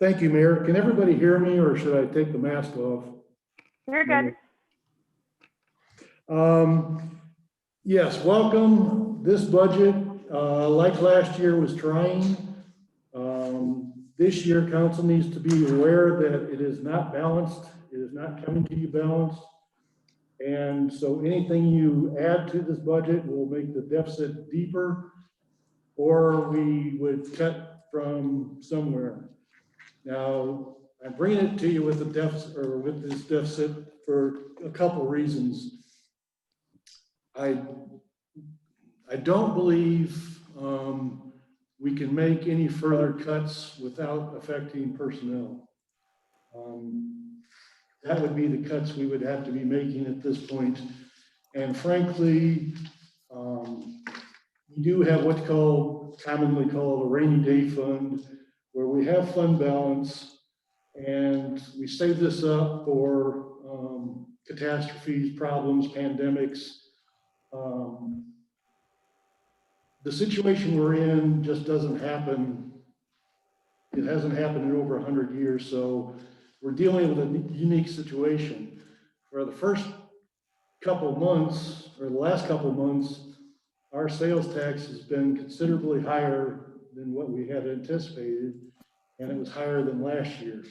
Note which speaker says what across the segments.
Speaker 1: Thank you, Mayor. Can everybody hear me, or should I take the mask off?
Speaker 2: You're good.
Speaker 1: Yes, welcome. This budget, like last year, was trying. This year, council needs to be aware that it is not balanced. It is not coming to you balanced. And so anything you add to this budget will make the deficit deeper, or we would cut from somewhere. Now, I'm bringing it to you with the deficit, or with this deficit, for a couple reasons. I don't believe we can make any further cuts without affecting personnel. That would be the cuts we would have to be making at this point. And frankly, we do have what's commonly called a rainy day fund, where we have fund balance and we save this up for catastrophes, problems, pandemics. The situation we're in just doesn't happen. It hasn't happened in over 100 years, so we're dealing with a unique situation. For the first couple of months, or the last couple of months, our sales tax has been considerably higher than what we had anticipated, and it was higher than last year's.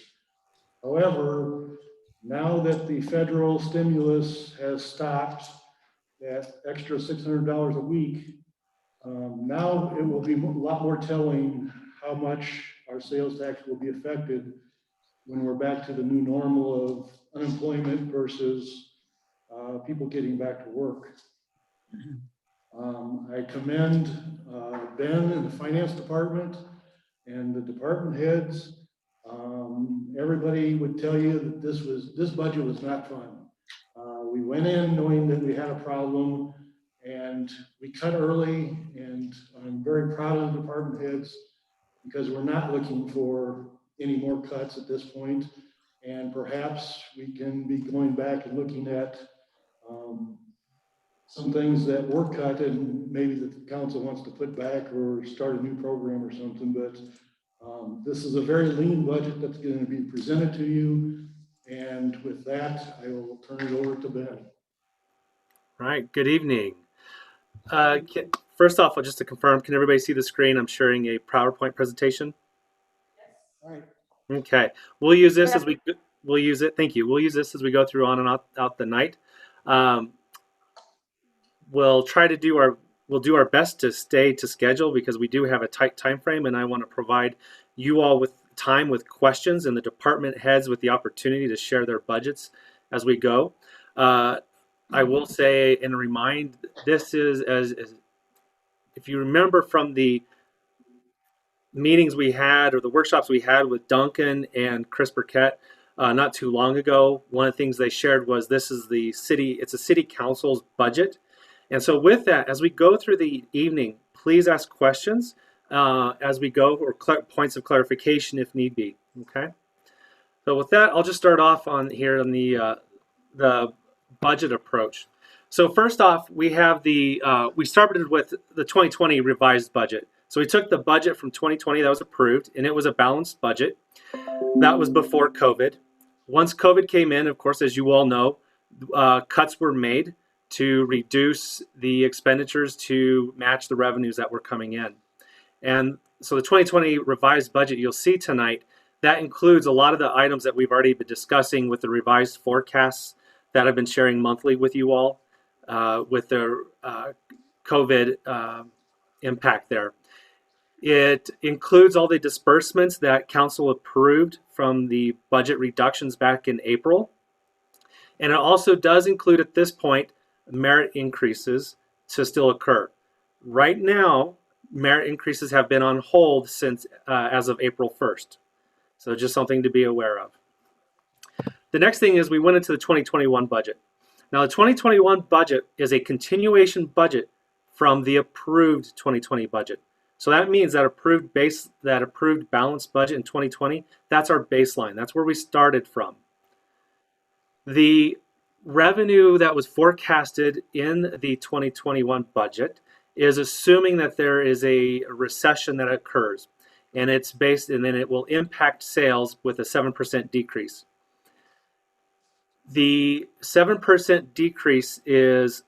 Speaker 1: However, now that the federal stimulus has stopped, that extra $600 a week, now it will be a lot more telling how much our sales tax will be affected when we're back to the new normal of unemployment versus people getting back to work. I commend Ben and the finance department and the department heads. Everybody would tell you that this budget was not fun. We went in knowing that we had a problem, and we cut early, and I'm very proud of the department heads because we're not looking for any more cuts at this point. And perhaps we can be going back and looking at some things that were cut and maybe the council wants to put back or start a new program or something. But this is a very lean budget that's going to be presented to you. And with that, I will turn it over to Ben.
Speaker 3: All right, good evening. First off, just to confirm, can everybody see the screen? I'm sharing a PowerPoint presentation.
Speaker 1: Yes. All right.
Speaker 3: Okay, we'll use this as we'll use it. Thank you. We'll use this as we go through on and out the night. We'll try to do our best to stay to schedule because we do have a tight time frame, and I want to provide you all with time with questions and the department heads with the opportunity to share their budgets as we go. I will say and remind, this is as if you remember from the meetings we had or the workshops we had with Duncan and Chris Burkett not too long ago, one of the things they shared was it's a city council's budget. And so with that, as we go through the evening, please ask questions as we go, or points of clarification if need be, okay? So with that, I'll just start off on here on the budget approach. So first off, we have we started with the 2020 revised budget. So we took the budget from 2020 that was approved, and it was a balanced budget. That was before COVID. Once COVID came in, of course, as you all know, cuts were made to reduce the expenditures to match the revenues that were coming in. And so the 2020 revised budget you'll see tonight, that includes a lot of the items that we've already been discussing with the revised forecasts that I've been sharing monthly with you all with the COVID impact there. It includes all the disbursements that council approved from the budget reductions back in April. And it also does include at this point merit increases to still occur. Right now, merit increases have been on hold since as of April 1st. So just something to be aware of. The next thing is we went into the 2021 budget. Now the 2021 budget is a continuation budget from the approved 2020 budget. So that means that approved balanced budget in 2020, that's our baseline. That's where we started from. The revenue that was forecasted in the 2021 budget is assuming that there is a recession that occurs. and it's based, and then it will impact sales with a 7% decrease. The 7% decrease is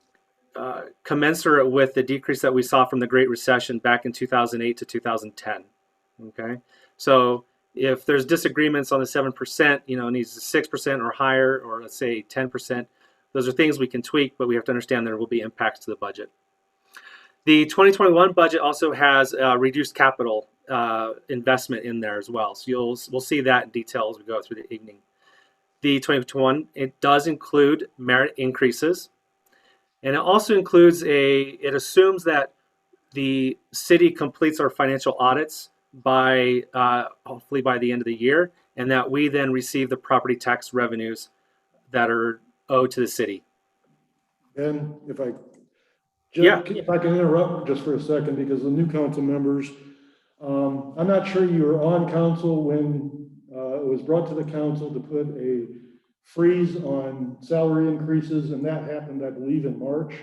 Speaker 3: commensurate with the decrease that we saw from the Great Recession back in 2008 to 2010. Okay, so if there's disagreements on the 7%, it needs 6% or higher, or let's say 10%. Those are things we can tweak, but we have to understand there will be impacts to the budget. The 2021 budget also has reduced capital investment in there as well. So we'll see that in detail as we go through the evening. The 2021, it does include merit increases, and it also includes it assumes that the city completes our financial audits by hopefully by the end of the year, and that we then receive the property tax revenues that are owed to the city.
Speaker 1: And if I
Speaker 3: Yeah.
Speaker 1: if I can interrupt just for a second, because the new council members, I'm not sure you were on council when it was brought to the council to put a freeze on salary increases, and that happened, I believe, in March.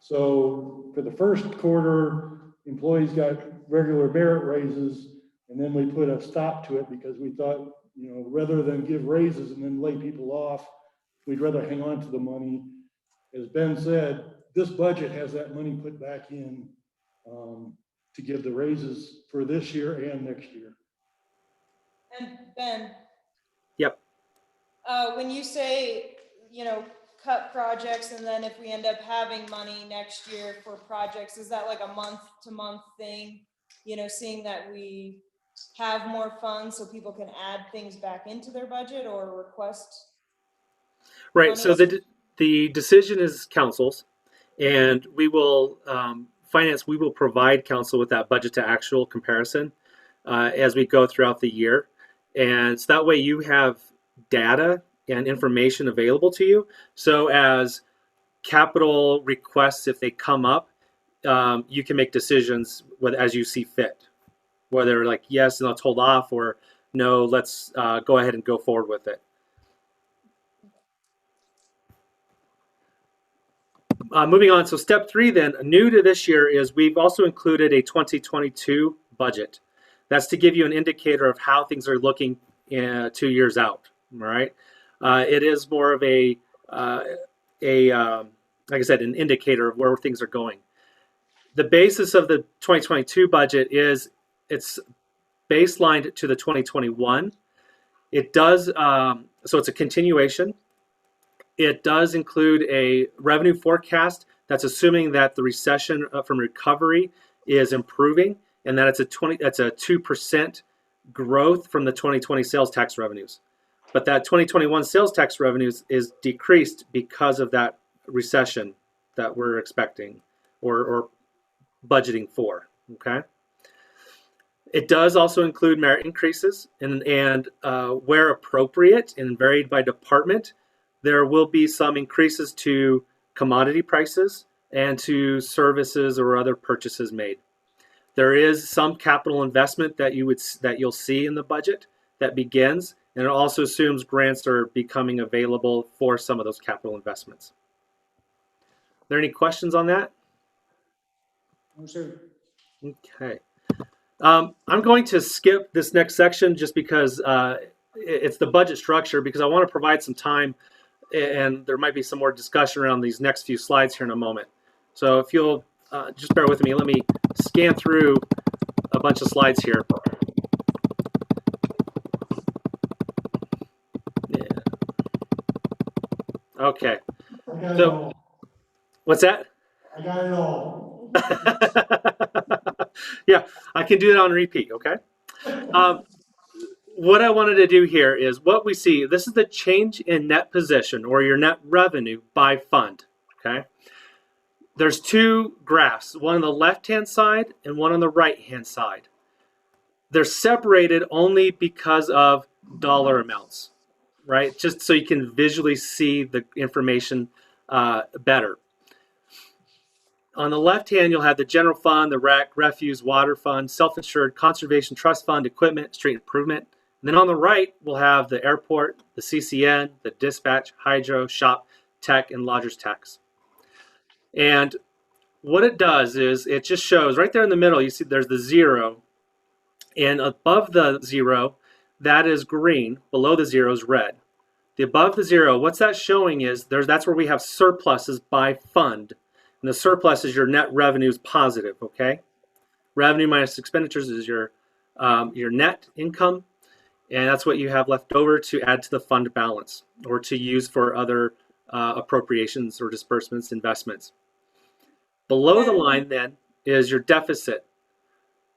Speaker 1: So for the first quarter, employees got regular merit raises, and then we put a stop to it because we thought, rather than give raises and then lay people off, we'd rather hang on to the money. As Ben said, this budget has that money put back in to give the raises for this year and next year.
Speaker 2: And Ben.
Speaker 3: Yep.
Speaker 2: When you say, cut projects, and then if we end up having money next year for projects, is that like a month-to-month thing? Seeing that we have more funds so people can add things back into their budget or request?
Speaker 3: Right. So the decision is council's, and we will we will provide council with that budget to actual comparison as we go throughout the year, and so that way you have data and information available to you. So as capital requests, if they come up, you can make decisions as you see fit, whether like yes, and let's hold off, or no, let's go ahead and go forward with it. Moving on, so step 3 then, new to this year is we've also included a 2022 budget. That's to give you an indicator of how things are looking 2 years out, all right? It is more of like I said, an indicator of where things are going. The basis of the 2022 budget is it's baselined to the 2021. It does, so it's a continuation. It does include a revenue forecast that's assuming that the recession from recovery is improving, and that it's a 2% growth from the 2020 sales tax revenues. But that 2021 sales tax revenues is decreased because of that recession that we're expecting or budgeting for. Okay. It does also include merit increases, and where appropriate and varied by department, there will be some increases to commodity prices and to services or other purchases made. There is some capital investment that you'll see in the budget that begins, and it also assumes grants are becoming available for some of those capital investments. Are there any questions on that?
Speaker 1: No, sir.
Speaker 3: Okay. I'm going to skip this next section just because it's the budget structure, because I want to provide some time, and there might be some more discussion around these next few slides here in a moment. So if you'll just bear with me, let me scan through a bunch of slides here. Yeah. Okay. So, what's that?
Speaker 1: I got it all.
Speaker 3: Yeah, I can do that on repeat, okay? What I wanted to do here is what we see. This is the change in net position, or your net revenue by fund, okay? There's 2 graphs, one on the left-hand side and one on the right-hand side. They're separated only because of dollar amounts, right? Just so you can visually see the information better. On the left hand, you'll have the general fund, the rec, refuse, water fund, self-insured, conservation trust fund, equipment, street improvement. And then on the right, we'll have the airport, the CCN, the dispatch, hydro, shop, tech, and lodgers tax. And what it does is it just shows right there in the middle, you see there's the 0. And above the zero, that is green. Below the zero is red. The above the zero, what's that showing is that's where we have surpluses by fund. And the surplus is your net revenues positive, okay? Revenue minus expenditures is your net income, and that's what you have left over to add to the fund balance or to use for other appropriations or disbursements, investments. Below the line then is your deficit.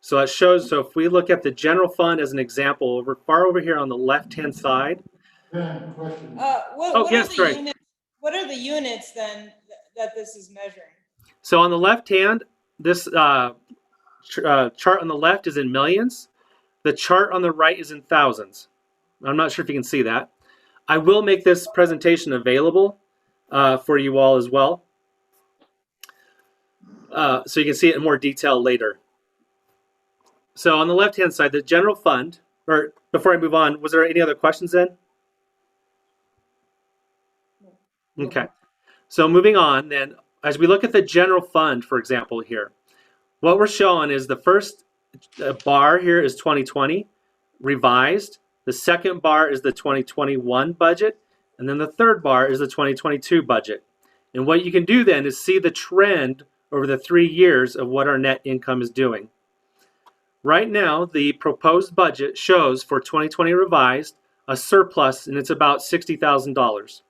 Speaker 3: So it shows, so if we look at the general fund as an example, far over here on the left-hand side.
Speaker 1: Ben, question.
Speaker 2: What
Speaker 3: yes,
Speaker 2: are the
Speaker 3: Greg.
Speaker 2: units? What are the units then that this is measuring?
Speaker 3: So on the left hand, this chart on the left is in millions. The chart on the right is in thousands. I'm not sure if you can see that. I will make this presentation available for you all as well. So you can see it in more detail later. So on the left-hand side, the general fund, or before I move on, was there any other questions then? Okay. So moving on then, as we look at the general fund, for example, here, what we're showing is the first bar here is 2020 revised. The second bar is the 2021 budget. And then the third bar is the 2022 budget. And what you can do then is see the trend over the 3 years of what our net income is doing. Right now, the proposed budget shows for 2020 revised a surplus, and it's about $60,000.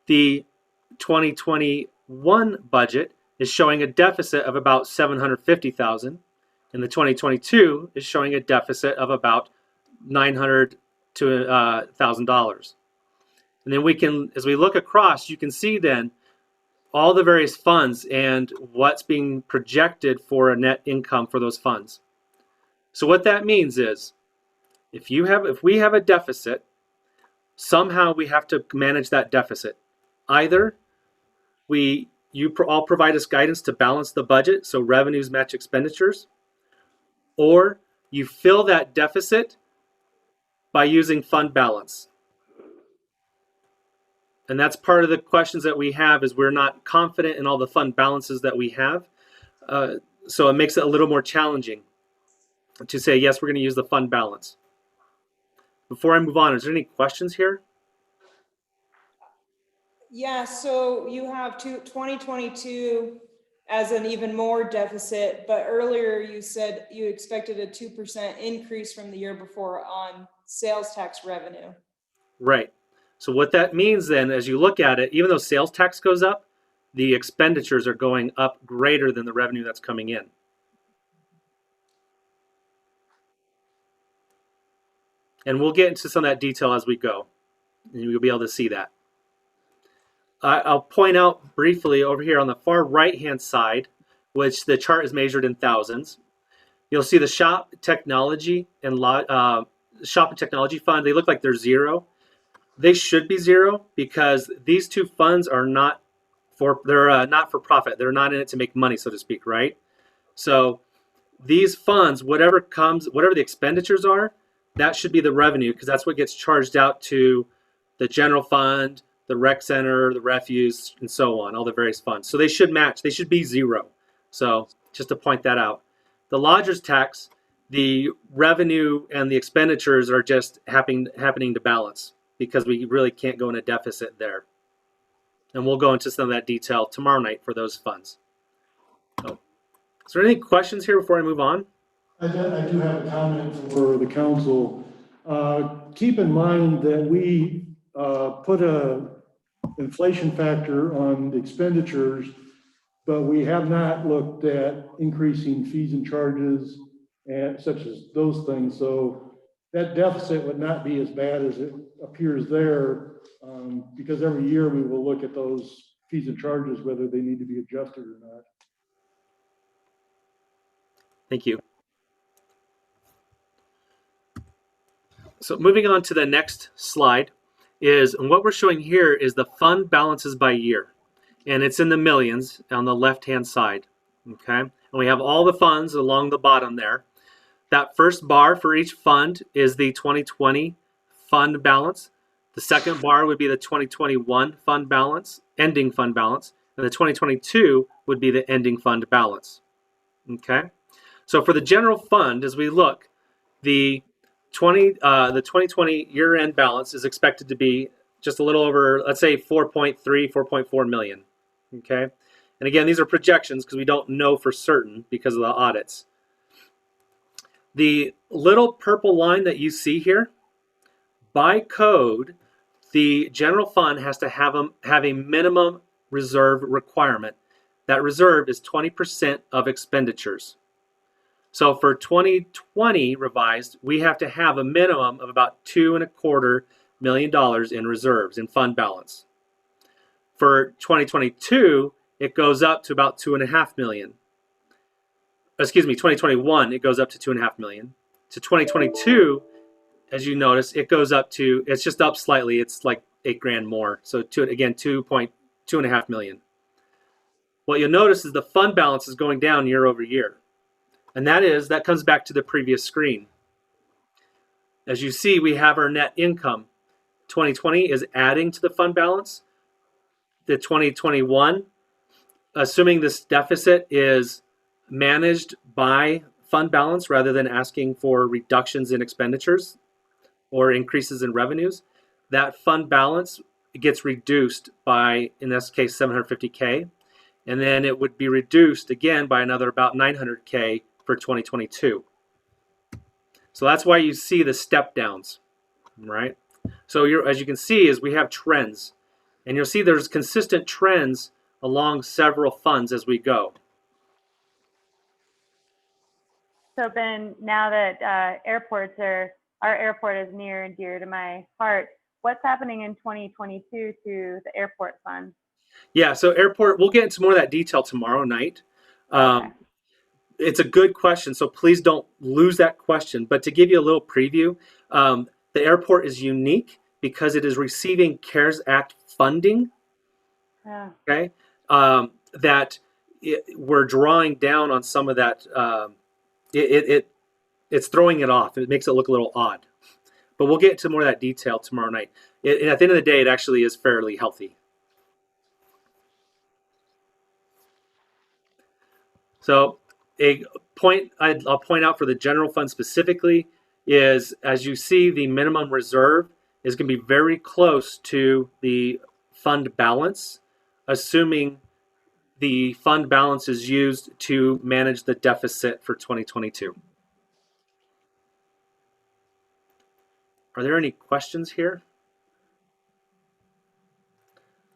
Speaker 3: The 2021 budget is showing a deficit of about $750,000, and the 2022 is showing a deficit of about $900 to $1,000. And then we can, as we look across, you can see then all the various funds and what's being projected for a net income for those funds. So what that means is, if we have a deficit, somehow we have to manage that deficit. Either you all provide us guidance to balance the budget so revenues match expenditures, or you fill that deficit by using fund balance. And that's part of the questions that we have, is we're not confident in all the fund balances that we have. So it makes it a little more challenging to say, yes, we're going to use the fund balance. Before I move on, is there any questions here?
Speaker 2: Yeah, so you have 2022 as an even more deficit, but earlier you said you expected a 2% increase from the year before on sales tax revenue.
Speaker 3: Right. So what that means then, as you look at it, even though sales tax goes up, the expenditures are going up greater than the revenue that's coming in. And we'll get into some of that detail as we go, and you'll be able to see that. I'll point out briefly over here on the far right-hand side, which the chart is measured in thousands. You'll see the shop technology and technology fund. They look like they're zero. They should be zero because these two funds are not for profit. They're not in it to make money, so to speak, right? So these funds, whatever the expenditures are, that should be the revenue, because that's what gets charged out to the general fund, the rec center, the refuse, and so on, all the various funds. So they should match. They should be zero. So just to point that out. The lodger's tax, the revenue and the expenditures are just happening to balance, because we really can't go in a deficit there. And we'll go into some of that detail tomorrow night for those funds. So, is there any questions here before I move on?
Speaker 1: I do have a comment for the council. Keep in mind that we put a inflation factor on the expenditures, but we have not looked at increasing fees and charges and such as those things. So that deficit would not be as bad as it appears there, because every year we will look at those fees and charges, whether they need to be adjusted or not.
Speaker 3: Thank you. So moving on to the next slide is, and what we're showing here is the fund balances by year. And it's in the millions on the left-hand side, okay? And we have all the funds along the bottom there. That first bar for each fund is the 2020 fund balance. The second bar would be the 2021 fund balance, ending fund balance. And the 2022 would be the ending fund balance, okay? So for the general fund, as we look, the 2020 year-end balance is expected to be just a little over, let's say 4.4 million. Okay. And again, these are projections because we don't know for certain because of the audits. The little purple line that you see here, by code, the general fund has to have a minimum reserve requirement. That reserve is 20% of expenditures. So for 2020 revised, we have to have a minimum of about $2.25 million in reserves in fund balance. For 2022, it goes up to about 2.5 million. Excuse me, 2021, it goes up to 2.5 million. To 2022, as you notice, it goes up to, it's just up slightly. It's like $8,000 more. So again, 2.5 million. What you'll notice is the fund balance is going down year over year. And that comes back to the previous screen. As you see, we have our net income. 2020 is adding to the fund balance. The 2021, assuming this deficit is managed by fund balance rather than asking for reductions in expenditures or increases in revenues, that fund balance gets reduced by, in this case, $750K. And then it would be reduced again by another about $900K for 2022. So that's why you see the step downs, right? So as you can see, is we have trends, and you'll see there's consistent trends along several funds as we go.
Speaker 4: So Ben, now that our airport is near and dear to my heart, what's happening in 2022 to the airport fund?
Speaker 3: Yeah, so airport, we'll get into more of that detail tomorrow night.
Speaker 4: Okay.
Speaker 3: It's a good question, so please don't lose that question. But to give you a little preview, the airport is unique because it is receiving CARES Act funding.
Speaker 4: Yeah.
Speaker 3: Okay, we're drawing down on some of that. It's throwing it off. It makes it look a little odd. But we'll get into more of that detail tomorrow night. And at the end of the day, it actually is fairly healthy. So a point I'll point out for the general fund specifically is, as you see, the minimum reserve is going to be very close to the fund balance, assuming the fund balance is used to manage the deficit for 2022. Are there any questions here?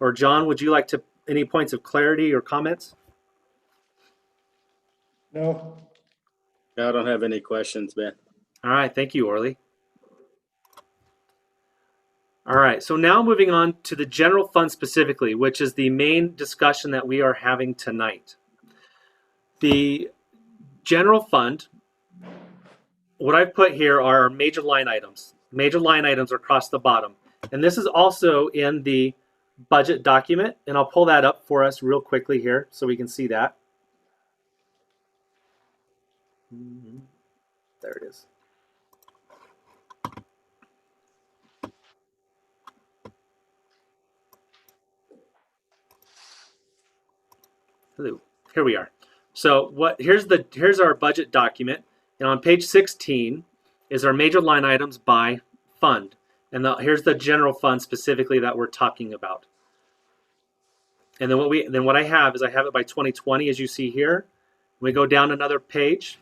Speaker 3: Or John, would you like to any points of clarity or comments?
Speaker 1: No,
Speaker 5: I don't have any questions, Ben.
Speaker 3: All right, thank you, Orly. All right, so now moving on to the general fund specifically, which is the main discussion that we are having tonight. The general fund, what I've put here are our major line items. Major line items are across the bottom. And this is also in the budget document, and I'll pull that up for us real quickly here so we can see that. There it is. Hello. Here we are. So here's our budget document, and on page 16 is our major line items by fund, and here's the general fund specifically that we're talking about. And then what I have is I have it by 2020, as you see here. When we go down another page,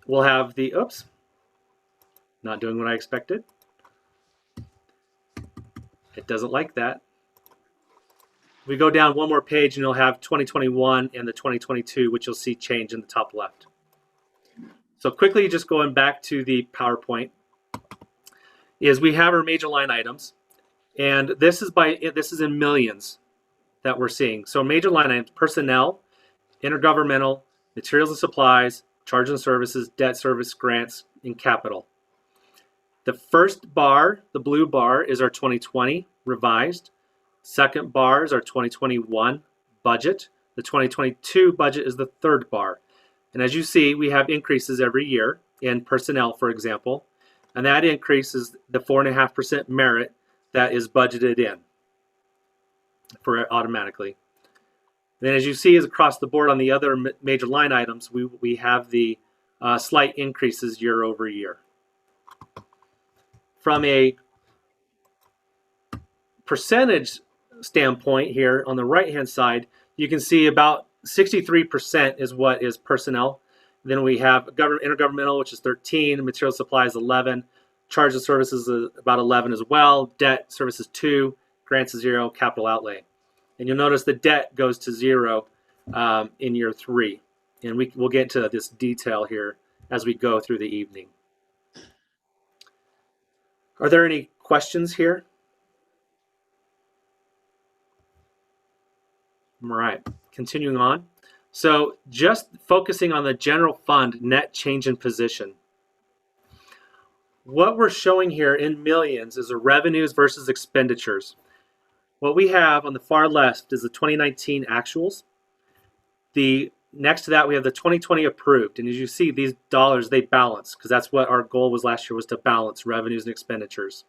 Speaker 3: we'll have the not doing what I expected. It doesn't like that. We go down one more page and you'll have 2021 and the 2022, which you'll see change in the top left. So quickly, just going back to the PowerPoint, is we have our major line items, and this is in millions that we're seeing. So major line items: personnel, intergovernmental, materials and supplies, charges and services, debt service, grants, and capital. The first bar, the blue bar, is our 2020 revised. Second bar is our 2021 budget. The 2022 budget is the third bar. And as you see, we have increases every year in personnel, for example. And that increase is the 4.5% merit that is budgeted in for it automatically. Then as you see is across the board on the other major line items, we have the slight increases year over year. From a percentage standpoint here on the right hand side, you can see about 63% is what is personnel. Then we have intergovernmental, which is 13, material supplies 11, charge of services is about 11 as well, debt services 2, grants is 0, capital outlay. And you'll notice the debt goes to 0 in year 3. And we'll get into this detail here as we go through the evening. Are there any questions here? All right, continuing on. So just focusing on the general fund net change in position. What we're showing here in millions is the revenues versus expenditures. What we have on the far left is the 2019 actuals. The next to that, we have the 2020 approved. And as you see, these dollars, they balance because that's what our goal was last year, was to balance revenues and expenditures.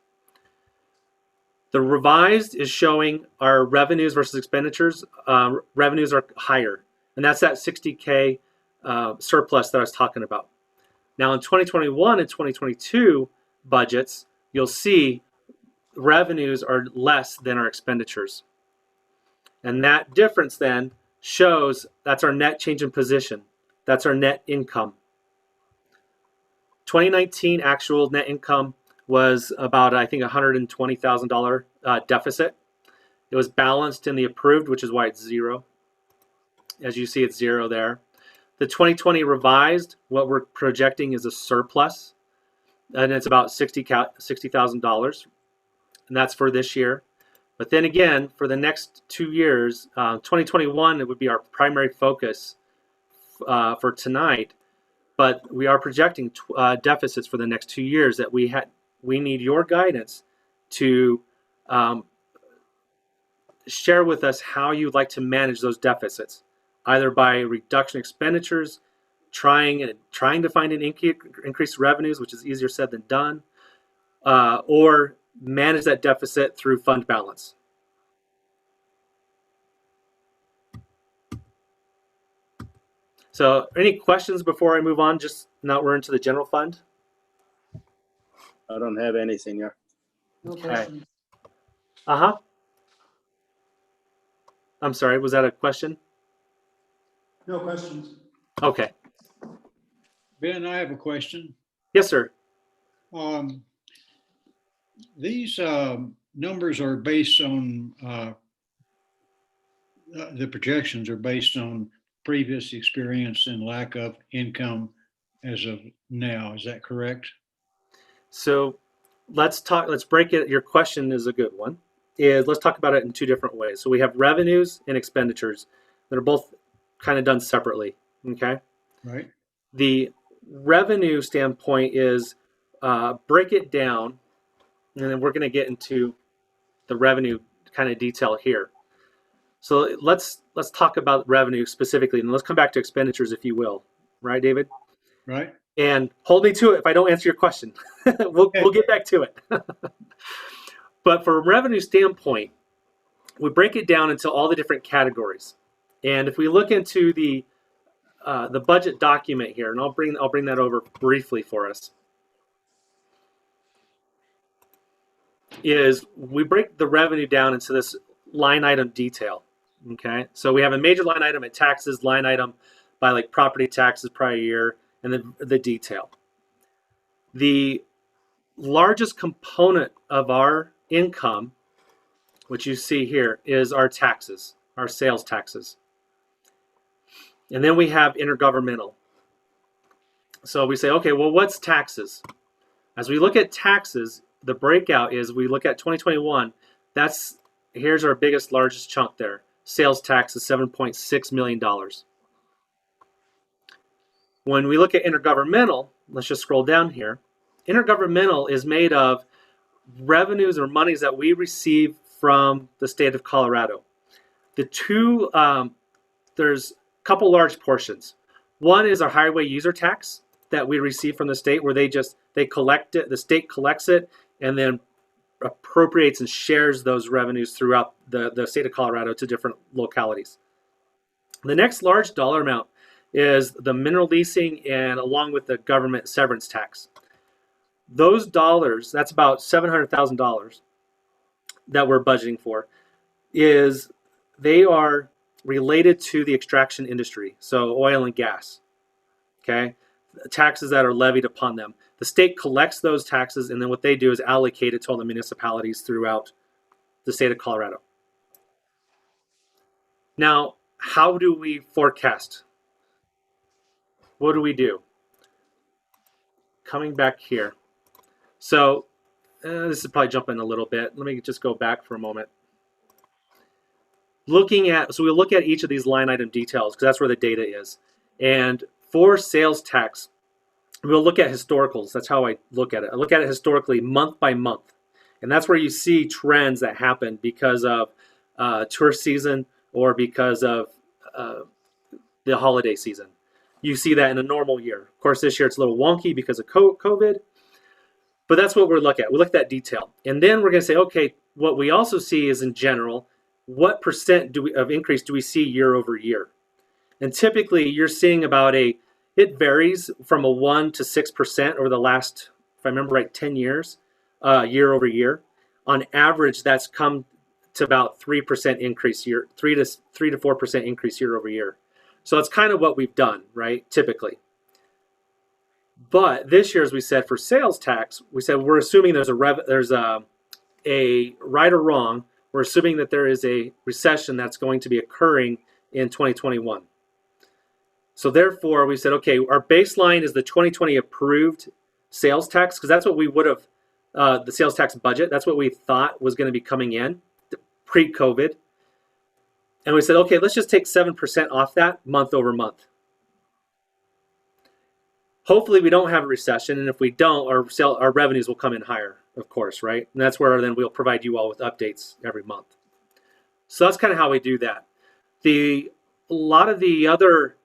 Speaker 3: The revised is showing our revenues versus expenditures. Revenues are higher, and that's that 60K surplus that I was talking about. Now in 2021 and 2022 budgets, you'll see revenues are less than our expenditures. And that difference then shows that's our net change in position. That's our net income. 2019 actual net income was about, I think, $120,000 deficit. It was balanced in the approved, which is why it's 0. As you see, it's 0 there. The 2020 revised, what we're projecting is a surplus, and it's about $60,000, and that's for this year. But then again, for the next 2 years, 2021, it would be our primary focus for tonight, but we are projecting deficits for the next 2 years that we need your guidance to share with us how you'd like to manage those deficits, either by reduction expenditures, trying to find an increased revenues, which is easier said than done, or manage that deficit through fund balance. So any questions before I move on? Just now we're into the general fund.
Speaker 5: I don't have any, Senor.
Speaker 1: No
Speaker 3: Okay.
Speaker 1: questions.
Speaker 3: I'm sorry, was that a question?
Speaker 1: No questions.
Speaker 3: Okay.
Speaker 6: Ben, I have a question.
Speaker 3: Yes, sir.
Speaker 6: These numbers are based on, the projections are based on previous experience and lack of income as of now. Is that correct?
Speaker 3: So let's break it. Your question is a good one. Let's talk about it in 2 different ways. So we have revenues and expenditures that are both kind of done separately. Okay.
Speaker 6: Right.
Speaker 3: The revenue standpoint is break it down, and then we're going to get into the revenue kind of detail here. So let's talk about revenue specifically, and let's come back to expenditures, if you will. Right, David?
Speaker 6: Right.
Speaker 3: And hold me to it if I don't answer your question. We'll get back to it. But from a revenue standpoint, we break it down into all the different categories. And if we look into the budget document here, and I'll bring that over briefly for us, is we break the revenue down into this line item detail. Okay, so we have a major line item at taxes, line item by like property taxes prior year, and then the detail. The largest component of our income, which you see here, is our taxes, our sales taxes. And then we have intergovernmental. So we say, okay, well, what's taxes? As we look at taxes, the breakout is we look at 2021. Here's our biggest, largest chunk there. Sales tax is $7.6 million. When we look at intergovernmental, let's just scroll down here. Intergovernmental is made of revenues or monies that we receive from the state of Colorado. There's a couple large portions. One is our highway user tax that we receive from the state, where they collect it, the state collects it, and then appropriates and shares those revenues throughout the state of Colorado to different localities. The next large dollar amount is the mineral leasing and along with the government severance tax. Those dollars, that's about $700,000 that we're budgeting for, is they are related to the extraction industry, so oil and gas. Okay, taxes that are levied upon them. The state collects those taxes, and then what they do is allocate it to all the municipalities throughout the state of Colorado. Now, how do we forecast? What do we do? Coming back here. So this is probably jumping a little bit. Let me just go back for a moment. So we'll look at each of these line item details because that's where the data is. And for sales tax, we'll look at historicals. That's how I look at it. I look at it historically month by month. And that's where you see trends that happen because of tourist season or because of the holiday season. You see that in a normal year. Of course, this year it's a little wonky because of COVID, but that's what we're looking at. We look at that detail. And then we're going to say, okay, what we also see is in general, what percent of increase do we see year over year? And typically you're seeing about it varies from a 1 to 6% over the last, if I remember right, 10 years, year over year. On average, that's come to about 3% increase 3 to 4% increase year over year. So that's kind of what we've done, right? Typically. But this year, as we said, for sales tax, we said we're assuming there's a right or wrong. We're assuming that there is a recession that's going to be occurring in 2021. So therefore, we said, okay, our baseline is the 2020 approved sales tax, because that's what we would have, the sales tax budget, that's what we thought was going to be coming in pre-COVID. And we said, okay, let's just take 7% off that month over month. Hopefully we don't have a recession, and if we don't, our revenues will come in higher, of course, right? And that's where then we'll provide you all with updates every month. So that's kind of how we do that. A lot of the other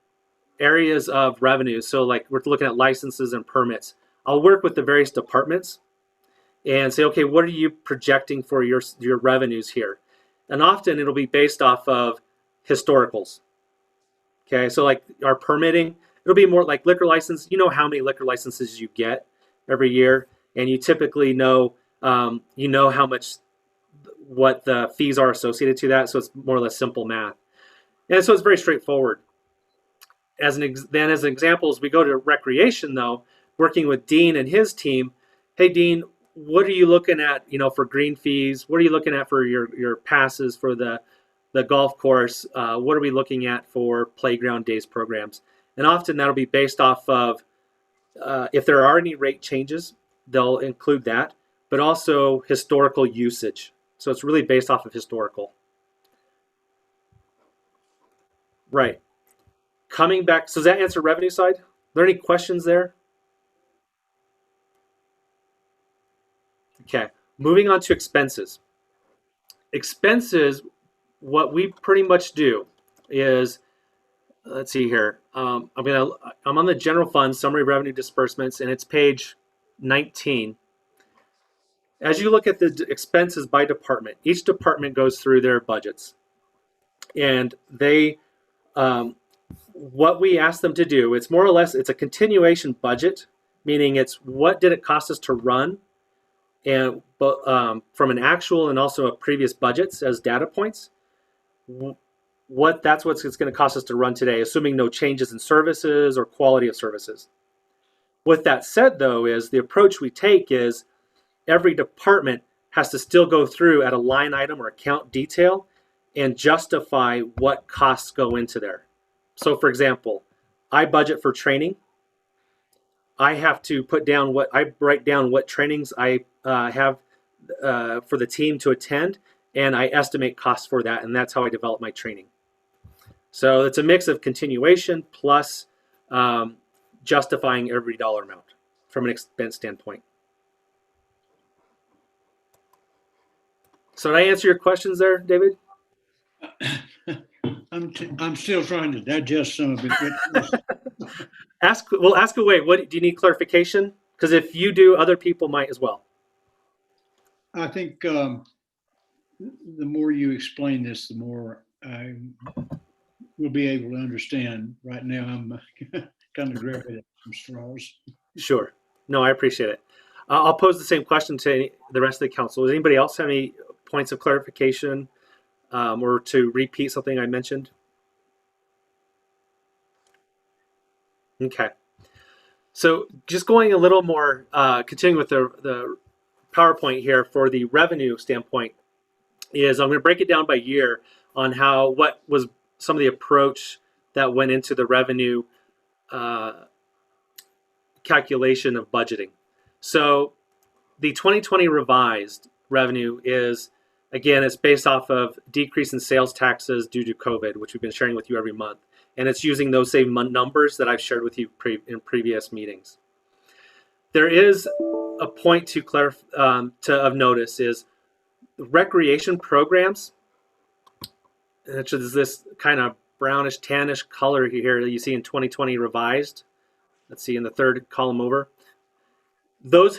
Speaker 3: areas of revenue, so like we're looking at licenses and permits, I'll work with the various departments and say, okay, what are you projecting for your revenues here? And often it'll be based off of historicals. Okay, so like our permitting, it'll be more like liquor license. You know how many liquor licenses you get every year, and you typically know, how much, what the fees are associated to that. So it's more or less simple math, and so it's very straightforward. As an example, as we go to recreation, though, working with Dean and his team, hey Dean, what are you looking at, for green fees? What are you looking at for your passes for the golf course? What are we looking at for playground days programs? And often that'll be based off of if there are any rate changes, they'll include that, but also historical usage. So it's really based off of historical. Right. Coming back, so does that answer revenue side? Are there any questions there? Okay, moving on to expenses. Expenses, what we pretty much do is, let's see here. I'm on the general fund summary revenue disbursements, and it's page 19. As you look at the expenses by department, each department goes through their budgets, and they, what we ask them to do, it's more or less, it's a continuation budget, meaning it's what did it cost us to run, and from an actual and also a previous budgets as data points. That's what it's going to cost us to run today, assuming no changes in services or quality of services. With that said, though, is the approach we take is every department has to still go through at a line item or account detail and justify what costs go into there. So, for example, I budget for training. I have to write down what trainings I have for the team to attend, and I estimate costs for that, and that's how I develop my training. So it's a mix of continuation plus justifying every dollar amount from an expense standpoint. So did I answer your questions there, David?
Speaker 6: I'm still trying to digest some of it.
Speaker 3: Ask away. What do you need clarification? Because if you do, other people might as well.
Speaker 6: I think the more you explain this, the more we'll be able to understand. Right now, I'm kind of grabbing at some straws.
Speaker 3: Sure. No, I appreciate it. I'll pose the same question to the rest of the council. Does anybody else have any points of clarification or to repeat something I mentioned? Okay. So just going a little more, continuing with the PowerPoint here for the revenue standpoint, is I'm going to break it down by year on what was some of the approach that went into the revenue calculation of budgeting. So the 2020 revised revenue is, again, it's based off of decrease in sales taxes due to COVID, which we've been sharing with you every month. And it's using those same numbers that I've shared with you in previous meetings. There is a point of notice is recreation programs, which is this kind of brownish tannish color here that you see in 2020 revised. Let's see in the third column over. Those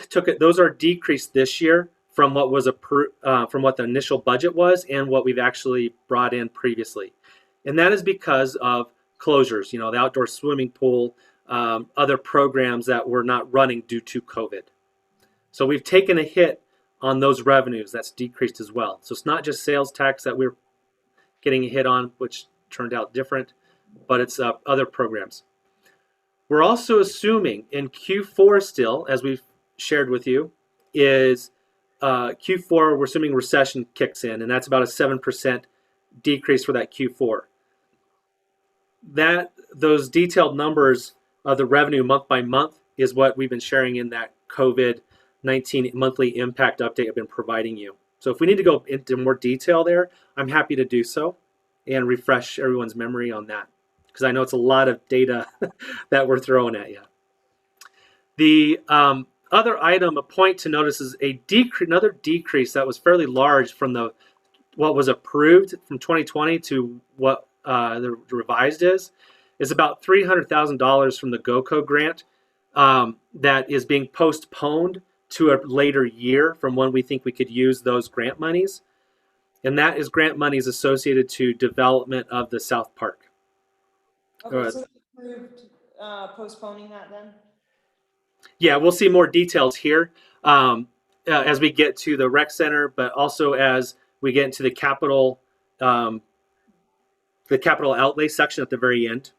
Speaker 3: are decreased this year from what was from what the initial budget was and what we've actually brought in previously, and that is because of closures. You know, the outdoor swimming pool, other programs that were not running due to COVID. So we've taken a hit on those revenues. That's decreased as well. So it's not just sales tax that we're getting a hit on, which turned out different, but it's other programs. We're also assuming in Q4 still, as we've shared with you, is Q4, we're assuming recession kicks in, and that's about a 7% decrease for that Q4. Those detailed numbers of the revenue month by month is what we've been sharing in that COVID-19 monthly impact update I've been providing you. So if we need to go into more detail there, I'm happy to do so and refresh everyone's memory on that, because I know it's a lot of data that we're throwing at you. The other item, a point to notice, is another decrease that was fairly large from what was approved from 2020 to what the revised is about $300,000 from the GOCO grant that is being postponed to a later year from when we think we could use those grant monies. And that is grant monies associated to development of the South Park.
Speaker 2: Okay, so we approved postponing that then?
Speaker 3: Yeah, we'll see more details here as we get to the rec center, but also as we get into the capital outlay section at the very end.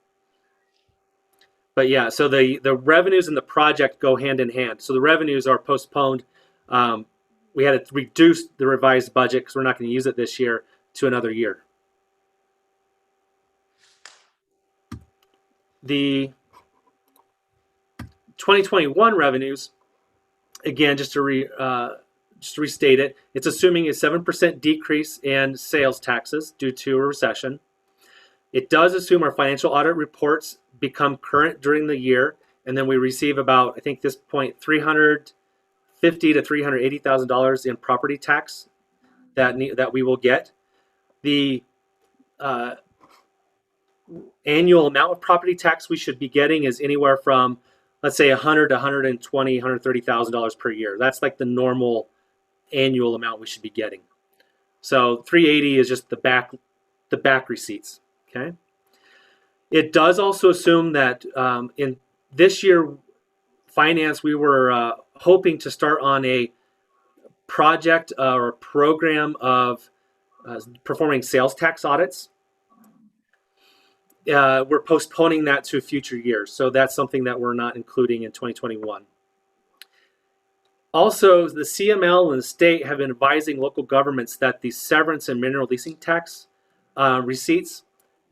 Speaker 3: But yeah, so the revenues and the project go hand in hand. So the revenues are postponed. We had to reduce the revised budget because we're not going to use it this year to another year. The 2021 revenues, again, just to restate it, it's assuming a 7% decrease in sales taxes due to a recession. It does assume our financial audit reports become current during the year, and then we receive about, I think, this point, $350,000 to $380,000 in property tax that we will get. The annual amount of property tax we should be getting is anywhere from, let's say, $100,000 to $120,000, $130,000 per year. That's like the normal annual amount we should be getting. So 380 is just the back receipts. Okay. It does also assume that in this year finance, we were hoping to start on a project or a program of performing sales tax audits. We're postponing that to future years. So that's something that we're not including in 2021. Also, the CML and the state have been advising local governments that the severance and mineral leasing tax receipts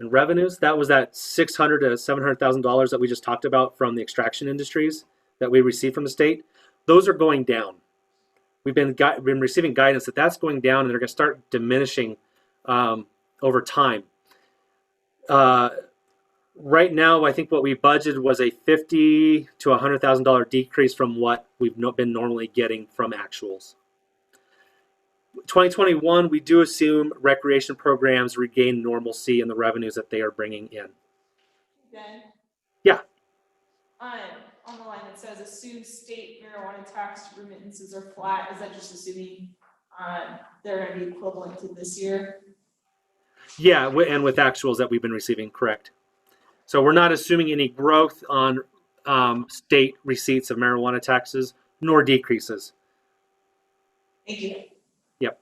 Speaker 3: and revenues, that was that $600,000 to $700,000 that we just talked about from the extraction industries that we received from the state. Those are going down. We've been receiving guidance that that's going down, and they're going to start diminishing over time. Right now, I think what we budgeted was a $50,000 to $100,000 decrease from what we've been normally getting from actuals. 2021, we do assume recreation programs regain normalcy in the revenues that they are bringing in.
Speaker 2: Ben?
Speaker 3: Yeah.
Speaker 2: On the line, it says assume state marijuana tax remittances are flat. Is that just assuming they're going to be equivalent to this year?
Speaker 3: Yeah, and with actuals that we've been receiving, correct. So we're not assuming any growth on state receipts of marijuana taxes, nor decreases.
Speaker 2: Thank you.
Speaker 3: Yep.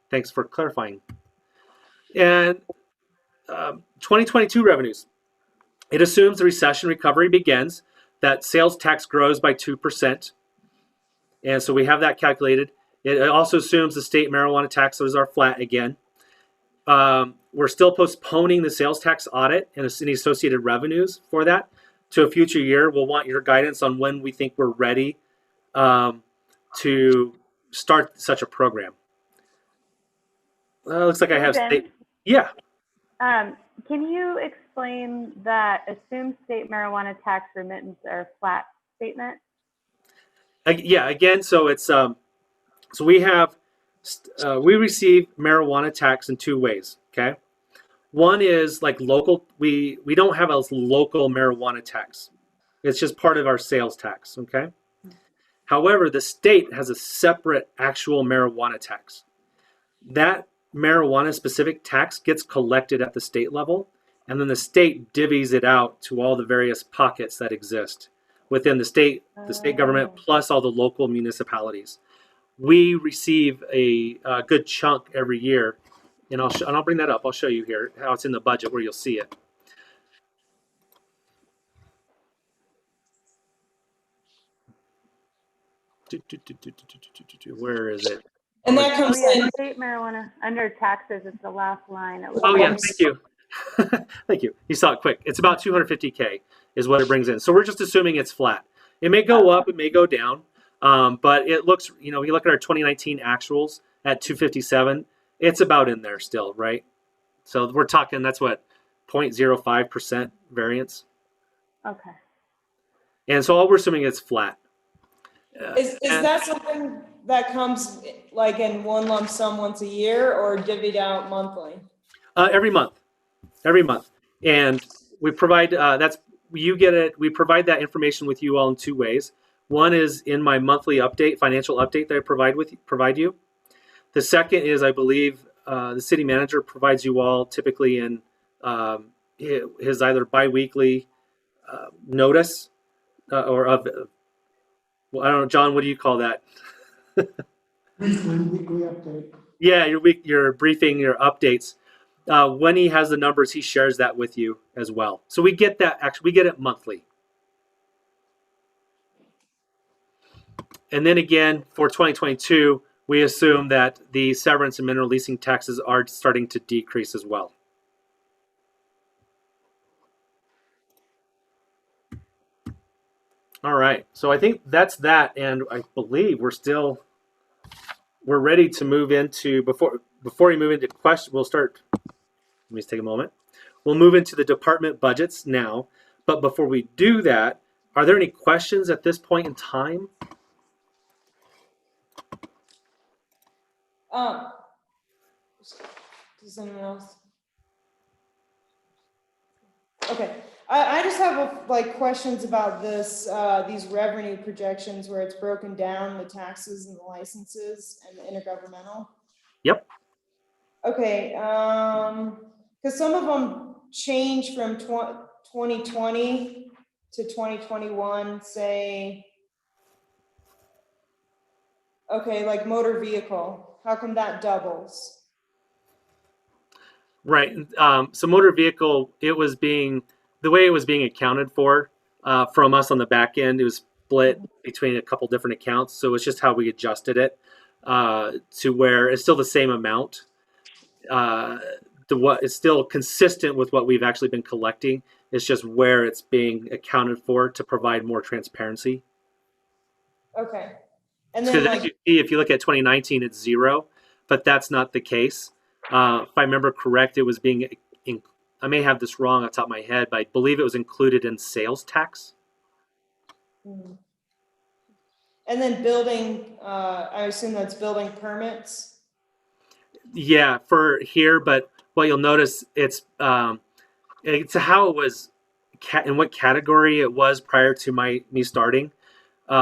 Speaker 3: Thanks for clarifying. And 2022 revenues. It assumes the recession recovery begins, that sales tax grows by 2%. And so we have that calculated. It also assumes the state marijuana taxes are flat again. We're still postponing the sales tax audit and any associated revenues for that to a future year. We'll want your guidance on when we think we're ready to start such a program. Looks like I have
Speaker 4: Ben,
Speaker 3: yeah.
Speaker 4: Can you explain that assumed state marijuana tax remittance or flat statement?
Speaker 3: Yeah, again, so it's so we have we receive marijuana tax in two ways. Okay, one is like local. We don't have a local marijuana tax. It's just part of our sales tax. Okay. However, the state has a separate actual marijuana tax. That marijuana specific tax gets collected at the state level, and then the state divvies it out to all the various pockets that exist within the state government, plus all the local municipalities. We receive a good chunk every year, and I'll bring that up. I'll show you here how it's in the budget where you'll see it. Where is it?
Speaker 2: And that comes in.
Speaker 4: State marijuana under taxes is the last line.
Speaker 3: Oh yeah, thank you. Thank you. You saw it quick. It's about 250K is what it brings in. So we're just assuming it's flat. It may go up, it may go down, but it looks, you look at our 2019 actuals at 257, it's about in there still, right? So we're talking, that's what, 0.05% variance.
Speaker 4: Okay.
Speaker 3: And so all we're assuming is flat.
Speaker 2: Is that something that comes like in one lump sum once a year or divvied out monthly?
Speaker 3: Every month, and we provide you get it. We provide that information with you all in two ways. One is in my monthly financial update that I provide you. The second is, I believe, the city manager provides you all typically in his either biweekly notice or of. Well, I don't know, John. What do you call that?
Speaker 1: Weekly update.
Speaker 3: Yeah, your briefing, your updates. When he has the numbers, he shares that with you as well. So we get that. Actually, we get it monthly. And then again, for 2022, we assume that the severance and mineral leasing taxes are starting to decrease as well. All right. So I think that's that, and I believe we're ready to move into before we move into questions. We'll start. Let me just take a moment. We'll move into the department budgets now. But before we do that, are there any questions at this point in time?
Speaker 2: Does anyone else? Okay, I just have questions about this, these revenue projections where it's broken down, the taxes and the licenses and the intergovernmental.
Speaker 3: Yep.
Speaker 2: Okay, because some of them change from 2020 to 2021, say, okay, like motor vehicle, how come that doubles?
Speaker 3: Right. So motor vehicle, the way it was being accounted for from us on the back end, it was split between a couple different accounts. So it's just how we adjusted it to where it's still the same amount. It's still consistent with what we've actually been collecting. It's just where it's being accounted for to provide more transparency.
Speaker 2: Okay. And then
Speaker 3: as you see, if you look at 2019, it's 0, but that's not the case. If I remember correct, it was I may have this wrong off the top of my head, but I believe it was included in sales tax.
Speaker 2: and then building, I assume that's building permits.
Speaker 3: Yeah, for here, but what you'll notice it's how it was in what category it was prior to me starting.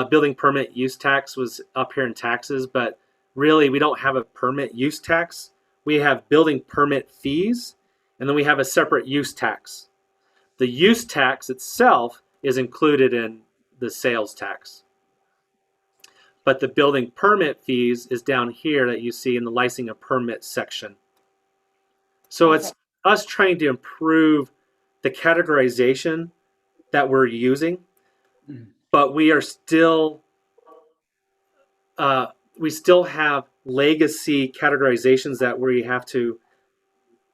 Speaker 3: Building permit use tax was up here in taxes, but really we don't have a permit use tax. we have building permit fees, and then we have a separate use tax. The use tax itself is included in the sales tax. But the building permit fees is down here that you see in the licensing and permit section. So it's us trying to improve the categorization that we're using, but we are still we still have legacy categorizations that we have to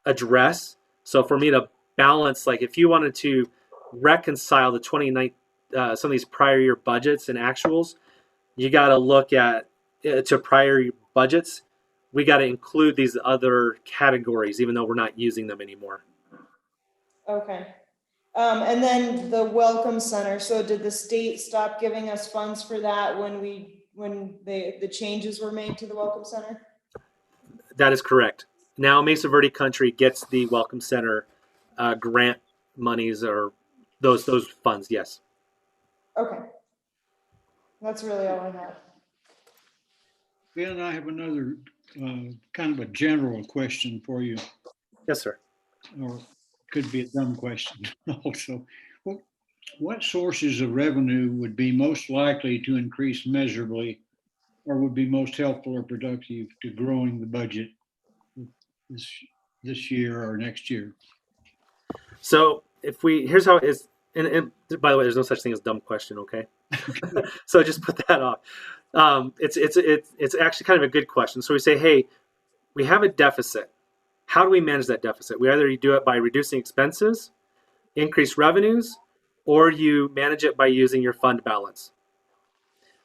Speaker 3: address. So for me to balance, like if you wanted to reconcile the 29 some of these prior year budgets and actuals, you got to look at to prior year budgets. We got to include these other categories, even though we're not using them anymore.
Speaker 2: Okay. And then the Welcome Center, so did the state stop giving us funds for that when the changes were made to the Welcome Center?
Speaker 3: That is correct. Now Mesa Verde Country gets the Welcome Center grant monies or those funds, yes.
Speaker 2: Okay. That's really all I have.
Speaker 6: Ben, I have another kind of a general question for you,
Speaker 3: Yes, sir.
Speaker 6: or could be a dumb question also. What sources of revenue would be most likely to increase measurably or would be most helpful or productive to growing the budget this year or next year?
Speaker 3: So here's how it is, and by the way, there's no such thing as dumb question, okay? So just put that off. It's actually kind of a good question. So we say, hey, we have a deficit. How do we manage that deficit? We either do it by reducing expenses, increase revenues, or you manage it by using your fund balance.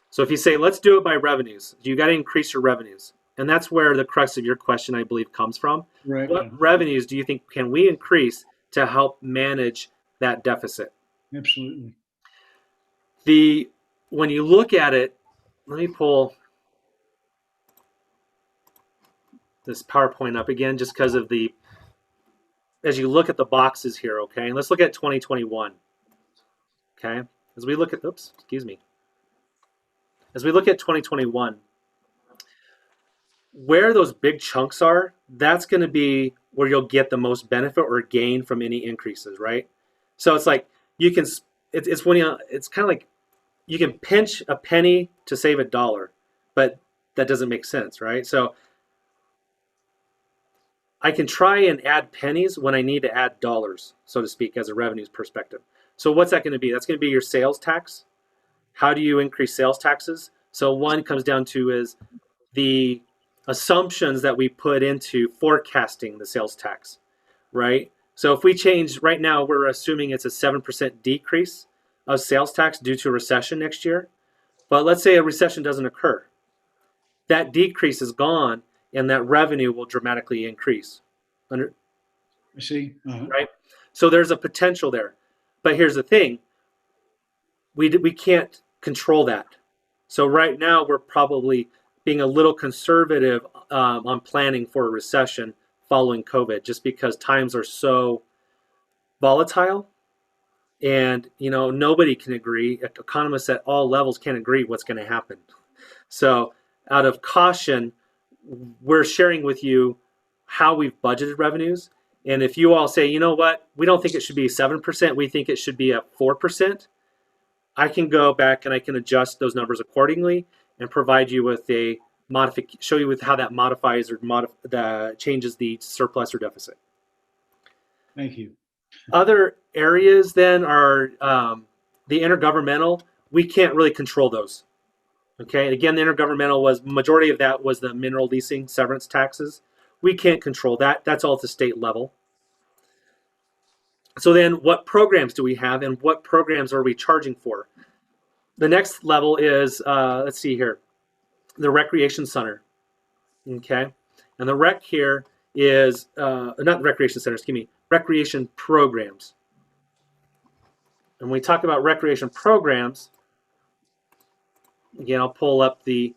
Speaker 3: So if you say, let's do it by revenues, you got to increase your revenues. And that's where the crux of your question, I believe, comes from.
Speaker 6: Right.
Speaker 3: What revenues do you think can we increase to help manage that deficit?
Speaker 6: Absolutely.
Speaker 3: When you look at it, let me pull this PowerPoint up again, just because of as you look at the boxes here, okay? And let's look at 2021, okay? As we look at 2021, where those big chunks are, that's going to be where you'll get the most benefit or gain from any increases, right? So it's like you can, it's kind of like you can pinch a penny to save $1, but that doesn't make sense, right? So I can try and add pennies when I need to add dollars, so to speak, as a revenues perspective. So what's that going to be? That's going to be your sales tax. How do you increase sales taxes? So one comes down to is the assumptions that we put into forecasting the sales tax, right? So if we change, right now we're assuming it's a 7% decrease of sales tax due to a recession next year. But let's say a recession doesn't occur. That decrease is gone and that revenue will dramatically increase.
Speaker 6: I see.
Speaker 3: Right? So there's a potential there. But here's the thing. We can't control that. So right now we're probably being a little conservative on planning for a recession following COVID, just because times are so volatile, and nobody can agree. Economists at all levels can't agree what's going to happen. So out of caution, we're sharing with you how we've budgeted revenues. And if you all say, you know what, we don't think it should be 7%, we think it should be at 4%, I can go back and I can adjust those numbers accordingly and provide you with show you with how that modifies or changes the surplus or deficit.
Speaker 6: Thank you.
Speaker 3: Other areas then are the intergovernmental. We can't really control those. Okay, again, the intergovernmental majority of that was the mineral leasing severance taxes. We can't control that. That's all at the state level. So then what programs do we have and what programs are we charging for? The next level is, let's see here, the recreation center. Okay, and the rec here is, not recreation center, excuse me, recreation programs. And when we talk about recreation programs, again, I'll pull up the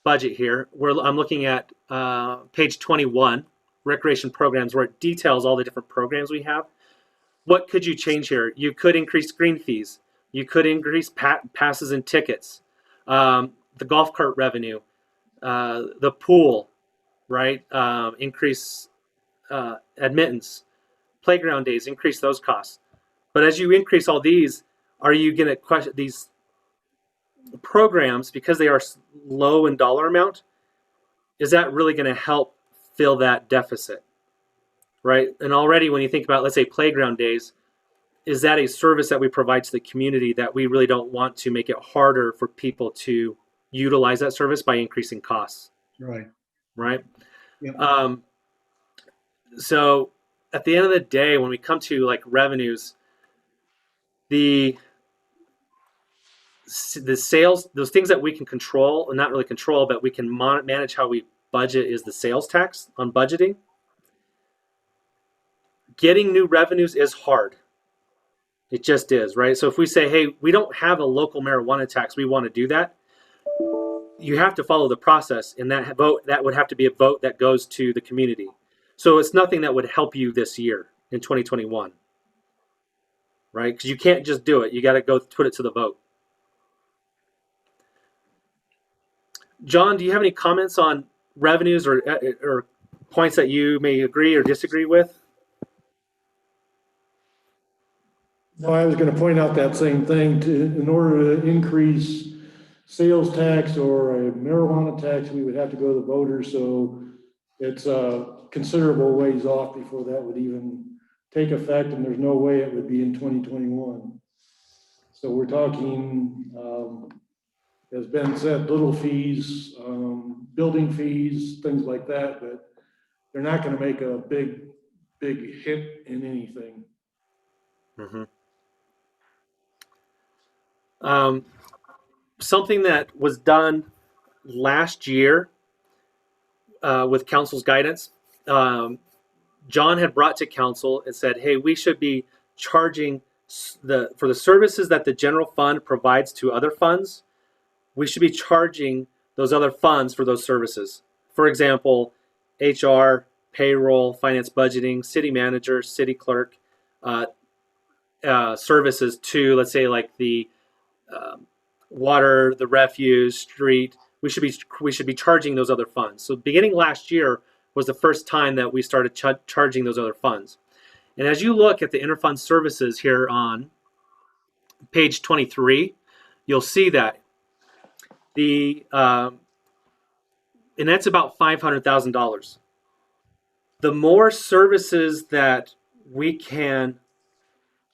Speaker 3: budget here. I'm looking at page 21, recreation programs, where it details all the different programs we have. What could you change here? You could increase green fees. You could increase passes and tickets, the golf cart revenue, the pool, right? Increase admittance, playground days, increase those costs. But as you increase all these, are you going to question these programs because they are low in dollar amount? Is that really going to help fill that deficit, right? And already when you think about, let's say, playground days, is that a service that we provide to the community that we really don't want to make it harder for people to utilize that service by increasing costs,
Speaker 6: Right.
Speaker 3: right?
Speaker 6: Yep.
Speaker 3: So at the end of the day, when we come to like revenues, the sales, those things that we can control, and not really control, but we can manage how we budget, is the sales tax on budgeting. Getting new revenues is hard. It just is, right? So if we say, hey, we don't have a local marijuana tax, we want to do that, you have to follow the process, and that vote, that would have to be a vote that goes to the community. So it's nothing that would help you this year in 2021, right? Because you can't just do it. You got to go put it to the vote. John, do you have any comments on revenues or points that you may agree or disagree with?
Speaker 1: No, I was gonna point out that same thing. In order to increase sales tax or a marijuana tax, we would have to go to the voters, so it's a considerable ways off before that would even take effect, and there's no way it would be in 2021. So we're talking, as Ben said, little fees, building fees, things like that, but they're not gonna make a big hit in anything.
Speaker 3: Mm-hmm. Something that was done last year with council's guidance, John had brought to council and said, hey, we should be charging for the services that the general fund provides to other funds, we should be charging those other funds for those services. For example, HR, payroll, finance budgeting, city manager, city clerk, services to, let's say, like the water, the refuse, street. We should be charging those other funds. So beginning last year was the first time that we started charging those other funds. And as you look at the interfund services here on page 23, you'll see that and that's about $500,000. The more services that we can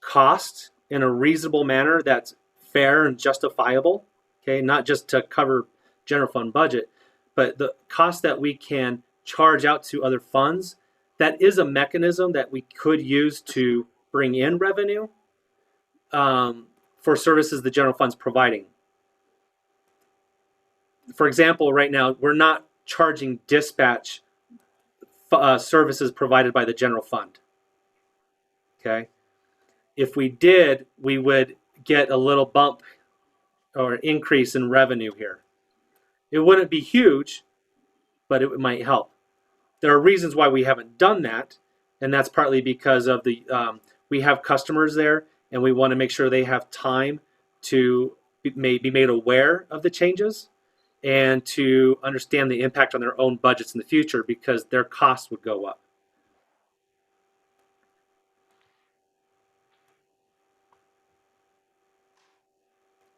Speaker 3: cost in a reasonable manner that's fair and justifiable, okay, not just to cover general fund budget, but the cost that we can charge out to other funds, that is a mechanism that we could use to bring in revenue for services the general fund's providing. For example, right now, we're not charging dispatch services provided by the general fund. Okay. If we did, we would get a little bump or increase in revenue here. It wouldn't be huge, but it might help. There are reasons why we haven't done that, and that's partly because of we have customers there, and we want to make sure they have time to be made aware of the changes and to understand the impact on their own budgets in the future, because their costs would go up.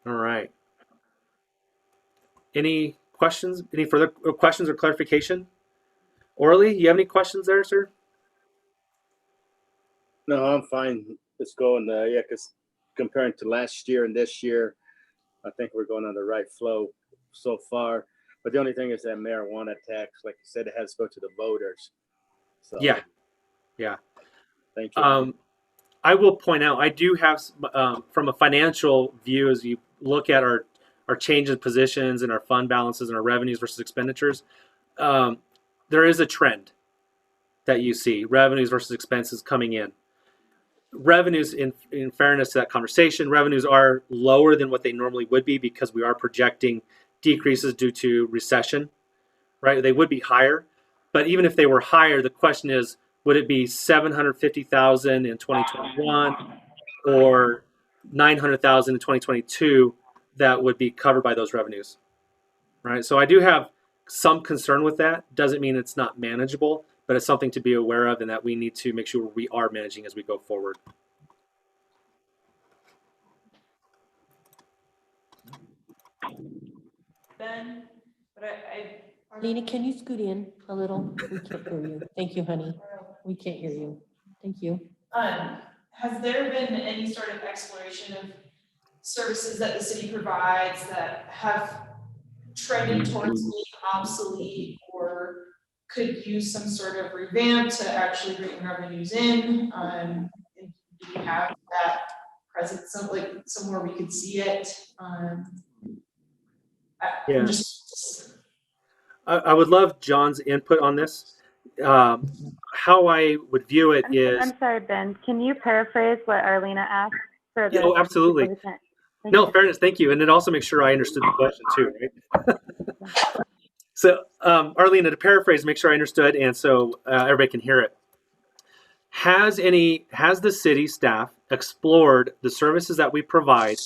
Speaker 3: All right. Any questions? Any further questions or clarification? Orly, you have any questions there, sir?
Speaker 5: No, I'm fine. Let's go. And yeah, because comparing to last year and this year, I think we're going on the right flow so far. But the only thing is that marijuana tax, like you said, it has to go to the voters. So
Speaker 3: Yeah.
Speaker 5: thank you.
Speaker 3: I will point out, I do have, from a financial view, as you look at our change in positions and our fund balances and our revenues versus expenditures, there is a trend that you see, revenues versus expenses coming in. Revenues, in fairness to that conversation, revenues are lower than what they normally would be because we are projecting decreases due to recession, right? They would be higher, but even if they were higher, the question is, would it be 750,000 in 2021 or 900,000 in 2022 that would be covered by those revenues, right? So I do have some concern with that. Doesn't mean it's not manageable, but it's something to be aware of and that we need to make sure we are managing as we go forward.
Speaker 2: Ben, but I
Speaker 7: Arlena, can you scoot in a little? We can't hear you. Thank you, honey. We can't hear you. Thank you.
Speaker 2: has there been any sort of exploration of services that the city provides that have trended towards being obsolete or could use some sort of revamp to actually bring revenues in? And do you have that present, somewhere we could see it?
Speaker 3: Yeah.
Speaker 2: I'm just
Speaker 3: I would love John's input on this. How I would view it is.
Speaker 4: I'm sorry, Ben. Can you paraphrase what Arlena asked for the
Speaker 3: Oh, absolutely.
Speaker 4: people who can't? Thank
Speaker 3: No,
Speaker 4: you.
Speaker 3: fairness, thank you. And it also makes sure I understood the question too, right? So, Arlena, to paraphrase, make sure I understood, and so everybody can hear it. Has the city staff explored the services that we provide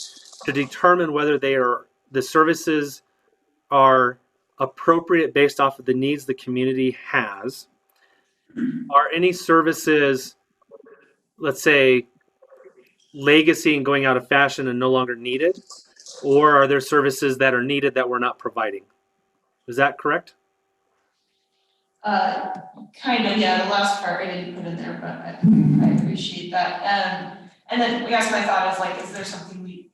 Speaker 3: to determine whether the services are appropriate based off of the needs the community has? Are any services, let's say, legacy and going out of fashion and no longer needed? Or are there services that are needed that we're not providing? Is that correct?
Speaker 2: kind of, yeah, the last part I didn't put in there, but I appreciate that. And then I guess my thought is like, is there something we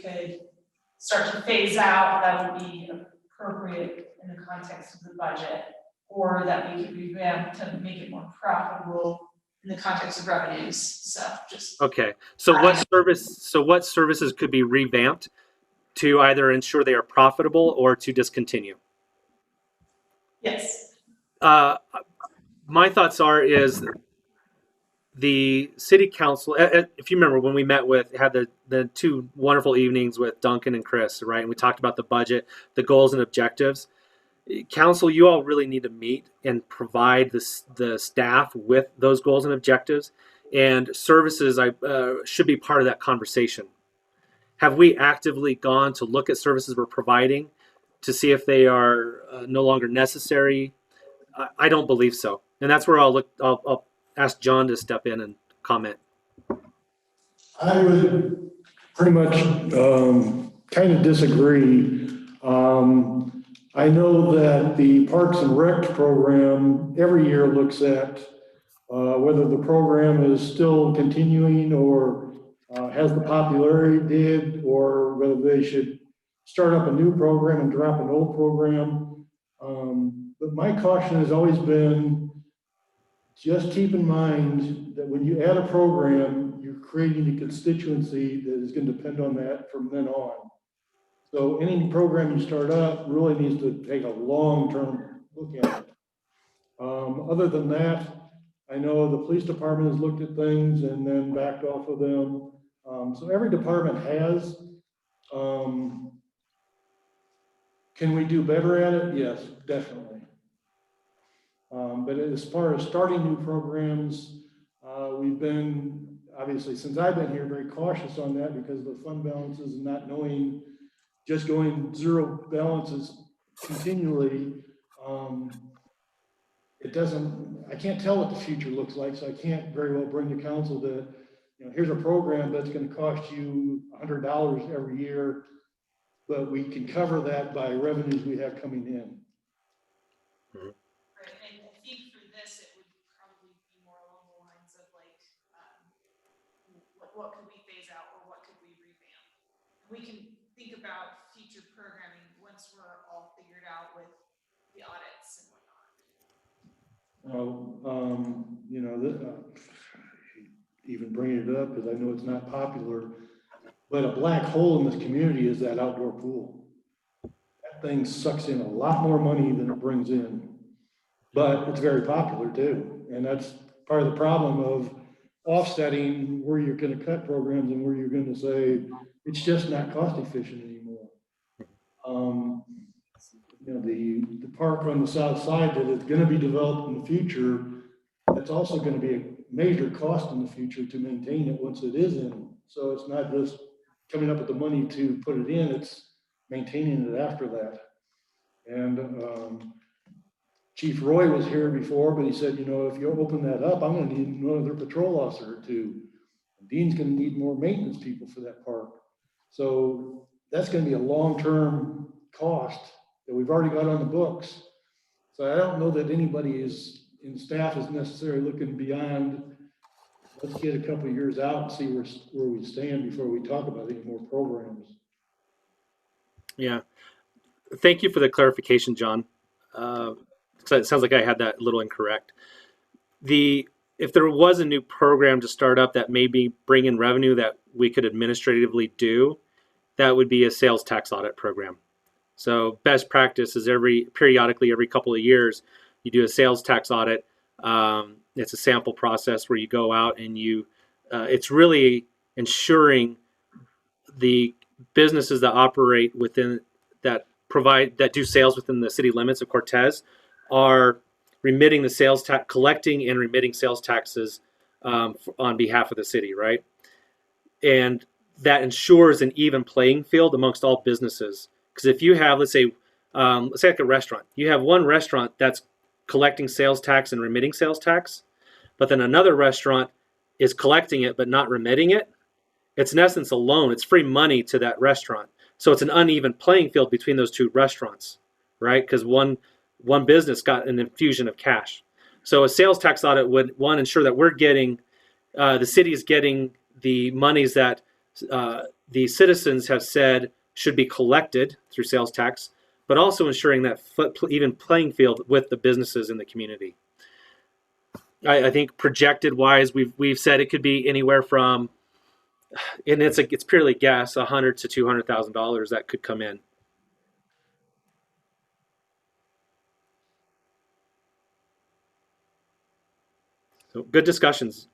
Speaker 2: could start to phase out that would be appropriate in the context of the budget? Or that we could revamp to make it more profitable in the context of revenues, so just.
Speaker 3: Okay. So what services could be revamped to either ensure they are profitable or to discontinue?
Speaker 2: Yes.
Speaker 3: My thoughts is the city council, if you remember when we had the two wonderful evenings with Duncan and Chris, right? And we talked about the budget, the goals and objectives. Council, you all really need to meet and provide the staff with those goals and objectives, and services should be part of that conversation. Have we actively gone to look at services we're providing to see if they are no longer necessary? I don't believe so, and that's where I'll ask John to step in and comment.
Speaker 1: I would pretty much kind of disagree. I know that the Parks and Rec program every year looks at whether the program is still continuing or has the popularity it did, or whether they should start up a new program and drop an old program. But my caution has always been, just keep in mind that when you add a program, you're creating a constituency that is going to depend on that from then on. So any program you start up really needs to take a long-term look at it. Other than that, I know the police department has looked at things and then backed off of them. So every department has. Can we do better at it? Yes, definitely. But as far as starting new programs, we've been, obviously, since I've been here, very cautious on that because of the fund balances and not knowing, just going zero balances continually. I can't tell what the future looks like, so I can't very well bring the council to, here's a program that's going to cost you $100 every year, but we can cover that by revenues we have coming in.
Speaker 2: Right, and I think for this, it would probably be more along the lines of like, what could we phase out or what could we revamp? We can think about future programming once we're all figured out with the audits and whatnot.
Speaker 1: Even bringing it up because I know it's not popular, but a black hole in this community is that outdoor pool. That thing sucks in a lot more money than it brings in, but it's very popular too. And that's part of the problem of offsetting where you're going to cut programs and where you're going to say, it's just not cost efficient anymore. The park on the south side that is going to be developed in the future, that's also going to be a major cost in the future to maintain it once it is in. So it's not just coming up with the money to put it in, it's maintaining it after that. And Chief Roy was here before, but he said, you know, if you open that up, I'm gonna need another patrol officer or two. Dean's gonna need more maintenance people for that park. So that's gonna be a long-term cost that we've already got on the books. So I don't know that anybody is, in staff is necessarily looking beyond, let's get a couple of years out and see where we stand before we talk about any more programs.
Speaker 3: Yeah. Thank you for the clarification, John. So it sounds like I had that a little incorrect. If there was a new program to start up that maybe bring in revenue that we could administratively do, that would be a sales tax audit program. So best practice is periodically every couple of years, you do a sales tax audit. It's a sample process where you go out and it's really ensuring the businesses that operate within that do sales within the city limits of Cortez are remitting the sales tax, collecting and remitting sales taxes on behalf of the city, right? And that ensures an even playing field amongst all businesses. Because if you have, let's say like a restaurant, you have one restaurant that's collecting sales tax and remitting sales tax, but then another restaurant is collecting it but not remitting it. It's in essence a loan. It's free money to that restaurant. So it's an uneven playing field between those two restaurants, right? Because one business got an infusion of cash. So a sales tax audit would, one, ensure that we're getting, the city is getting the monies that the citizens have said should be collected through sales tax, but also ensuring that even playing field with the businesses in the community. I think projected wise, we've said it could be anywhere from, and it's purely guess, $100,000 to $200,000 that could come in. So good discussions.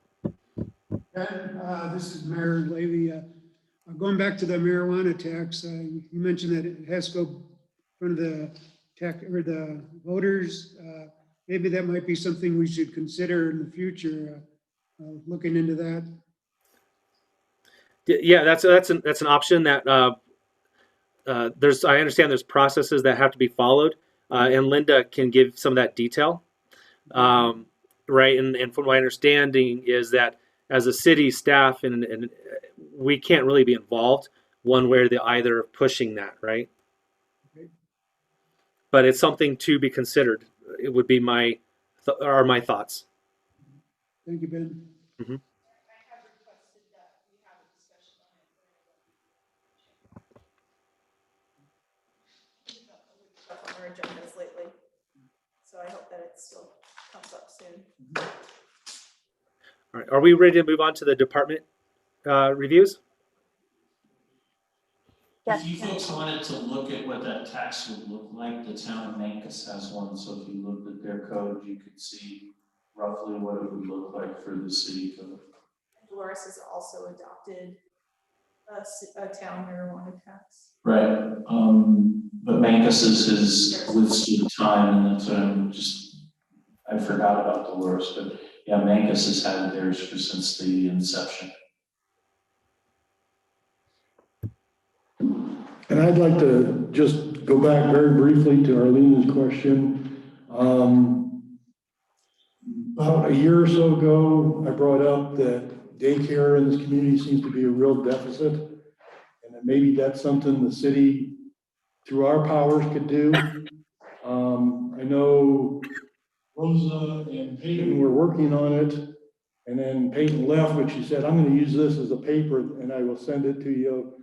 Speaker 8: This is Mayor Levy. Going back to the marijuana tax, you mentioned that it has to go in front of the tech or the voters. Maybe that might be something we should consider in the future, looking into that.
Speaker 3: Yeah, that's an option that I understand there's processes that have to be followed, and Linda can give some of that detail. Right, and from my understanding is that as a city staff, and we can't really be involved one way or the other of pushing that, right?
Speaker 8: Okay.
Speaker 3: But it's something to be considered. It would be my thoughts.
Speaker 8: Thank you, Ben.
Speaker 3: Mm-hmm.
Speaker 2: On our agendas lately, so I hope that it still comes up soon.
Speaker 3: All right, are we ready to move on to the department reviews?
Speaker 4: Yes.
Speaker 9: If you folks wanted to look at what that tax would look like, the town of Mancos has one, so if you looked at their code, you could see roughly what it would look like for the city code.
Speaker 2: Dolores has also adopted a town marijuana tax.
Speaker 9: Right, but Mancos has withstood time, and that's what I forgot about Dolores, but yeah, Mancos has had theirs since the inception.
Speaker 1: And I'd like to just go back very briefly to Arlena's question. About a year or so ago, I brought up that daycare in this community seems to be a real deficit, and that maybe that's something the city, through our powers, could do. I know Rosa and Peyton were working on it, and then Peyton left, but she said, I'm going to use this as a paper and I will send it to you.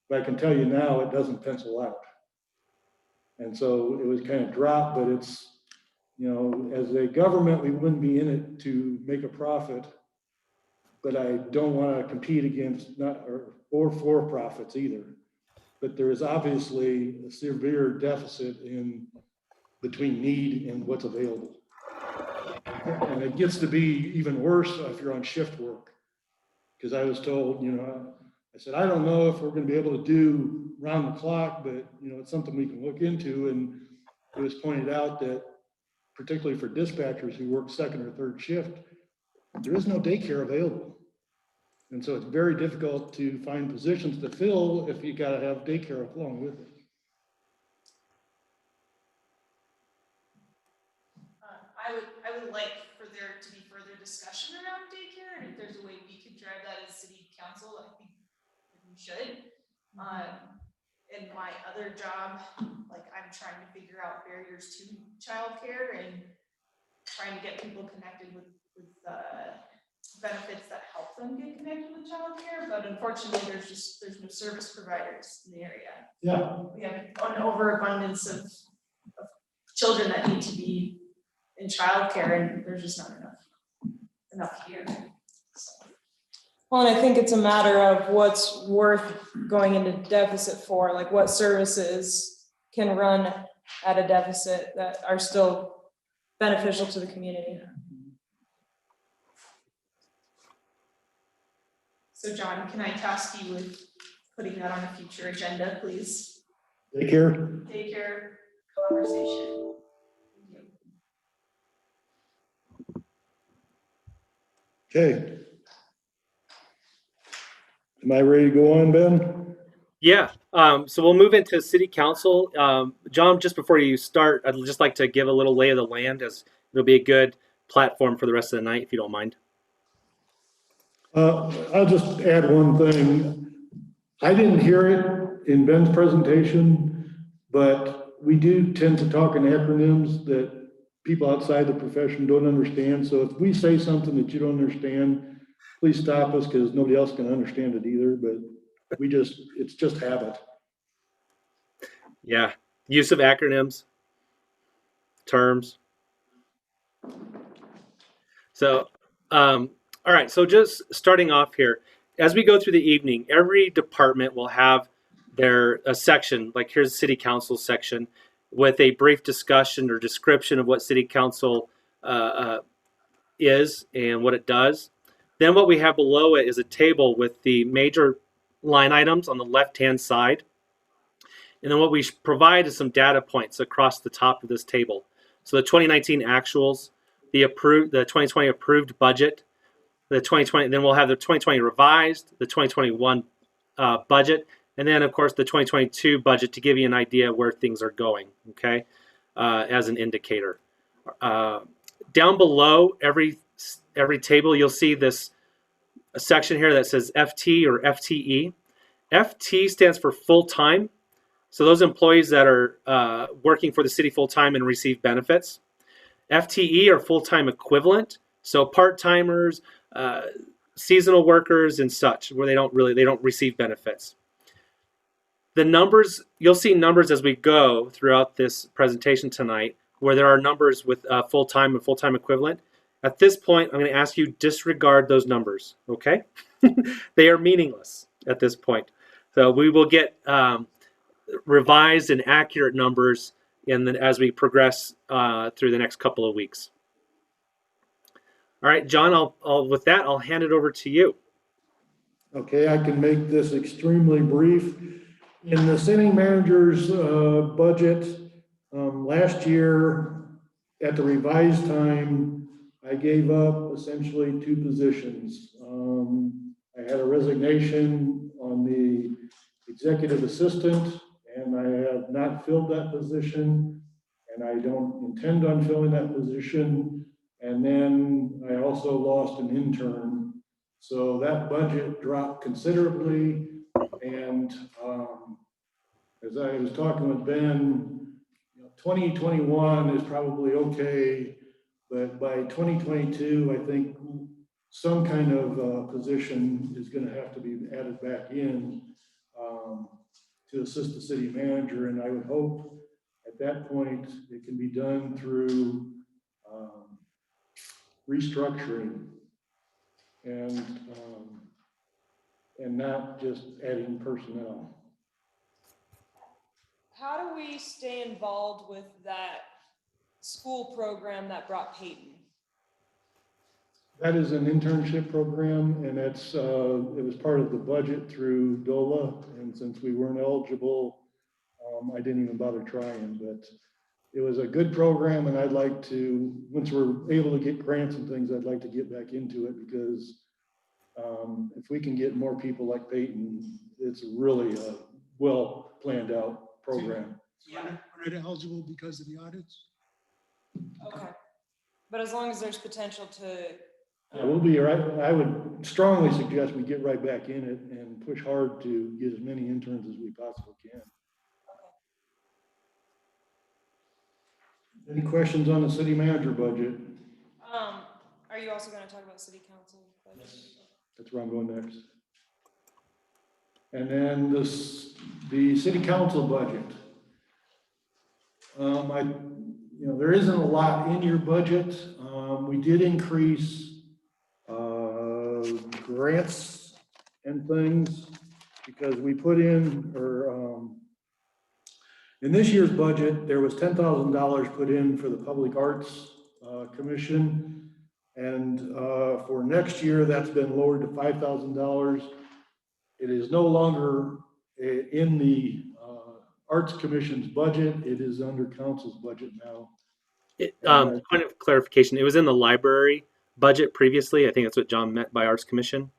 Speaker 1: But I can tell you now, it doesn't pencil out. And so it was kind of dropped, but it's, you know, as a government, we wouldn't be in it to make a profit, but I don't want to compete against or for profits either. But there is obviously a severe deficit between need and what's available. And it gets to be even worse if you're on shift work. Because I was told, you know, I said, I don't know if we're going to be able to do round the clock, but, you know, it's something we can look into. And it was pointed out that particularly for dispatchers who work second or third shift, there is no daycare available. And so it's very difficult to find positions to fill if you got to have daycare along with it.
Speaker 10: I would like for there to be further discussion around daycare, and if there's a way we could drive that as city council, I think we should. In my other job, like I'm trying to figure out barriers to childcare and trying to get people connected with benefits that help them get connected with childcare, but unfortunately, there's no service providers in the area.
Speaker 1: Yeah.
Speaker 10: We have an overabundance of children that need to be in childcare, and there's just not enough here. So.
Speaker 2: Well, and I think it's a matter of what's worth going into deficit for, like what services can run at a deficit that are still beneficial to the community.
Speaker 10: So John, can I task you with putting that on a future agenda, please?
Speaker 1: Daycare?
Speaker 10: Daycare conversation. Thank you.
Speaker 1: Okay. Am I ready to go on, Ben?
Speaker 3: Yeah. So we'll move into city council. John, just before you start, I'd just like to give a little lay of the land, as it'll be a good platform for the rest of the night, if you don't mind.
Speaker 1: I'll just add one thing. I didn't hear it in Ben's presentation, but we do tend to talk in acronyms that people outside the profession don't understand. So if we say something that you don't understand, please stop us, because nobody else can understand it either, but it's just habit.
Speaker 3: Yeah. Use of acronyms, terms. So, all right, so just starting off here, as we go through the evening, every department will have a section, like here's the city council section, with a brief discussion or description of what city council is and what it does. Then what we have below it is a table with the major line items on the left-hand side. And then what we provide is some data points across the top of this table. So the 2019 actuals, the 2020 approved budget, the 2020, then we'll have the 2020 revised, the 2021 budget, and then of course the 2022 budget to give you an idea where things are going, okay, as an indicator. Down below every table, you'll see a section here that says FT or FTE. FT stands for full-time. So those employees that are working for the city full-time and receive benefits. FTE are full-time equivalent. So part-timers, seasonal workers and such, where they don't receive benefits. The numbers, you'll see numbers as we go throughout this presentation tonight, where there are numbers with full-time and full-time equivalent. At this point, I'm going to ask you disregard those numbers, okay? They are meaningless at this point. So we will get revised and accurate numbers as we progress through the next couple of weeks. All right, John, with that, I'll hand it over to you.
Speaker 1: Okay, I can make this extremely brief. In the city manager's budget, last year at the revised time, I gave up essentially 2 positions. I had a resignation on the executive assistant, and I have not filled that position, and I don't intend on filling that position. And then I also lost an intern. So that budget dropped considerably. And as I was talking with Ben, 2021 is probably okay, but by 2022, I think some kind of position is going to have to be added back in to assist the city manager. And I would hope at that point it can be done through restructuring and not just adding personnel.
Speaker 2: How do we stay involved with that school program that brought Peyton?
Speaker 1: That is an internship program, and it was part of the budget through DOLA. And since we weren't eligible, I didn't even bother trying, but it was a good program, and I'd like to, once we're able to get grants and things, I'd like to get back into it, because if we can get more people like Peyton, it's really a well planned out program.
Speaker 8: Are not eligible because of the audits?
Speaker 2: Okay. But as long as there's potential to,
Speaker 1: Yeah, we'll be right. I would strongly suggest we get right back in it and push hard to get as many interns as we possibly can. Any questions on the city manager budget?
Speaker 2: are you also gonna talk about city council budget?
Speaker 1: That's where I'm going next. And then the city council budget. There isn't a lot in your budget. We did increase, grants and things because we put in, in this year's budget, there was $10,000 put in for the Public Arts Commission. And for next year, that's been lowered to $5,000. It is no longer in the Arts Commission's budget. It is under council's budget now.
Speaker 3: Point of clarification, it was in the library budget previously. I think that's what John meant by Arts Commission.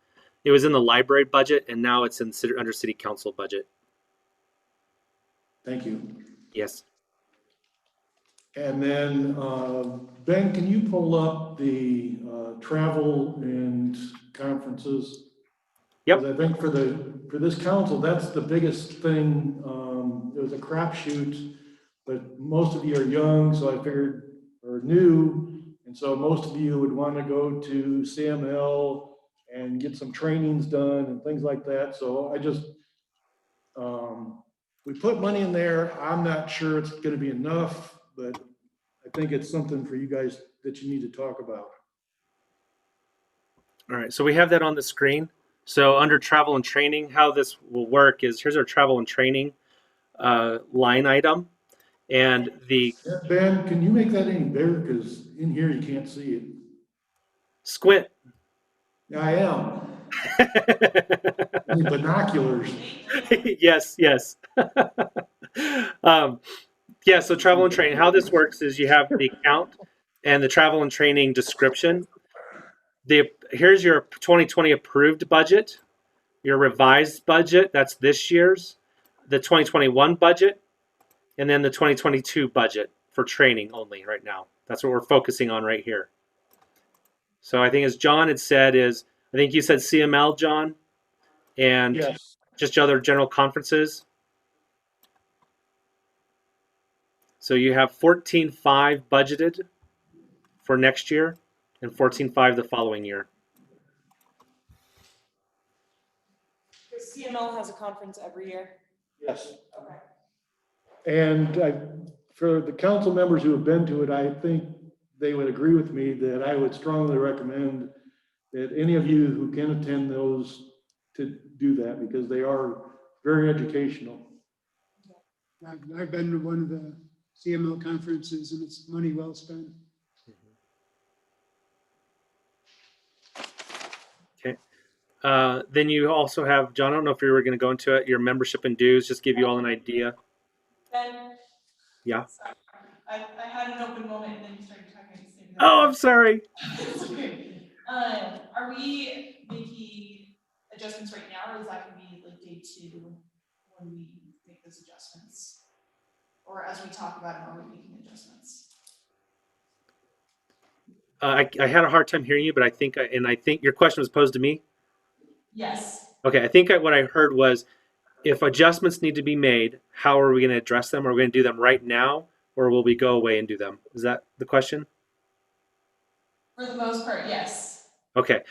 Speaker 3: It was in the library budget, and now it's under city council budget.
Speaker 1: Thank you.
Speaker 3: Yes.
Speaker 1: And then, Ben, can you pull up the travel and conferences?
Speaker 3: Yep.
Speaker 1: 'Cause I think for this council, that's the biggest thing. It was a crapshoot, but most of you are young, so I figured, or new, and so most of you would want to go to CML and get some trainings done and things like that. So I just, we put money in there. I'm not sure it's going to be enough, but I think it's something for you guys that you need to talk about.
Speaker 3: All right. So we have that on the screen. So under travel and training, how this will work is here's our travel and training line item. And the
Speaker 1: Ben, can you make that any bigger? Because in here you can't see it.
Speaker 3: squint.
Speaker 1: I am. I need binoculars.
Speaker 3: Yes, yes. Yeah, so travel and training. How this works is you have the account and the travel and training description. Here's your 2020 approved budget, your revised budget, that's this year's, the 2021 budget, and then the 2022 budget for training only right now. That's what we're focusing on right here. So I think as John had said is, I think you said CML, John, and
Speaker 1: Yes.
Speaker 3: just other general conferences. So you have 14.5 budgeted for next year and 14.5 the following year.
Speaker 2: Because CML has a conference every year.
Speaker 1: Yes.
Speaker 2: Okay.
Speaker 1: And for the council members who have been to it, I think they would agree with me that I would strongly recommend that any of you who can attend those to do that because they are very educational.
Speaker 8: I've been to one of the CML conferences and it's money well spent.
Speaker 3: Okay. Then you also have, John, I don't know if you were going to go into it, your membership and dues, just give you all an idea.
Speaker 10: Ben?
Speaker 3: Yeah.
Speaker 10: Sorry. I had an open moment and then you started talking at the same time.
Speaker 3: Oh, I'm sorry.
Speaker 10: It's okay. Are we making adjustments right now, or is that gonna be like day 2 when we make those adjustments? Or as we talk about them, are we making adjustments?
Speaker 3: I had a hard time hearing you, but I think your question was posed to me.
Speaker 10: Yes.
Speaker 3: Okay, I think what I heard was, if adjustments need to be made, how are we going to address them? Are we going to do them right now, or will we go away and do them? Is that the question?
Speaker 10: For the most part, yes.
Speaker 3: Okay.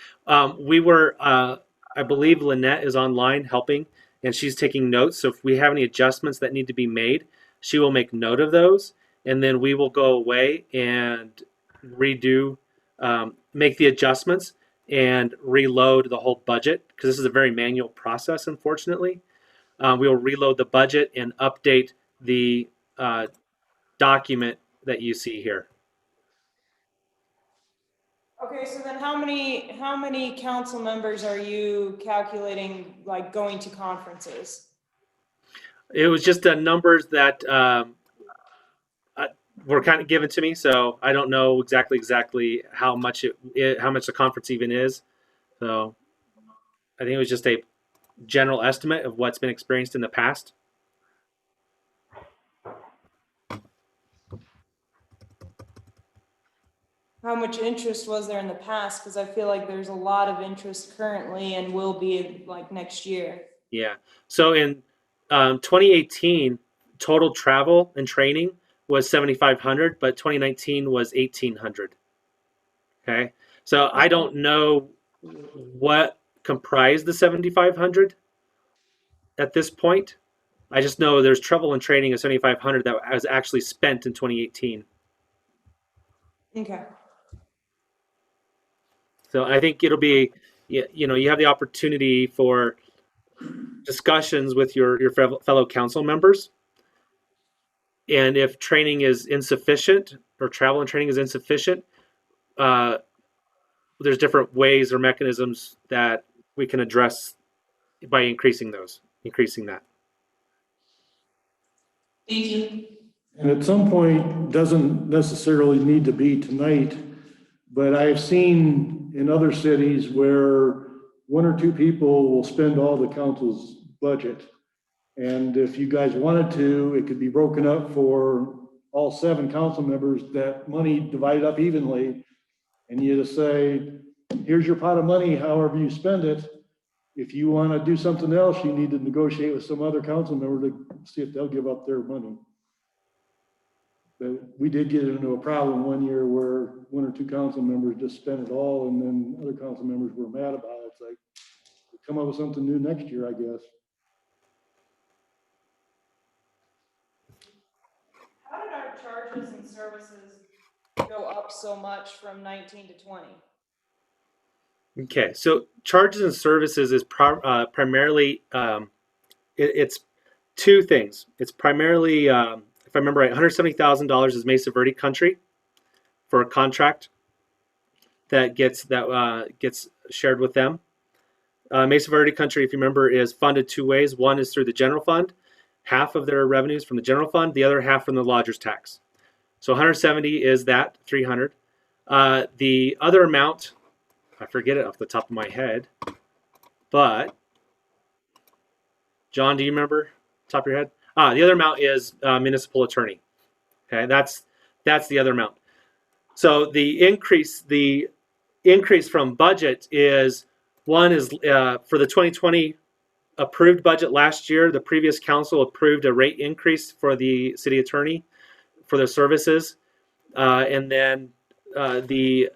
Speaker 3: We were, I believe Lynette is online helping, and she's taking notes. So if we have any adjustments that need to be made, she will make note of those, and then we will go away and redo, make the adjustments and reload the whole budget, because this is a very manual process, unfortunately. We will reload the budget and update the document that you see here.
Speaker 2: Okay, so then how many council members are you calculating, like, going to conferences?
Speaker 3: It was just numbers that were kind of given to me, so I don't know exactly how much how much the conference even is. So I think it was just a general estimate of what's been experienced in the past.
Speaker 2: how much interest was there in the past? Because I feel like there's a lot of interest currently and will be like next year.
Speaker 3: Yeah. So in 2018, total travel and training was 7,500, but 2019 was 1,800. Okay. So I don't know what comprised the 7,500 at this point. I just know there's travel and training of 7,500 that was actually spent in 2018.
Speaker 2: Okay.
Speaker 3: So I think it'll be, you know, you have the opportunity for discussions with your fellow council members. And if training is insufficient or travel and training is insufficient, there's different ways or mechanisms that we can address by increasing that.
Speaker 10: Thank you.
Speaker 1: And at some point, doesn't necessarily need to be tonight, but I've seen in other cities where one or two people will spend all the council's budget. And if you guys wanted to, it could be broken up for all 7 council members, that money divided up evenly. And you just say, here's your pot of money, however you spend it. If you want to do something else, you need to negotiate with some other council member to see if they'll give up their money. But we did get into a problem one year where 1 or 2 council members just spent it all, and then other council members were mad about it. It's like, come up with something new next year, I guess.
Speaker 2: How did our charges and services go up so much from 19 to 20?
Speaker 3: Okay, so charges and services is primarily it's 2 things. It's primarily, if I remember right, $170,000 is Mesa Verde Country for a contract that gets shared with them. Mesa Verde Country, if you remember, is funded 2 ways. One is through the general fund, half of their revenues from the general fund, the other half from the lodger's tax. So 170 is that 300. The other amount, I forget it off the top of my head, but John, do you remember top of your head? The other amount is municipal attorney. Okay, that's the other amount. So the increase from budget is one is for the 2020 approved budget last year. The previous council approved a rate increase for the city attorney for their services, and then the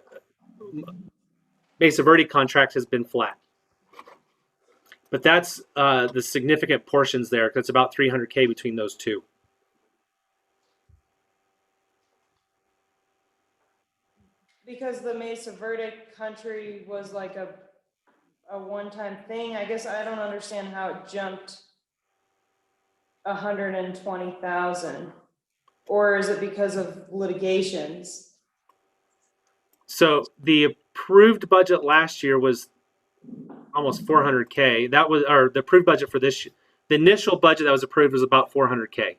Speaker 3: Mesa Verde contract has been flat. But that's the significant portions there, because it's about $300K between those 2.
Speaker 2: Because the Mesa Verde Country was like a one-time thing. I guess I don't understand how it jumped 120,000, or is it because of litigations?
Speaker 3: So the approved budget last year was almost 400K. That was, or the approved budget for this, the initial budget that was approved was about 400K.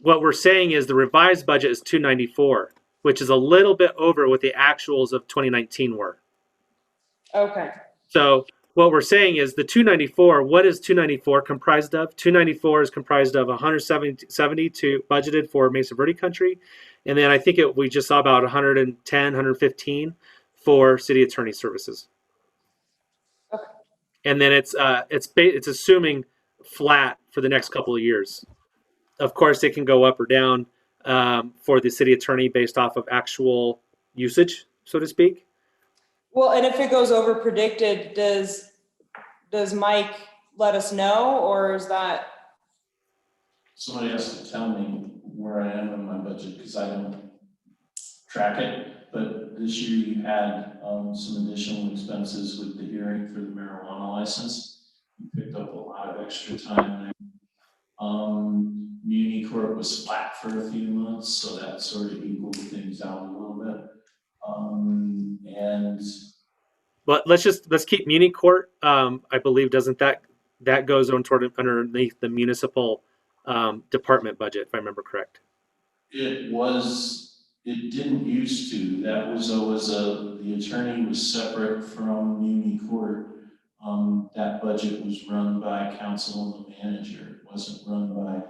Speaker 3: What we're saying is the revised budget is 294, which is a little bit over what the actuals of 2019 were.
Speaker 2: Okay.
Speaker 3: So what we're saying is the 294, what is 294 comprised of? 294 is comprised of 172 budgeted for Mesa Verde Country. And then I think we just saw about 110, 115 for city attorney services.
Speaker 2: Okay.
Speaker 3: And then it's assuming flat for the next couple of years. Of course, it can go up or down for the city attorney based off of actual usage, so to speak.
Speaker 2: Well, and if it goes over predicted, does Mike let us know, or is that?
Speaker 9: Somebody has to tell me where I am in my budget, because I don't track it. But this year you had some additional expenses with the hearing for the marijuana license. You picked up a lot of extra time there. Muni Corp was flat for a few months, so that sort of equaled things out a little bit.
Speaker 3: But let's keep Muni Court. I believe doesn't that goes on underneath the municipal department budget, if I remember correct.
Speaker 9: It didn't used to. That was always the attorney was separate from Muni Court. That budget was run by council and the manager. It wasn't run by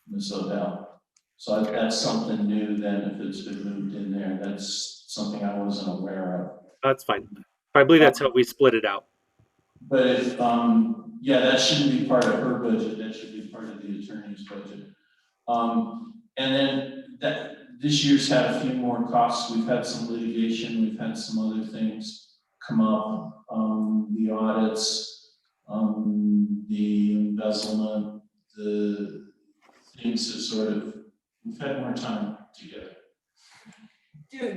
Speaker 9: Ms. Odell. So that's something new then, if it's been moved in there, that's something I wasn't aware of.
Speaker 3: That's fine. I believe that's how we split it out.
Speaker 9: But if, yeah, that shouldn't be part of her budget, that should be part of the attorney's budget. And then this year's had a few more costs, we've had some litigation, we've had some other things come up, the audits, the embezzlement, the things that sort of, we've had more time together.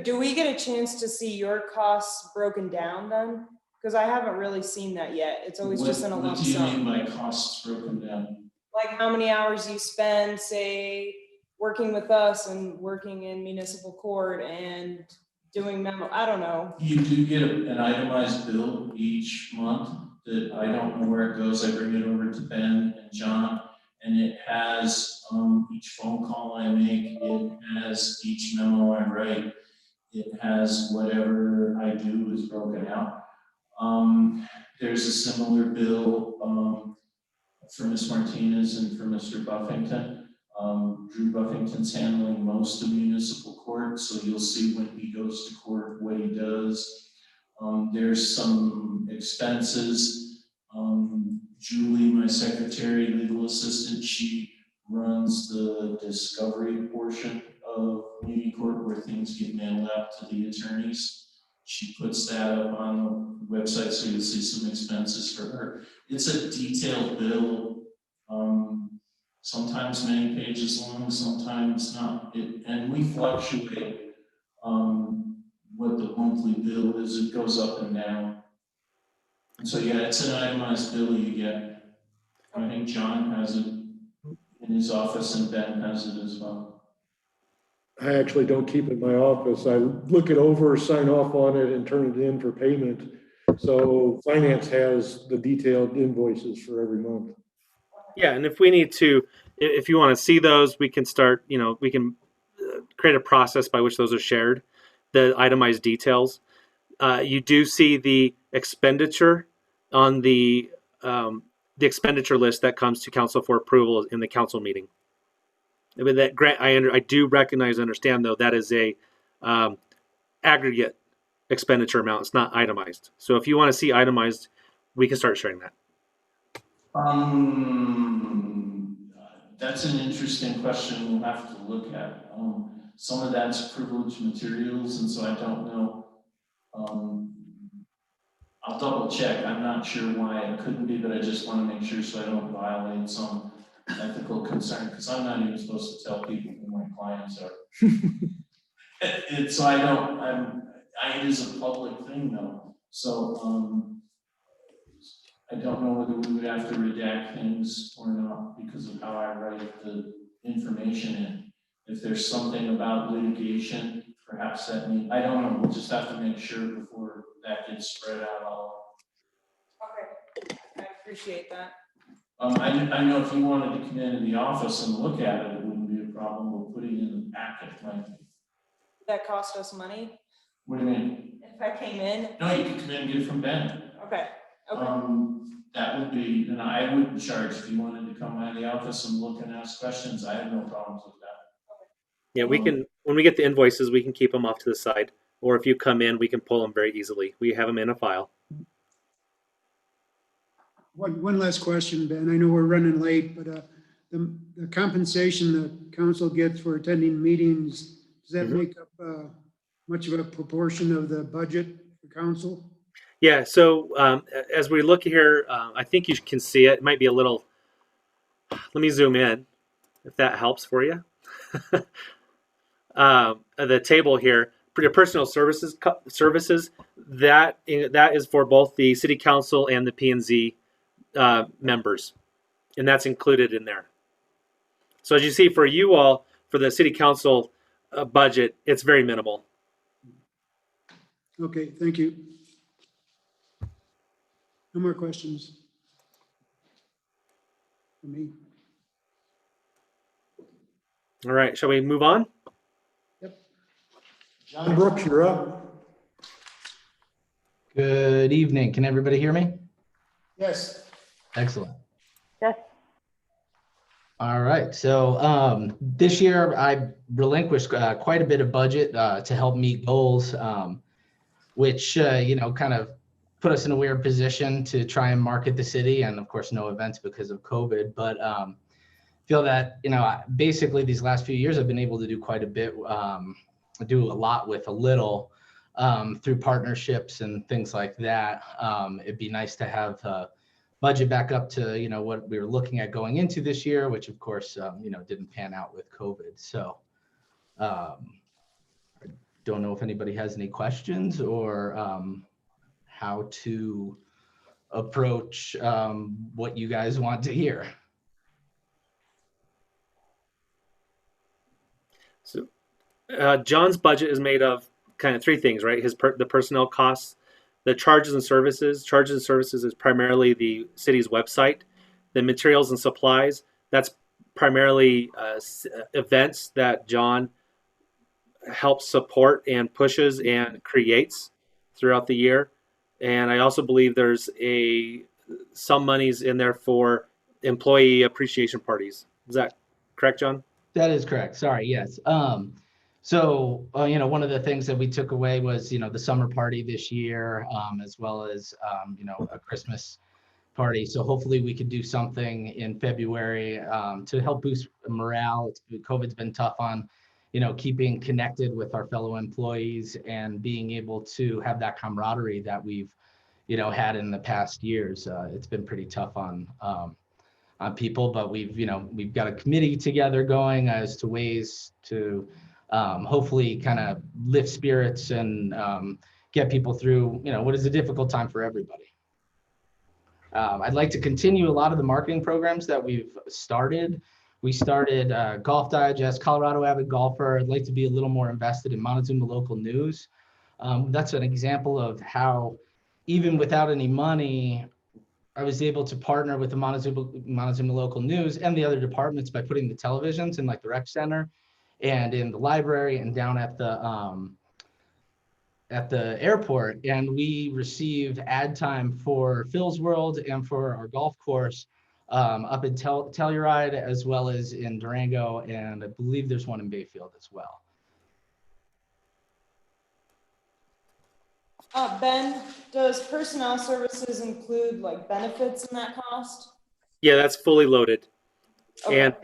Speaker 2: Do we get a chance to see your costs broken down then? Because I haven't really seen that yet. It's always just in a lump
Speaker 9: What do you mean
Speaker 2: sum.
Speaker 9: by costs broken down?
Speaker 2: Like how many hours you spend, say, working with us and working in municipal court and doing memo, I don't know.
Speaker 9: You do get an itemized bill each month that I don't know where it goes. I bring it over to Ben and John, and it has each phone call I make, it has each memo I write, it has whatever I do is broken out. There's a similar bill for Ms. Martinez and for Mr. Buffington. Drew Buffington's handling most of municipal court, so you'll see when he goes to court what he does. There's some expenses. Julie, my secretary, legal assistant, she runs the discovery portion of muni court where things get mailed out to the attorneys. She puts that up on the website, so you'll see some expenses for her. It's a detailed bill. Sometimes many pages long, sometimes not. And we fluctuate what the monthly bill is. It goes up and down. And so, yeah, it's an itemized bill you get. I think John has it in his office and Ben has it as well.
Speaker 1: I actually don't keep it in my office. I look it over, sign off on it, and turn it in for payment. So finance has the detailed invoices for every month.
Speaker 3: Yeah, and if we need to, if you want to see those, we can start, we can create a process by which those are shared, the itemized details. You do see the expenditure on the expenditure list that comes to council for approval in the council meeting. I mean, that grant, I do recognize, understand though, that is a aggregate expenditure amount. It's not itemized. So if you want to see itemized, we can start sharing that.
Speaker 9: That's an interesting question we'll have to look at. Some of that's privileged materials, and so I don't know. I'll double check. I'm not sure why it couldn't be, but I just want to make sure so I don't violate some ethical concern, because I'm not even supposed to tell people who my clients are. So it is a public thing though. So, I don't know whether we would have to redact things or not because of how I write the information in. If there's something about litigation, perhaps that I don't know, we'll just have to make sure before that gets spread out all.
Speaker 2: Okay, I appreciate that.
Speaker 9: I know if you wanted to come into the office and look at it, it wouldn't be a problem, but putting it in the packet might be.
Speaker 2: Would that cost us money
Speaker 9: What do you mean?
Speaker 2: if I came in?
Speaker 9: No, you could come in and get it from Ben.
Speaker 2: Okay.
Speaker 9: That would be, and I wouldn't charge if you wanted to come by the office and look and ask questions. I have no problems with that.
Speaker 3: Yeah, we can, when we get the invoices, we can keep them off to the side. Or if you come in, we can pull them very easily. We have them in a file.
Speaker 8: One last question, Ben. I know we're running late, but the compensation the council gets for attending meetings, does that make up much of a proportion of the budget for council?
Speaker 3: Yeah, so as we look here, I think you can see it. It might be a little, let me zoom in, if that helps for you. The table here, for your personal services, that is for both the city council and the P&Z members, and that's included in there. So as you see, for you all, for the city council budget, it's very minimal.
Speaker 8: Okay, thank you. No more questions for me.
Speaker 3: All right, shall we move on?
Speaker 8: Yep.
Speaker 1: John Brooks, you're up.
Speaker 11: Good evening. Can everybody hear me?
Speaker 1: Yes.
Speaker 11: Excellent.
Speaker 4: Yes.
Speaker 11: All right. So this year I relinquished quite a bit of budget to help meet goals, which kind of put us in a weird position to try and market the city, and of course no events because of COVID. But feel that basically these last few years I've been able to do quite a bit, do a lot with a little through partnerships and things like that. It'd be nice to have budget back up to what we were looking at going into this year, which of course didn't pan out with COVID. So I don't know if anybody has any questions or how to approach what you guys want to hear.
Speaker 3: So John's budget is made of kind of three things, right? The personnel costs, the charges and services. Charges and services is primarily the city's website. The materials and supplies, that's primarily events that John helps support and pushes and creates throughout the year. And I also believe there's some monies in there for employee appreciation parties. Is that correct, John?
Speaker 11: That is correct. Sorry. Yes. So, one of the things that we took away was, the summer party this year, as well as, a Christmas party. So hopefully we could do something in February to help boost morale. COVID's been tough on, keeping connected with our fellow employees and being able to have that camaraderie that we've, had in the past years. It's been pretty tough on people, but we've got a committee together going as to ways to hopefully kind of lift spirits and get people through, what is a difficult time for everybody. I'd like to continue a lot of the marketing programs that we've started. We started Golf Digest, Colorado Avid Golfer. I'd like to be a little more invested in Montezuma Local News. That's an example of how, even without any money, I was able to partner with the Montezuma Local News and the other departments by putting the televisions in like the rec center and in the library and down at the airport. And we receive ad time for Phil's World and for our golf course up in Telluride, as well as in Durango. And I believe there's one in Bayfield as well.
Speaker 2: Ben, does personnel services include like benefits in that cost?
Speaker 3: Yeah, that's fully loaded.
Speaker 2: Okay.
Speaker 3: And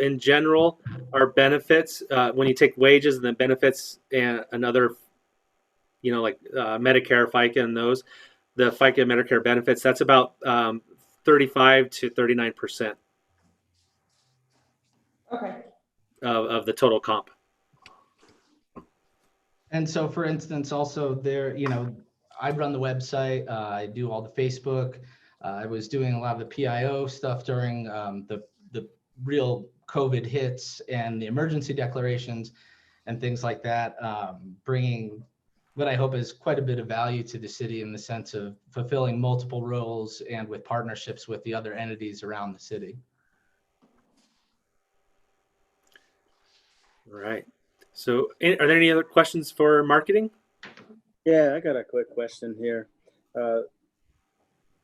Speaker 3: in general, our benefits, when you take wages and then benefits and another, like Medicare, FICA, and those, the FICA and Medicare benefits, that's about 35 to 39%
Speaker 2: Okay.
Speaker 3: of the total comp.
Speaker 11: And so, for instance, also there, I run the website. I do all the Facebook. I was doing a lot of the PIO stuff during the real COVID hits and the emergency declarations and things like that, bringing what I hope is quite a bit of value to the city in the sense of fulfilling multiple roles and with partnerships with the other entities around the city.
Speaker 3: All right. So are there any other questions for marketing?
Speaker 5: Yeah, I got a quick question here.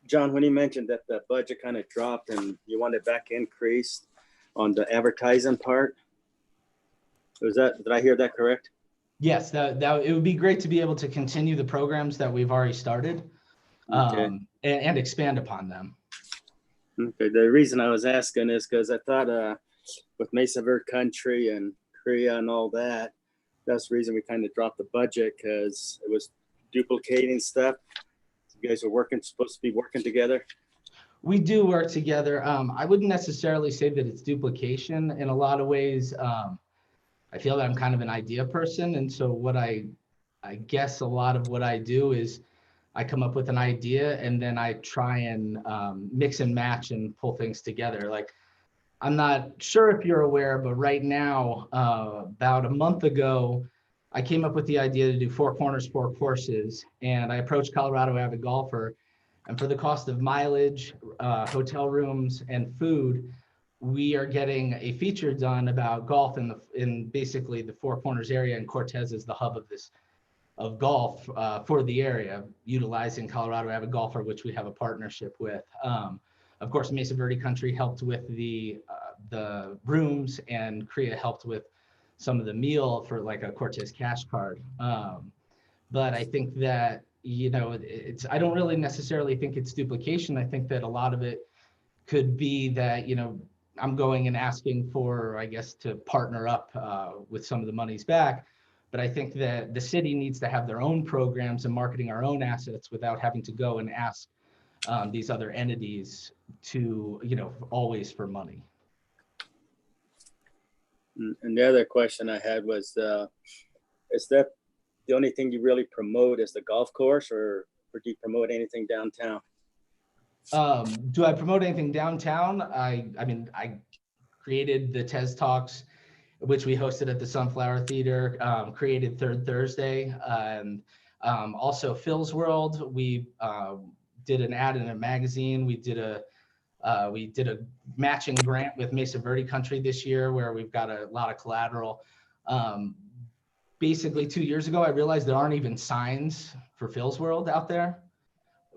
Speaker 5: John, when you mentioned that the budget kind of dropped and you wanted back increased on the advertising part, did I hear that correct?
Speaker 11: Yes, that it would be great to be able to continue the programs that we've already started and expand upon them.
Speaker 5: Okay, the reason I was asking is because I thought with Mesa Verde Country and Korea and all that, that's the reason we kind of dropped the budget, because it was duplicating stuff. You guys are supposed to be working together.
Speaker 11: We do work together. I wouldn't necessarily say that it's duplication. In a lot of ways, I feel that I'm kind of an idea person. And so what I guess a lot of what I do is I come up with an idea and then I try and mix and match and pull things together. Like, I'm not sure if you're aware, but right now, about a month ago, I came up with the idea to do 4 corners, 4 courses. And I approached Colorado Avid Golfer. And for the cost of mileage, hotel rooms, and food, we are getting a feature done about golf in basically the 4 Corners area, and Cortez is the hub of golf for the area, utilizing Colorado Avid Golfer, which we have a partnership with. Of course, Mesa Verde Country helped with the rooms, and Korea helped with some of the meal for like a Cortez cash card. But I think that, I don't really necessarily think it's duplication. I think that a lot of it could be that, I'm going and asking for, I guess, to partner up with some of the monies back. But I think that the city needs to have their own programs and marketing our own assets without having to go and ask these other entities to, always for money.
Speaker 5: And the other question I had was, is that the only thing you really promote is the golf course, or do you promote anything downtown?
Speaker 11: Do I promote anything downtown? I mean, I created the TES Talks, which we hosted at the Sunflower Theater, created Third Thursday, and also Phil's World. We did an ad in a magazine. We did a matching grant with Mesa Verde Country this year, where we've got a lot of collateral. Basically 2 years ago, I realized there aren't even signs for Phil's World out there.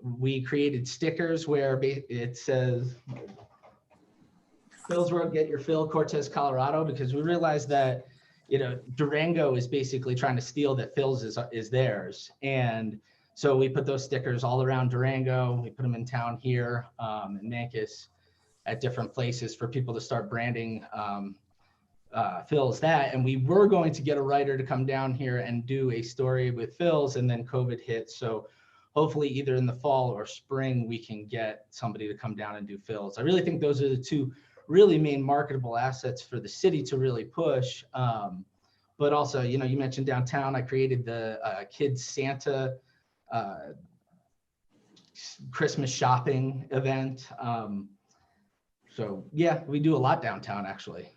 Speaker 11: We created stickers where it says, Phil's World, get your fill, Cortez, Colorado, because we realized that, Durango is basically trying to steal that Phil's is theirs. And so we put those stickers all around Durango. We put them in town here in Mancos at different places for people to start branding Phil's that. And we were going to get a writer to come down here and do a story with Phil's, and then COVID hit. So hopefully either in the fall or spring, we can get somebody to come down and do Phil's. I really think those are the two really main marketable assets for the city to really push. But also, you mentioned downtown. I created the Kids Santa Christmas shopping event. So yeah, we do a lot downtown, actually.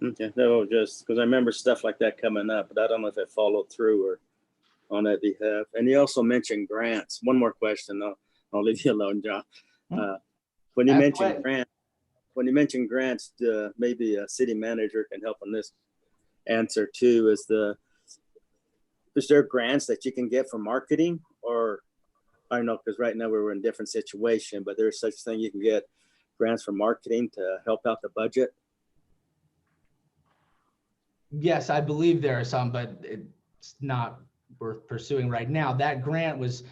Speaker 5: Okay, no, just because I remember stuff like that coming up, but I don't know if it followed through or on that behalf. And you also mentioned grants. One more question, I'll leave you alone, John. When you mention grants, maybe a city manager can help on this answer too. Is there grants that you can get for marketing? Or I don't know, because right now we're in a different situation, but there's such thing you can get grants for marketing to help out the budget?
Speaker 11: Yes, I believe there are some, but it's not worth pursuing right now. That grant was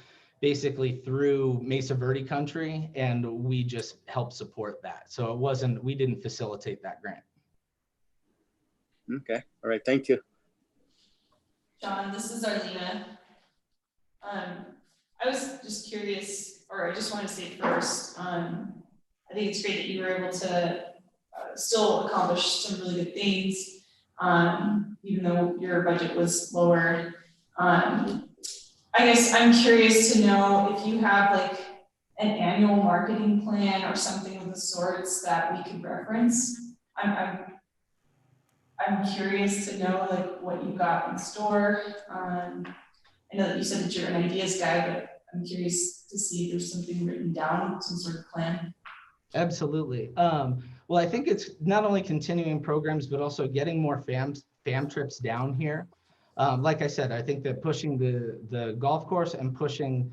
Speaker 11: basically through Mesa Verde Country, and we just helped support that. So we didn't facilitate that grant.
Speaker 5: Okay, all right, thank you.
Speaker 10: John, this is Arlena. I was just curious, or I just want to say first, I think it's great that you were able to still accomplish some really good things, even though your budget was lower. I guess I'm curious to know if you have like an annual marketing plan or something of the sorts that we could reference. I'm curious to know like what you've got in store. I know that you said that you're an ideas guy, but I'm curious to see if there's something written down, some sort of plan.
Speaker 11: Absolutely. Well, I think it's not only continuing programs, but also getting more fam trips down here. Like I said, I think that pushing the golf course and pushing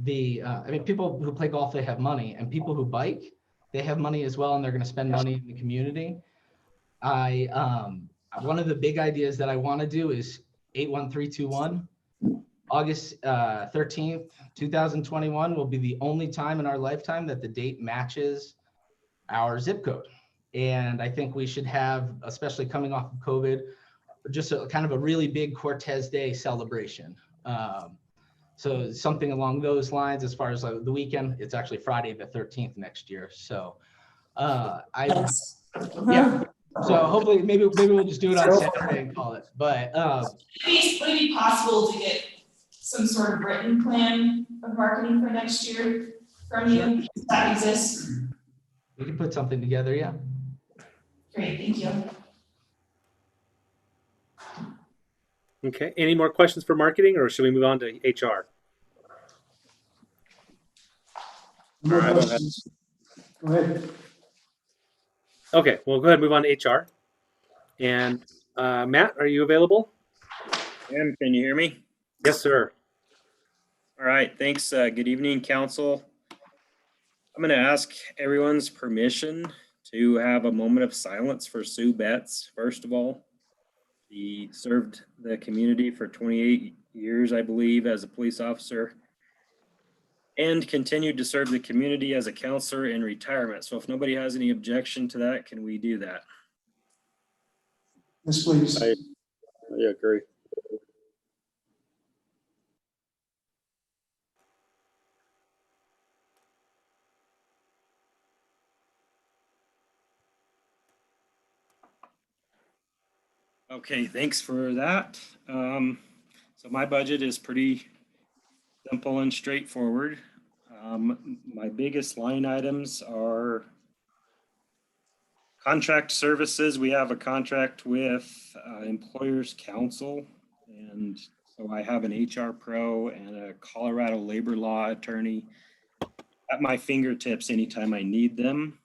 Speaker 11: people who play golf, they have money, and people who bike, they have money as well, and they're going to spend money in the community. One of the big ideas that I want to do is 81321. August 13th, 2021 will be the only time in our lifetime that the date matches our zip code. And I think we should have, especially coming off of COVID, just a kind of a really big Cortez Day celebration. So something along those lines. As far as the weekend, it's actually Friday the 13th next year. So yeah. So hopefully maybe we'll just do it on Saturday and call it. But
Speaker 10: would it be possible to get some sort of written plan of marketing for next year from you? Does that exist?
Speaker 11: We can put something together, yeah.
Speaker 10: Great, thank you.
Speaker 3: Okay, any more questions for marketing, or should we move on to HR?
Speaker 1: More
Speaker 5: I don't have-
Speaker 1: questions? Go ahead.
Speaker 3: Okay, well, go ahead and move on to HR. And Matt, are you available?
Speaker 12: Can you hear me?
Speaker 3: Yes, sir.
Speaker 12: All right, thanks. Good evening, council. I'm going to ask everyone's permission to have a moment of silence for Sue Betts, first of all. She served the community for 28 years, I believe, as a police officer, and continued to serve the community as a counselor in retirement. So if nobody has any objection to that, can we do that?
Speaker 8: Yes, please.
Speaker 5: I agree.
Speaker 12: Okay, thanks for that. So my budget is pretty simple and straightforward. My biggest line items are contract services. We have a contract with Employers Council. And so I have an HR pro and a Colorado labor law attorney at my fingertips anytime I need them.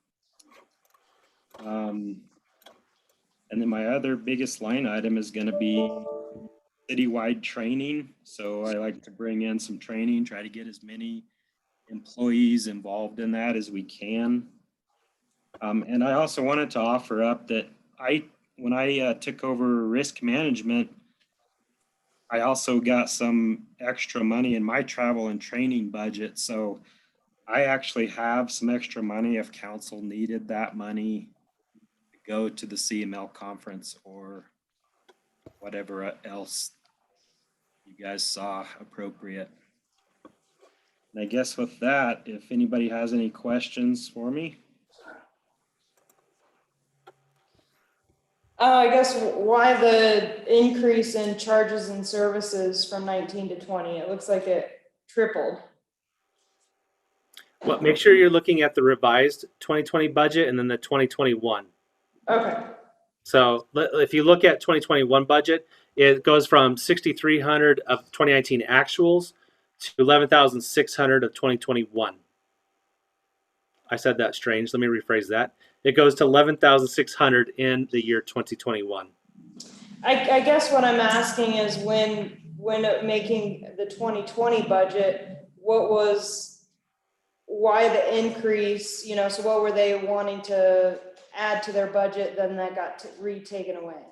Speaker 12: And then my other biggest line item is going to be citywide training. So I like to bring in some training, try to get as many employees involved in that as we can. And I also wanted to offer up that when I took over risk management, I also got some extra money in my travel and training budget. So I actually have some extra money if council needed that money to go to the CML conference or whatever else you guys saw appropriate. And I guess with that, if anybody has any questions for me.
Speaker 2: I guess why the increase in charges and services from 19 to 20? It looks like it tripled.
Speaker 3: Well, make sure you're looking at the revised 2020 budget and then the 2021.
Speaker 2: Okay.
Speaker 3: So if you look at 2021 budget, it goes from 6,300 of 2019 actuals to 11,600 of 2021. I said that strange. Let me rephrase that. It goes to 11,600 in the year 2021.
Speaker 2: I guess what I'm asking is when making the 2020 budget, why the increase, so what were they wanting to add to their budget then that got retaken away?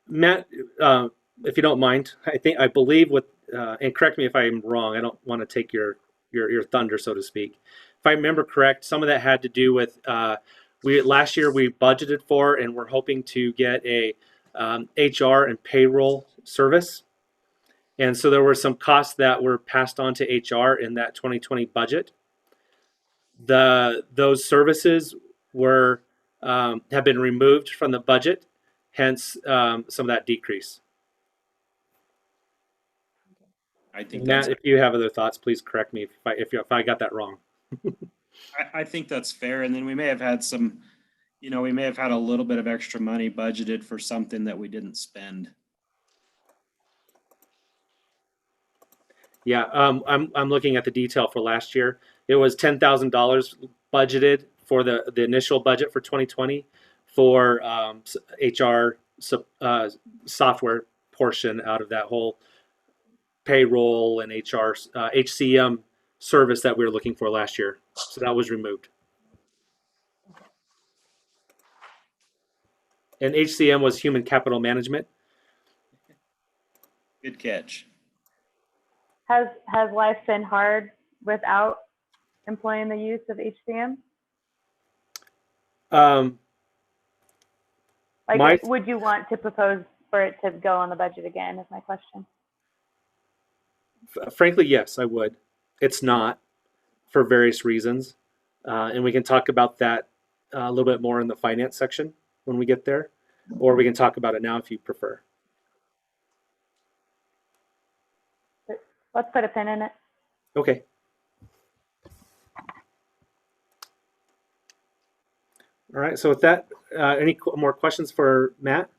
Speaker 3: Matt, if you don't mind, I believe with, and correct me if I'm wrong, I don't want to take your thunder, so to speak. If I remember correct, some of that had to do with, last year we budgeted for and we're hoping to get a HR and payroll service. And so there were some costs that were passed on to HR in that 2020 budget. Those services have been removed from the budget, hence some of that decrease.
Speaker 12: I think
Speaker 3: Matt, if you have other thoughts, please correct me if I got that wrong.
Speaker 12: I think that's fair. And then we may have had we may have had a little bit of extra money budgeted for something that we didn't spend.
Speaker 3: Yeah, I'm looking at the detail for last year. It was $10,000 budgeted for the initial budget for 2020 for HR software portion out of that whole payroll and HR HCM service that we were looking for last year. So that was removed. And HCM was human capital management.
Speaker 12: Good catch.
Speaker 4: Has life been hard without employing the use of HCM? Would you want to propose for it to go on the budget again, is my question.
Speaker 3: Frankly, yes, I would. It's not, for various reasons. And we can talk about that a little bit more in the finance section when we get there, or we can talk about it now if you prefer.
Speaker 4: Let's put a pin in it.
Speaker 3: Okay. All right, so with that, any more questions for Matt?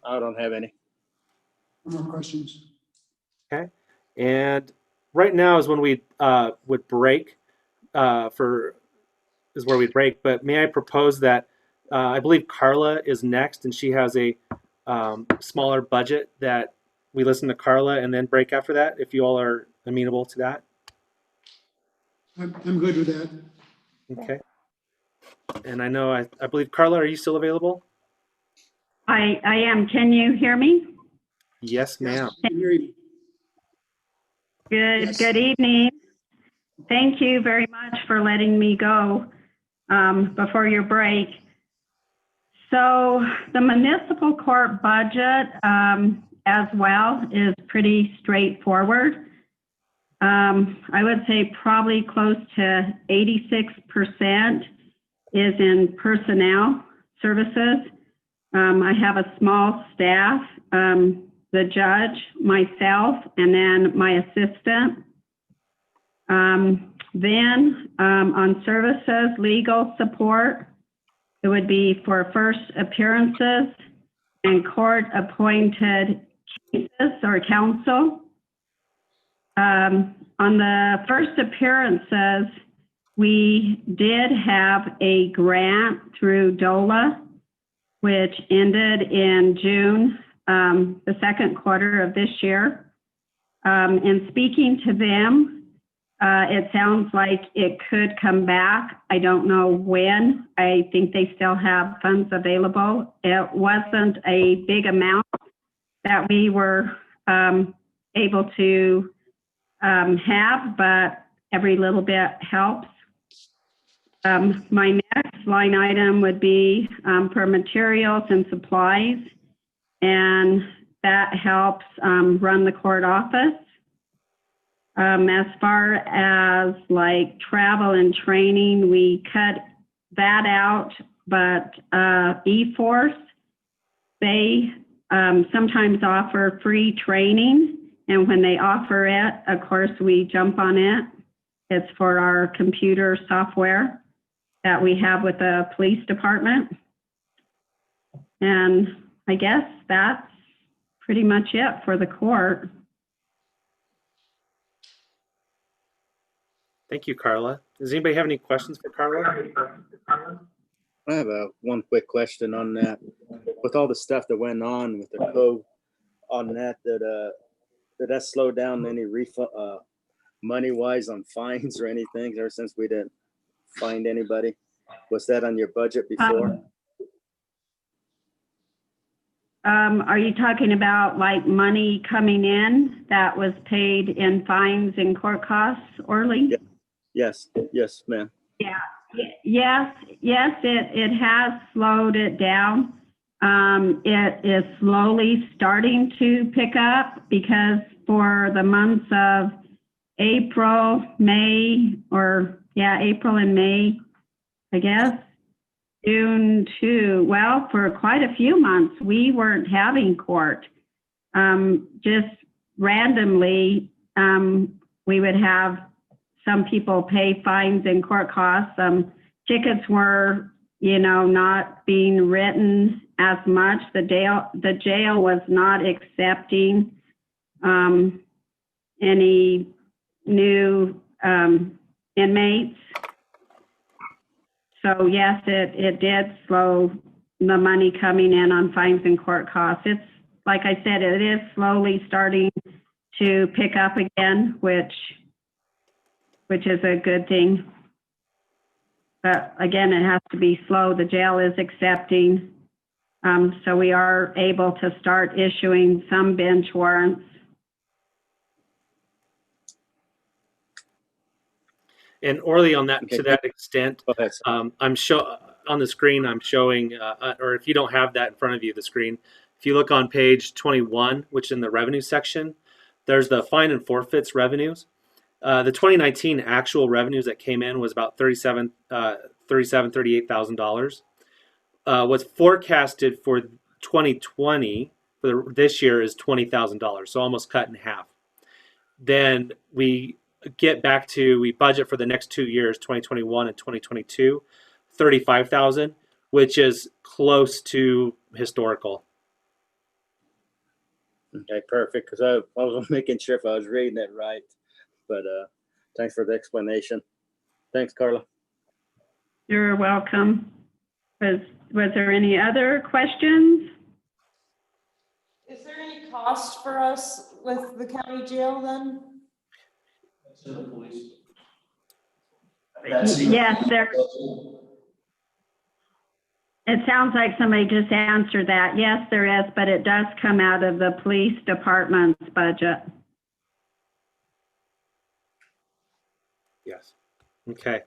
Speaker 5: I don't have any.
Speaker 8: No more questions.
Speaker 3: Okay, and right now is when we would break is where we break, but may I propose that I believe Carla is next and she has a smaller budget that we listen to Carla and then break after that, if you all are amenable to that?
Speaker 8: I'm good with that.
Speaker 3: Okay. And I know, I believe, Carla, are you still available?
Speaker 13: I am. Can you hear me?
Speaker 3: Yes, ma'am.
Speaker 8: Yes, I can hear you.
Speaker 13: Good,
Speaker 8: Yes.
Speaker 13: good evening. Thank you very much for letting me go before your break. So the municipal court budget as well is pretty straightforward. I would say probably close to 86% is in personnel services. I have a small staff, the judge, myself, and then my assistant. Then on services, legal support, it would be for first appearances and court-appointed cases or counsel. On the first appearances, we did have a grant through DOLA, which ended in June, the second quarter of this year. And speaking to them, it sounds like it could come back. I don't know when. I think they still have funds available. It wasn't a big amount that we were able to have, but every little bit helps. My next line item would be for materials and supplies, and that helps run the court office. As far as like travel and training, we cut that out, but eForce, they sometimes offer free training, and when they offer it, of course, we jump on it. It's for our computer software that we have with the police department. And I guess that's pretty much it for the court.
Speaker 3: Thank you, Carla. Does anybody have any questions for Carla?
Speaker 5: I have one quick question on that. With all the stuff that went on with the code on that, did that slow down any refund, money-wise on fines or anything ever since we didn't find anybody? Was that on your budget before?
Speaker 13: Are you talking about like money coming in that was paid in fines and court costs, Orly?
Speaker 5: Yeah. Yes, ma'am.
Speaker 13: Yeah. Yes, it has slowed it down. It is slowly starting to pick up because for the months of April, May, April and May, I guess, June too. Well, for quite a few months, we weren't having court. Just randomly, we would have some people pay fines and court costs. Tickets were, not being written as much. The jail was not accepting any new inmates. So yes, it did slow the money coming in on fines and court costs. It's, like I said, it is slowly starting to pick up again, which is a good thing. But again, it has to be slow. The jail is accepting. So we are able to start issuing some bench warrants.
Speaker 3: And Orly, on that,
Speaker 5: Okay.
Speaker 3: to that extent,
Speaker 5: Go ahead.
Speaker 3: on the screen, I'm showing, or if you don't have that in front of you, the screen, if you look on page 21, which is in the revenue section, there's the fine and forfeits revenues. The 2019 actual revenues that came in was about $38,000. What's forecasted for 2020 for this year is $20,000, so almost cut in half. Then we budget for the next 2 years, 2021 and 2022, $35,000, which is close to historical.
Speaker 5: Okay, perfect. Because I was making sure if I was reading it right. But thanks for the explanation. Thanks, Carla.
Speaker 13: You're welcome. Was there any other questions?
Speaker 2: Is there any cost for us with the county jail then?
Speaker 9: To the police.
Speaker 13: Yes, there, it sounds like somebody just answered that. Yes, there is, but it does come out of the police department's budget.
Speaker 3: Yes. Okay.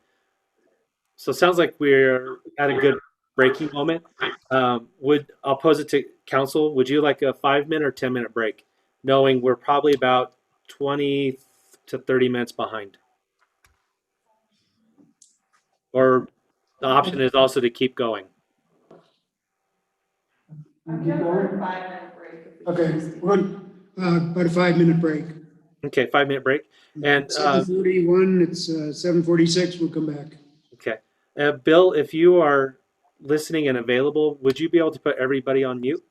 Speaker 3: So it sounds like we're at a good breaking moment. I'll pose it to council. Would you like a 5 minute or 10 minute break, knowing we're probably about 20 to 30 minutes behind? Or the option is also to keep going.
Speaker 8: Okay, one, about a 5-minute break.
Speaker 3: Okay, 5 minute break. And
Speaker 8: 7:41, it's 7:46, we'll come back.
Speaker 3: okay, Bill, if you are listening and available, would you be able to put everybody on mute?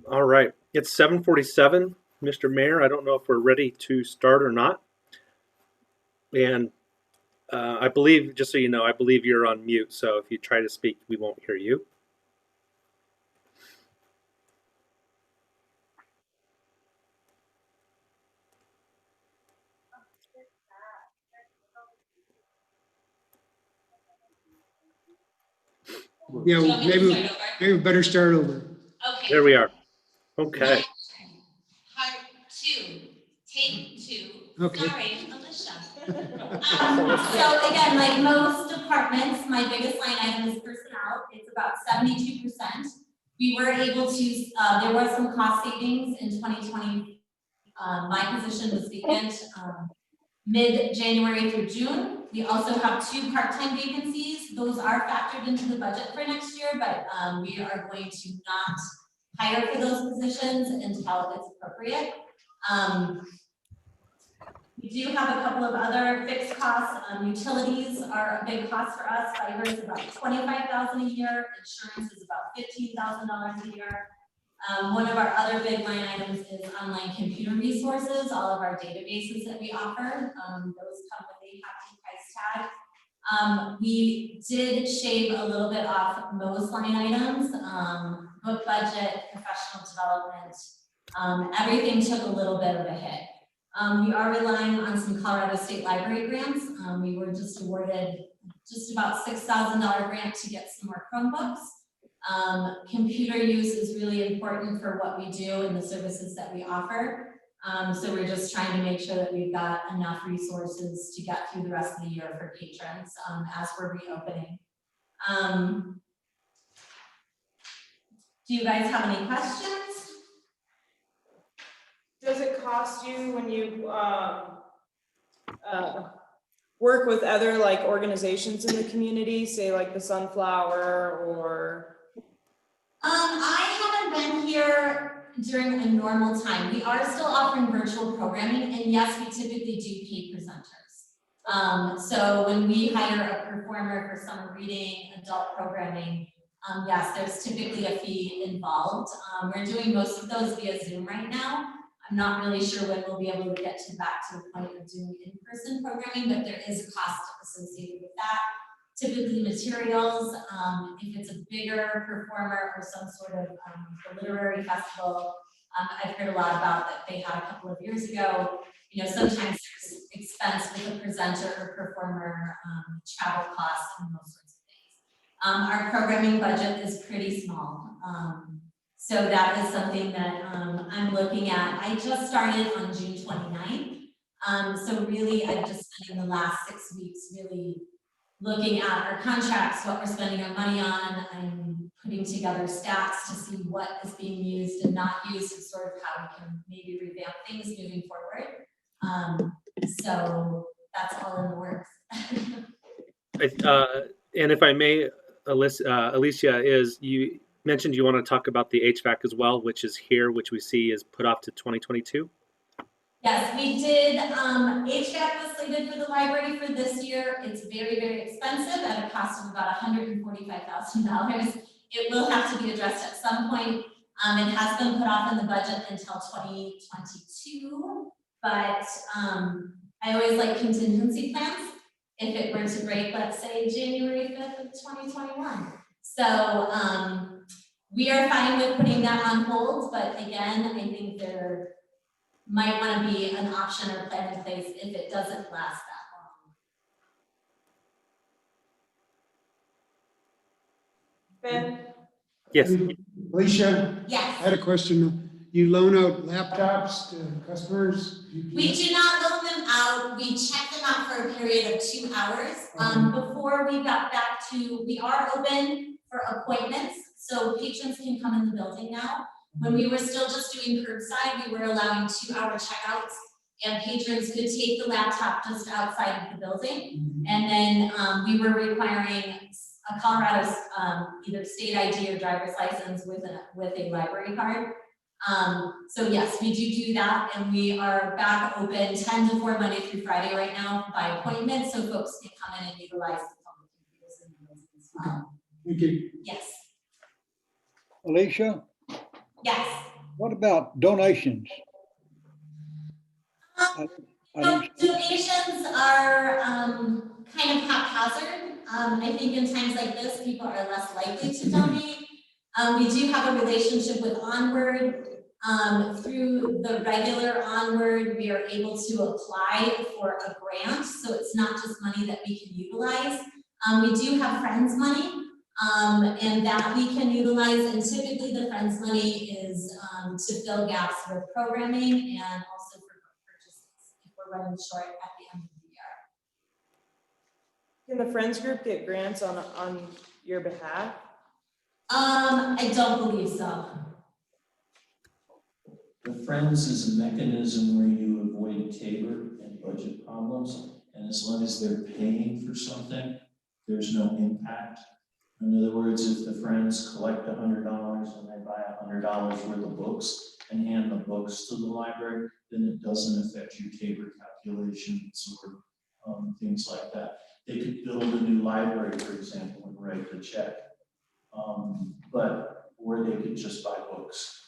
Speaker 3: All right, it's 7:47, Mr. Mayor. I don't know if we're ready to start or not. And I believe, just so you know, I believe you're on mute. So if you try to speak, we won't hear you.
Speaker 8: Yeah, maybe we better start over.
Speaker 10: Okay.
Speaker 3: There we are. Okay.
Speaker 10: Part two, take two.
Speaker 8: Okay.
Speaker 10: Sorry, Alicia. So again, like most departments, my biggest line item is personnel. It's about 72%. We were able to, there was some cost savings in 2020. My position was vacant mid-January through June. We also have 2 part-time vacancies. Those are factored into the budget for next year, but we are going to not hire for those positions until it's appropriate. We do have a couple of other fixed costs. Utilities are a big cost for us. Fiber is about $25,000 a year. Insurance is about $15,000 a year. One of our other big line items is online computer resources, all of our databases that we offer. Those come with a hefty price tag. We did shave a little bit off most line items, book budget, professional development. Everything took a little bit of a hit. We are relying on some Colorado State Library grants. We were just awarded just about $6,000 grant to get some more Chromebooks. Computer use is really important for what we do and the services that we offer. So we're just trying to make sure that we've got enough resources to get through the rest of the year for patrons as we're reopening. Do you guys have any questions?
Speaker 2: Does it cost you when you work with other like organizations in the community, say like the Sunflower or?
Speaker 10: I haven't been here during a normal time. We are still offering virtual programming, and yes, we typically do pay presenters. So when we hire a performer for summer reading, adult programming, yes, there's typically a fee involved. We're doing most of those via Zoom right now. I'm not really sure when we'll be able to get back to the point of doing in-person programming, but there is a cost associated with that. Typically materials, if it's a bigger performer or some sort of literary festival, I've heard a lot about that they had a couple of years ago. You know, sometimes there's expense with a presenter or performer, travel costs and those sorts of things. Our programming budget is pretty small. So that is something that I'm looking at. I just started on June 29th. So really, I've just spent the last 6 weeks really looking at our contracts, what we're spending our money on. I'm putting together stats to see what is being used and not used and sort of how we can maybe revamp things moving forward. So that's all in the works.
Speaker 3: And if I may, Alicia, is you mentioned you want to talk about the HVAC as well, which is here, which we see is put off to 2022.
Speaker 10: Yes, we did. HVAC was slated for the library for this year. It's very, very expensive at a cost of about $145,000. It will have to be addressed at some point. It has been put off in the budget until 2022, but I always like contingency plans. If it were to break, let's say January 5th of 2021. So we are fine with putting that on hold, but again, I think there might want to be an option or plan in place if it doesn't last that long.
Speaker 2: Ben?
Speaker 3: Yes.
Speaker 8: Alicia, I
Speaker 10: Yes.
Speaker 8: had a question. You loan out laptops to customers?
Speaker 10: We do not loan them out. We check them out for a period of 2 hours. Before we got back to, we are open for appointments, so patrons can come in the building now. When we were still just doing curbside, we were allowing 2-hour checkouts, and patrons could take the laptop just outside of the building. And then we were requiring a Colorado either state ID or driver's license with a library card. So yes, we do that, and we are back open 10 to 4 Monday through Friday right now by appointment, so folks can come in and utilize the public computers in the building as well.
Speaker 8: Thank you.
Speaker 10: Yes.
Speaker 6: Alicia,
Speaker 10: Yes.
Speaker 6: What about donations? I don't,
Speaker 14: Donations are kind of haphazard. I think in times like this, people are less likely to donate. We do have a relationship with Onward. Through the regular Onward, we are able to apply for a grant, so it's not just money that we can utilize. We do have Friends money, and that we can utilize, and typically the Friends money is to fill gaps with programming and also for purchases if we're running short at the end of the year.
Speaker 2: Can the Friends group get grants on your behalf?
Speaker 14: I don't believe so.
Speaker 9: The Friends is a mechanism where you avoid tabor and budget problems, and as long as they're paying for something, there's no impact. In other words, if the Friends collect $100 and they buy $100 worth of books and hand the books to the library, then it doesn't affect your tabor calculations or things like that. They could build a new library, for example, and write the check, or they could just buy books.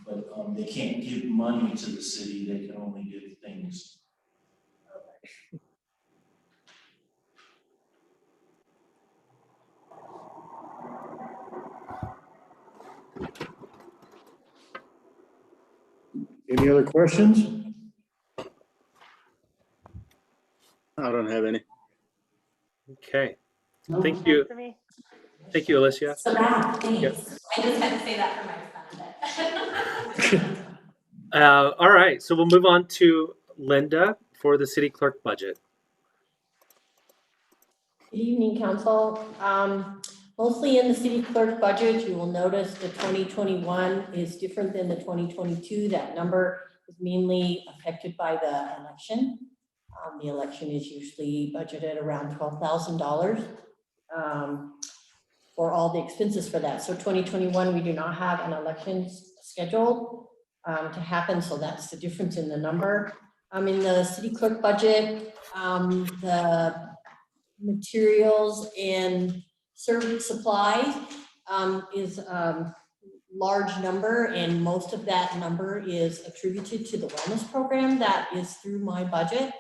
Speaker 9: But they can't give money to the city, they can only give things.
Speaker 1: Any other questions?
Speaker 5: I don't have any.
Speaker 3: Okay. Thank you.
Speaker 4: For me.
Speaker 3: Thank you, Alicia.
Speaker 14: So that, thanks.
Speaker 3: Yep.
Speaker 14: I just had to say that for my benefit.
Speaker 3: All right, so we'll move on to Linda for the city clerk budget.
Speaker 7: Good evening, council. Mostly in the city clerk budget, you will notice the 2021 is different than the 2022. That number is mainly affected by the election. The election is usually budgeted around $12,000 for all the expenses for that. So 2021, we do not have an election scheduled to happen, so that's the difference in the number. In the city clerk budget, the materials and service supplies is a large number, and most of that number is attributed to the wellness program that is through my budget.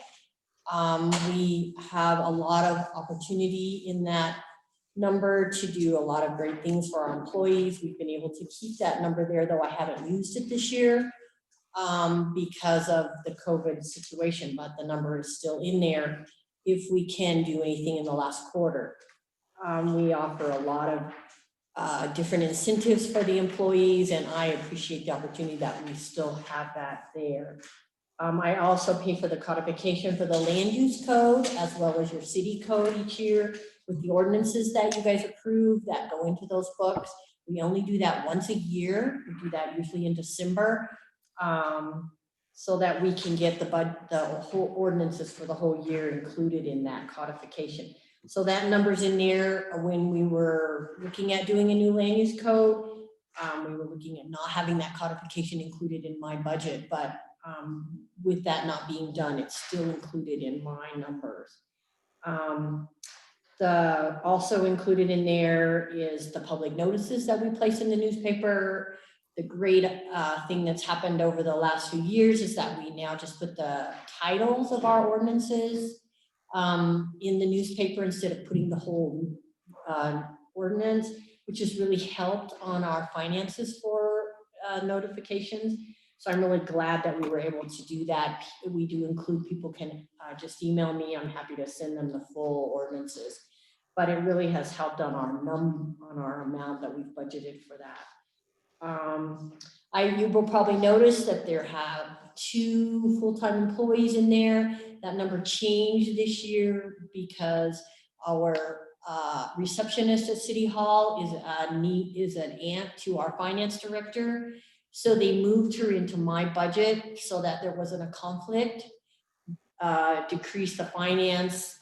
Speaker 7: We have a lot of opportunity in that number to do a lot of great things for our employees. We've been able to keep that number there, though I haven't used it this year because of the COVID situation, but the number is still in there if we can do anything in the last quarter. We offer a lot of different incentives for the employees, and I appreciate the opportunity that we still have that there. I also pay for the codification for the land use code as well as your city code each year with the ordinances that you guys approve that go into those books. We only do that once a year. We do that usually in December so that we can get the whole ordinances for the whole year included in that codification. So that number's in there. When we were looking at doing a new land use code, we were looking at not having that codification included in my budget, but with that not being done, it's still included in my numbers. Also included in there is the public notices that we place in the newspaper. The great thing that's happened over the last few years is that we now just put the titles of our ordinances in the newspaper instead of putting the whole ordinance, which has really helped on our finances for notifications. So I'm really glad that we were able to do that. We do include, people can just email me. I'm happy to send them the full ordinances, but it really has helped on our amount that we've budgeted for that. You will probably notice that there have 2 full-time employees in there. That number changed this year because our receptionist at City Hall is an aunt to our finance director. So they moved her into my budget so that there wasn't a conflict, decreased the finance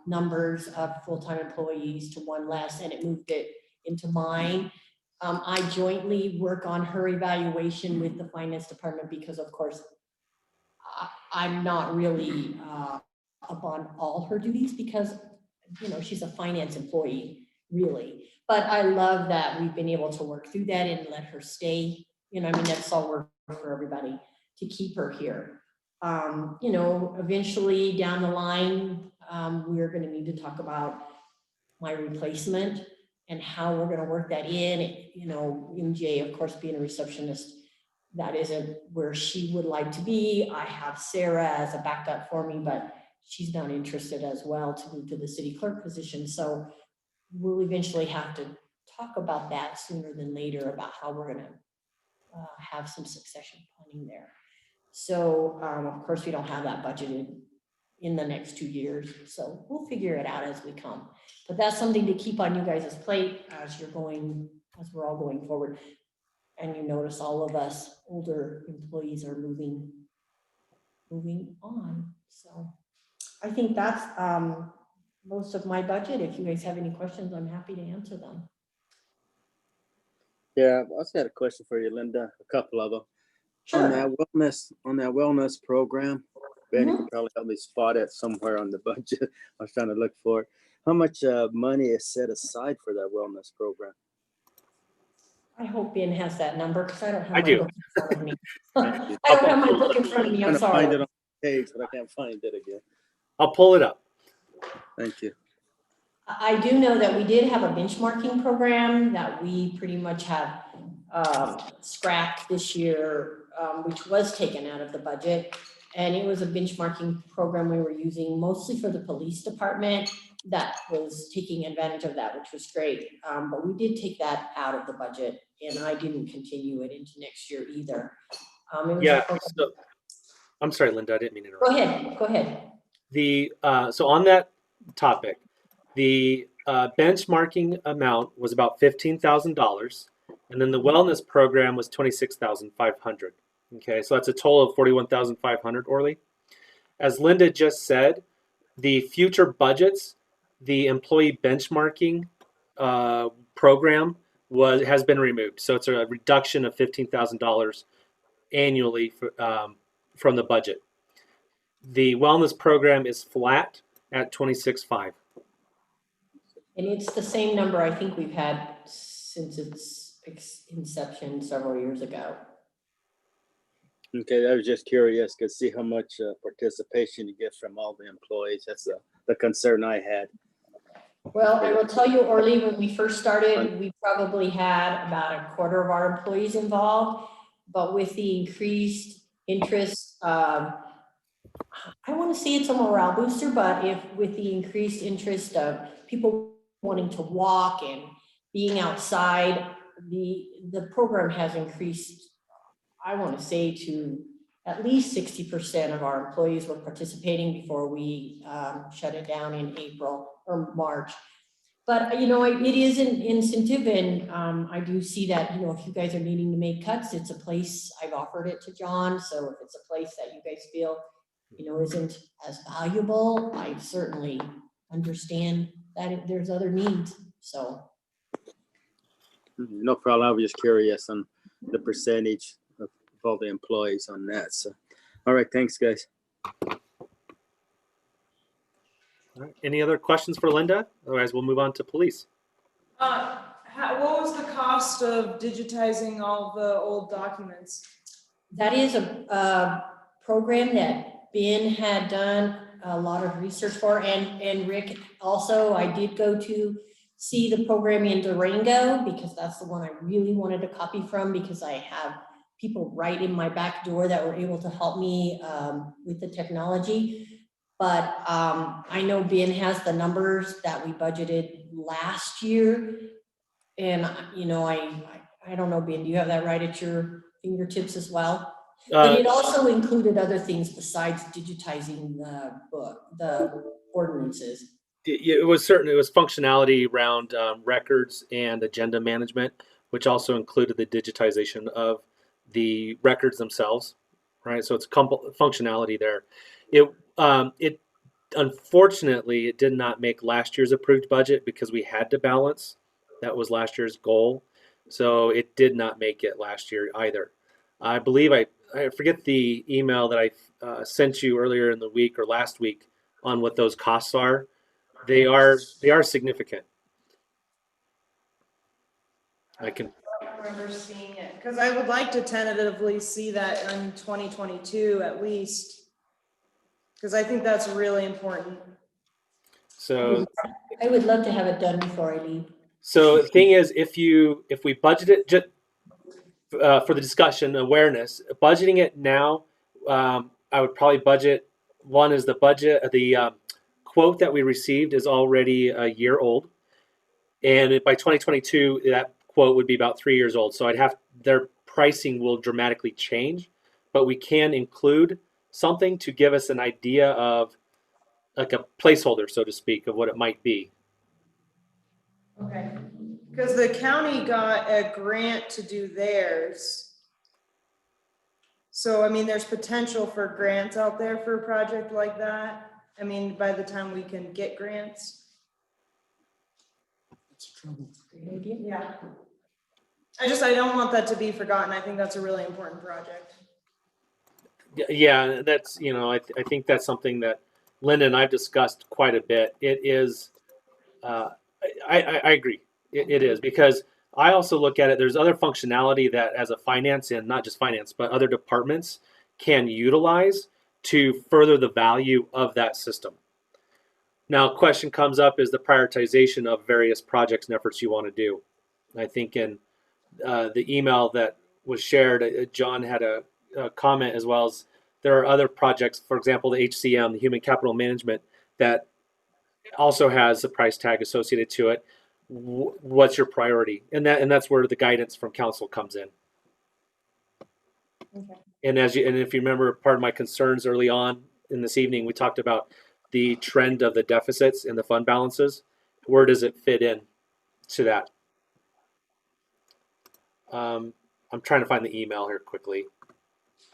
Speaker 7: numbers of full-time employees to 1 less, and it moved it into mine. I jointly work on her evaluation with the finance department because, of course, I'm not really up on all her duties because, you know, she's a finance employee, really. But I love that we've been able to work through that and let her stay you know, I mean, that's all work for everybody to keep her here. You know, eventually down the line, we're gonna need to talk about my replacement and how we're gonna work that in. You know, MJ, of course, being a receptionist, that isn't where she would like to be. I have Sarah as a backup for me, but she's not interested as well to move to the city clerk position. So we'll eventually have to talk about that sooner than later, about how we're gonna have some succession planning there. So of course, we don't have that budgeted in the next 2 years, so we'll figure it out as we come. But that's something to keep on you guys' plate as we're all going forward. And you notice all of us older employees are moving on. So I think that's most of my budget. If you guys have any questions, I'm happy to answer them.
Speaker 5: Yeah, I also had a question for you, Linda, a couple of them.
Speaker 7: Sure.
Speaker 5: On that wellness program, Ben, you could probably help me spot it somewhere on the budget. I was trying to look for it. How much money is set aside for that wellness program?
Speaker 7: I hope Ben has that number, because I don't have
Speaker 3: I
Speaker 7: my
Speaker 3: do.
Speaker 7: book in front of me. I don't have my book in front of me, I'm
Speaker 5: I'm trying to find
Speaker 7: sorry.
Speaker 5: it on the page, but I can't find it again.
Speaker 3: I'll pull it up.
Speaker 5: Thank you.
Speaker 7: I do know that we did have a benchmarking program that we pretty much have scrapped this year, which was taken out of the budget. And it was a benchmarking program we were using mostly for the police department that was taking advantage of that, which was great. But we did take that out of the budget, and I didn't continue it into next year either. It was a
Speaker 3: Yeah.
Speaker 7: program-
Speaker 3: So, I'm sorry, Linda. I didn't mean to interrupt.
Speaker 7: Go ahead.
Speaker 3: So on that topic, the benchmarking amount was about $15,000, and then the wellness program was $26,500. Okay, so that's a total of $41,500. Orly, as Linda just said, the future budgets, the employee benchmarking program has been removed. So it's a reduction of $15,000 annually from the budget. The wellness program is flat at 26.5.
Speaker 7: And it's the same number I think we've had since its inception several years ago.
Speaker 5: Okay, I was just curious to see how much participation you get from all the employees. That's the concern I had.
Speaker 7: Well, I will tell you, Orly, when we first started, we probably had about a quarter of our employees involved, but with the increased interest, I want to say it's a morale booster, but with the increased interest of people wanting to walk and being outside, the program has increased, I want to say, to at least 60% of our employees were participating before we shut it down in April or March. But, you know, it is an incentive, and I do see that, you know, if you guys are needing to make cuts, it's a place, I've offered it to John, so if it's a place that you guys feel, you know, isn't as valuable, I certainly understand that there's other needs, so.
Speaker 5: No problem. I was just curious on the percentage of all the employees on that. So, all right, thanks, guys.
Speaker 3: All right. Any other questions for Linda? Otherwise, we'll move on to police.
Speaker 2: What was the cost of digitizing all the old documents?
Speaker 7: That is a program that Ben had done a lot of research for, and Rick also. I did go to see the program in Durango because that's the one I really wanted to copy from, because I have people right in my back door that were able to help me with the technology. But I know Ben has the numbers that we budgeted last year. And, you know, I don't know, Ben, do you have that right at your fingertips as well? But it also included other things besides digitizing the ordinances.
Speaker 3: It was functionality around records and agenda management, which also included the digitization of the records themselves, right? So it's functionality there. It unfortunately, it did not make last year's approved budget because we had to balance. That was last year's goal. So it did not make it last year either. I believe I forget the email that I sent you earlier in the week or last week on what those costs are. They are significant. I can.
Speaker 2: I don't remember seeing it. because I would like to tentatively see that in 2022 at least. Because I think that's really important.
Speaker 3: So
Speaker 7: I would love to have it done before I leave.
Speaker 3: so the thing is, if we budget it just for the discussion awareness, budgeting it now, I would probably budget. One is the budget. The quote that we received is already a year old, and by 2022, that quote would be about 3 years old. So I'd have their pricing will dramatically change, but we can include something to give us an idea of like a placeholder, so to speak, of what it might be.
Speaker 2: Okay. Because the county got a grant to do theirs. So, I mean, there's potential for grants out there for a project like that. I mean, by the time we can get grants.
Speaker 8: That's trouble.
Speaker 7: Great idea.
Speaker 2: Yeah. I don't want that to be forgotten. I think that's a really important project.
Speaker 3: Yeah, that's I think that's something that Linda and I've discussed quite a bit. It is, I agree. It is because I also look at it. There's other functionality that as a finance and not just finance, but other departments can utilize to further the value of that system. Now, question comes up is the prioritization of various projects and efforts you want to do. I think in the email that was shared, John had a comment as well as there are other projects, for example, the HCM, the Human Capital Management, that also has a price tag associated to it. What's your priority? And that's where the guidance from council comes in.
Speaker 2: Okay.
Speaker 3: And if you remember, part of my concerns early on in this evening, we talked about the trend of the deficits and the fund balances. Where does it fit in to that? I'm trying to find the email here quickly.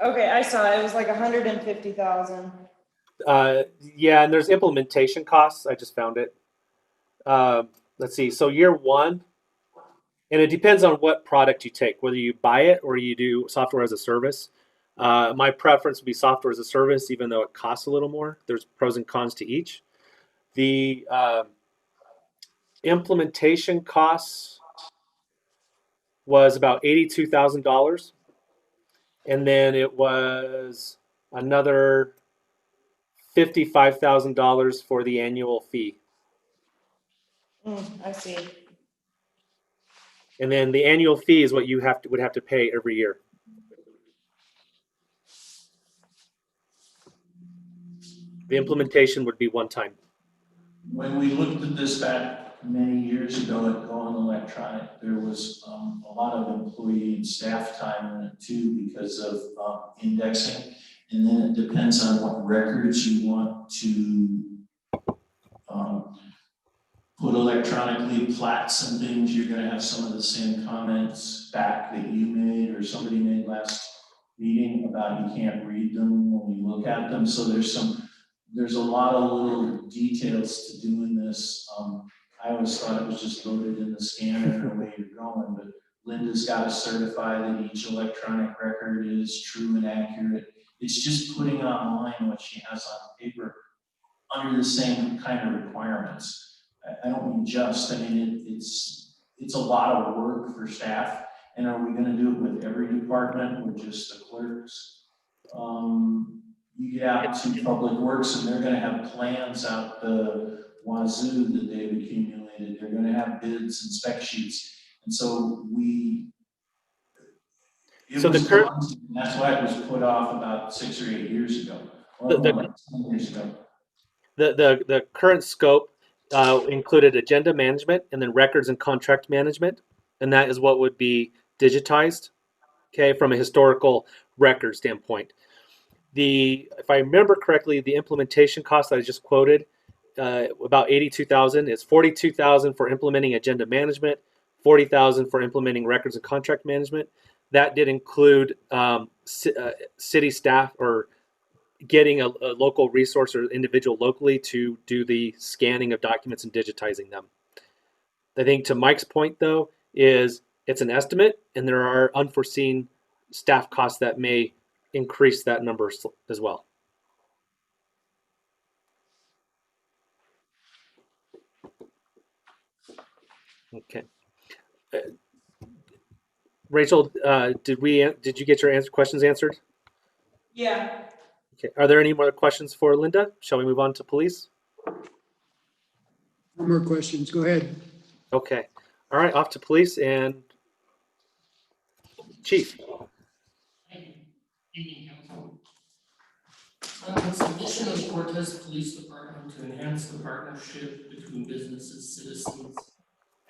Speaker 2: Okay, I saw it. It was like 150,000.
Speaker 3: Yeah, and there's implementation costs. I just found it. Let's see. So year one, and it depends on what product you take, whether you buy it or you do software as a service. My preference would be software as a service, even though it costs a little more. There's pros and cons to each. The implementation costs was about $82,000, and then it was another $55,000 for the annual fee.
Speaker 2: I see.
Speaker 3: And then the annual fee is what you would have to pay every year. The implementation would be one time.
Speaker 9: When we looked at this back many years ago at Going Electronic, there was a lot of employee and staff time in it too because of indexing. And then it depends on what records you want to put electronically, plats and things. You're gonna have some of the same comments back that you made or somebody made last meeting about you can't read them when you look at them. So there's a lot of little details to doing this. I always thought it was just loaded in the scanner and away you're going, but Linda's got to certify that each electronic record is true and accurate. It's just putting online what she has on paper under the same kind of requirements. I don't mean just, I mean, it's a lot of work for staff. And are we gonna do it with every department or just the clerks? You get out to Public Works and they're gonna have plans out the wazoo that they've accumulated. They're gonna have bids and spec sheets. And so that's why it was put off about 6 or 8 years ago, or more like 10 years ago.
Speaker 3: The current scope included agenda management and then records and contract management, and that is what would be digitized, okay, from a historical record standpoint. If I remember correctly, the implementation cost that I just quoted, about 82,000, is 42,000 for implementing agenda management, 40,000 for implementing records and contract management. That did include city staff or getting a local resource or individual locally to do the scanning of documents and digitizing them. I think to Mike's point, though, is it's an estimate and there are unforeseen staff costs that may increase that number as well. Okay. Rachel, did you get your questions answered?
Speaker 2: Yeah.
Speaker 3: Okay. Are there any more questions for Linda? Shall we move on to police?
Speaker 8: No more questions. Go ahead.
Speaker 3: Okay. All right, off to police and Chief.
Speaker 15: Evening, council. It's the mission of the Cortez Police Department to enhance the partnership between businesses, citizens,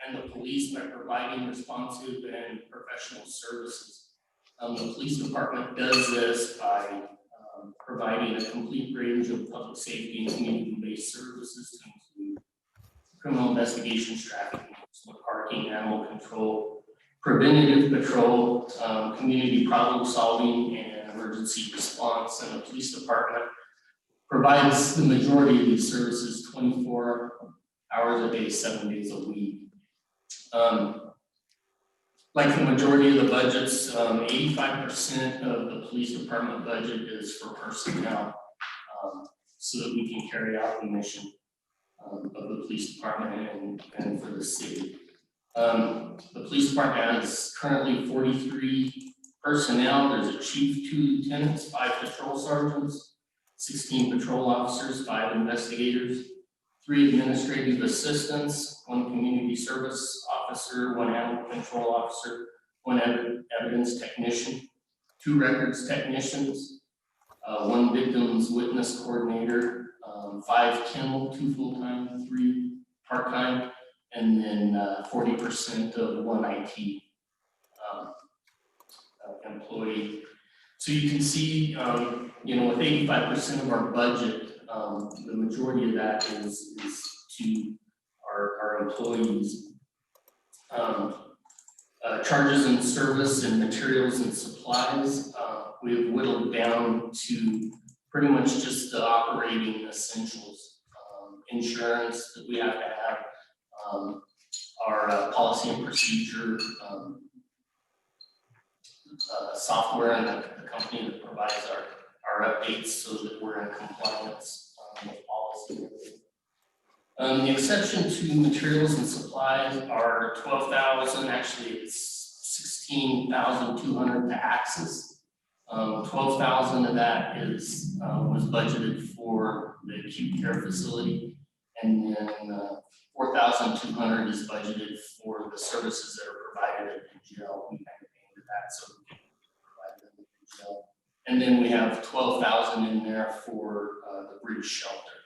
Speaker 15: and the police by providing responsive and professional services. The police department does this by providing a complete range of public safety and community-based services to include criminal investigations, traffic, parking, animal control, preventative patrol, community problem solving, and emergency response. And the police department provides the majority of these services 24 hours a day, 7 days a week. Like the majority of the budgets, 85% of the police department budget is for personnel, so that we can carry out the mission of the police department and for the city. The police department has currently 43 personnel. There's a chief, 2 lieutenants, 5 patrol sergeants, 16 patrol officers, 5 investigators, 3 administrative assistants, 1 community service officer, 1 animal control officer, 1 evidence technician, 2 records technicians, 1 victims witness coordinator, 5 kennel, 2 full-time, 3 part-time, and then 40% of 1 IT employee. So you can see, with 85% of our budget, the majority of that is to our employees. Charges and service and materials and supplies, we have whittled down to pretty much just the operating essentials. Insurance that we have to have, our policy and procedure, software, and the company that provides our updates so that we're in compliance with policy. The exception to materials and supplies are 12,000, actually it's 16,200 to access. 12,000 of that was budgeted for the acute care facility, and then 4,200 is budgeted for the services that are provided at the jail. We kind of paid that so we can provide them at the jail. And then we have 12,000 in there for the bridge shelter.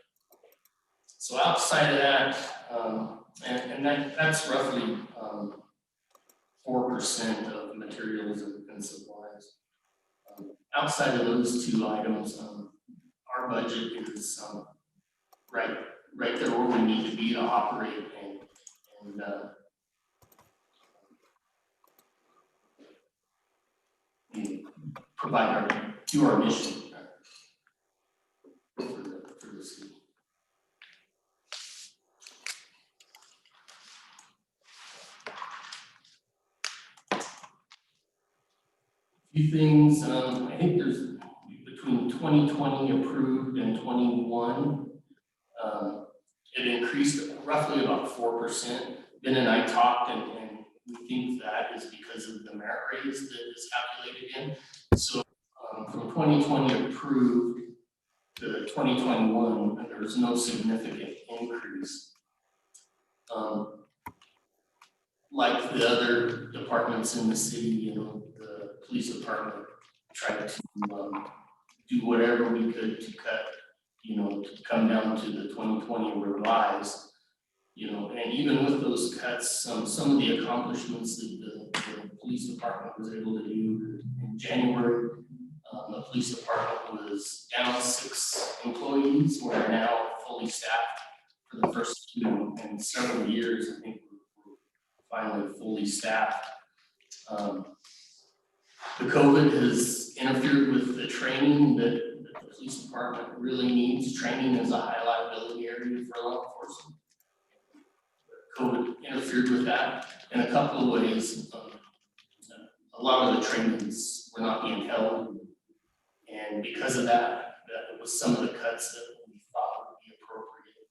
Speaker 15: So outside of that, that's roughly 4% of materials and supplies. Outside of those 2 items, our budget is right there where we need to be to operate and do our mission for the city. Few things, I think there's between 2020 approved and 21, it increased roughly about 4%. Ben and I talked, and we think that is because of the merit raise that is calculated in. So from 2020 approved to 2021, there's no significant increase. Like the other departments in the city, the police department tried to do whatever we could to cut, to come down to the 2020 revised, and even with those cuts, some of the accomplishments that the police department was able to do in January, the police department was down 6 employees. We're now fully staffed for the first 2 in several years. I think we're finally fully staffed. The COVID has interfered with the training that the police department really needs. Training is a high liability area for law enforcement. COVID interfered with that in a couple of ways. A lot of the trainings were not being held, and because of that was some of the cuts that we thought would be appropriate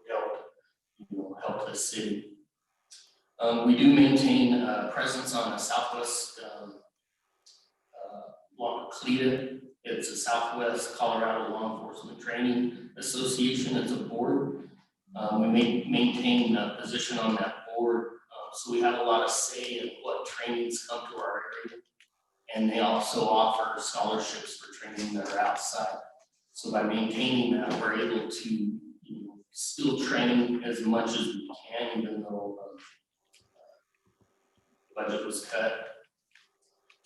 Speaker 15: that would help the city. We do maintain a presence on the Southwest CLETA. It's a Southwest Colorado Law Enforcement Training Association. It's a board. We maintain a position on that board, so we have a lot of say in what trainings come to our area. And they also offer scholarships for training that are outside. So by maintaining that, we're able to still train as much as we can, even though the budget was cut.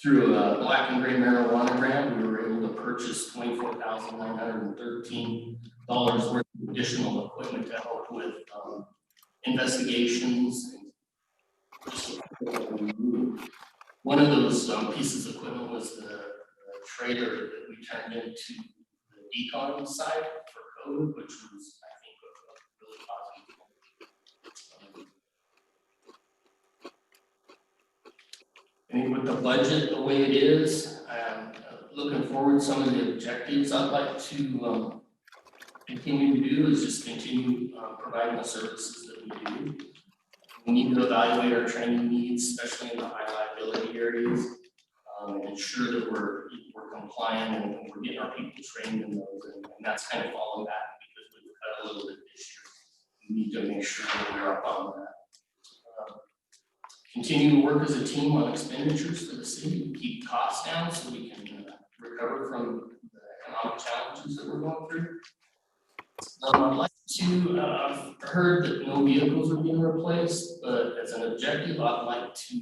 Speaker 15: Through a black and gray marijuana grant, we were able to purchase $24,913 worth of additional equipment to help with investigations. One of those pieces of equipment was the trailer that we turned into the decon side for COVID, which was, I think, a really positive. I mean, with the budget the way it is, I'm looking forward to some of the objectives I'd like to continue to do is just continue providing the services that we do. We need to evaluate our training needs, especially in the high liability areas, and ensure that we're compliant and we're getting our people trained in those. And that's kind of falling back because we've cut a little bit this year. We need to make sure that we're up on that. Continue to work as a team on expenditures for the city, keep costs down so we can recover from the economic challenges that we're going through. I'd like to, I've heard that no vehicles are being replaced, but as an objective, I'd like to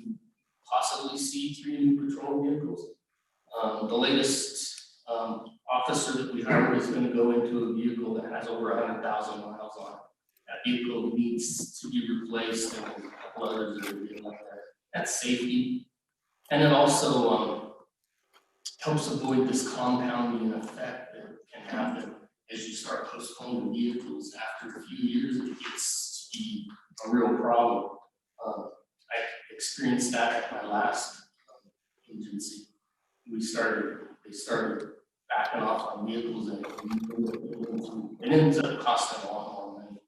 Speaker 15: possibly see 3 new patrol vehicles. The latest officer that we hired is going to go into a vehicle that has over 100,000 miles on it. That vehicle needs to be replaced, and a couple others that are being like that. That's safety, and it also helps avoid this compounding effect that can happen as you start postponing vehicles. After a few years, it gets to be a real problem. I experienced that at my last agency. They started backing off on vehicles, and it ends up costing a lot more money.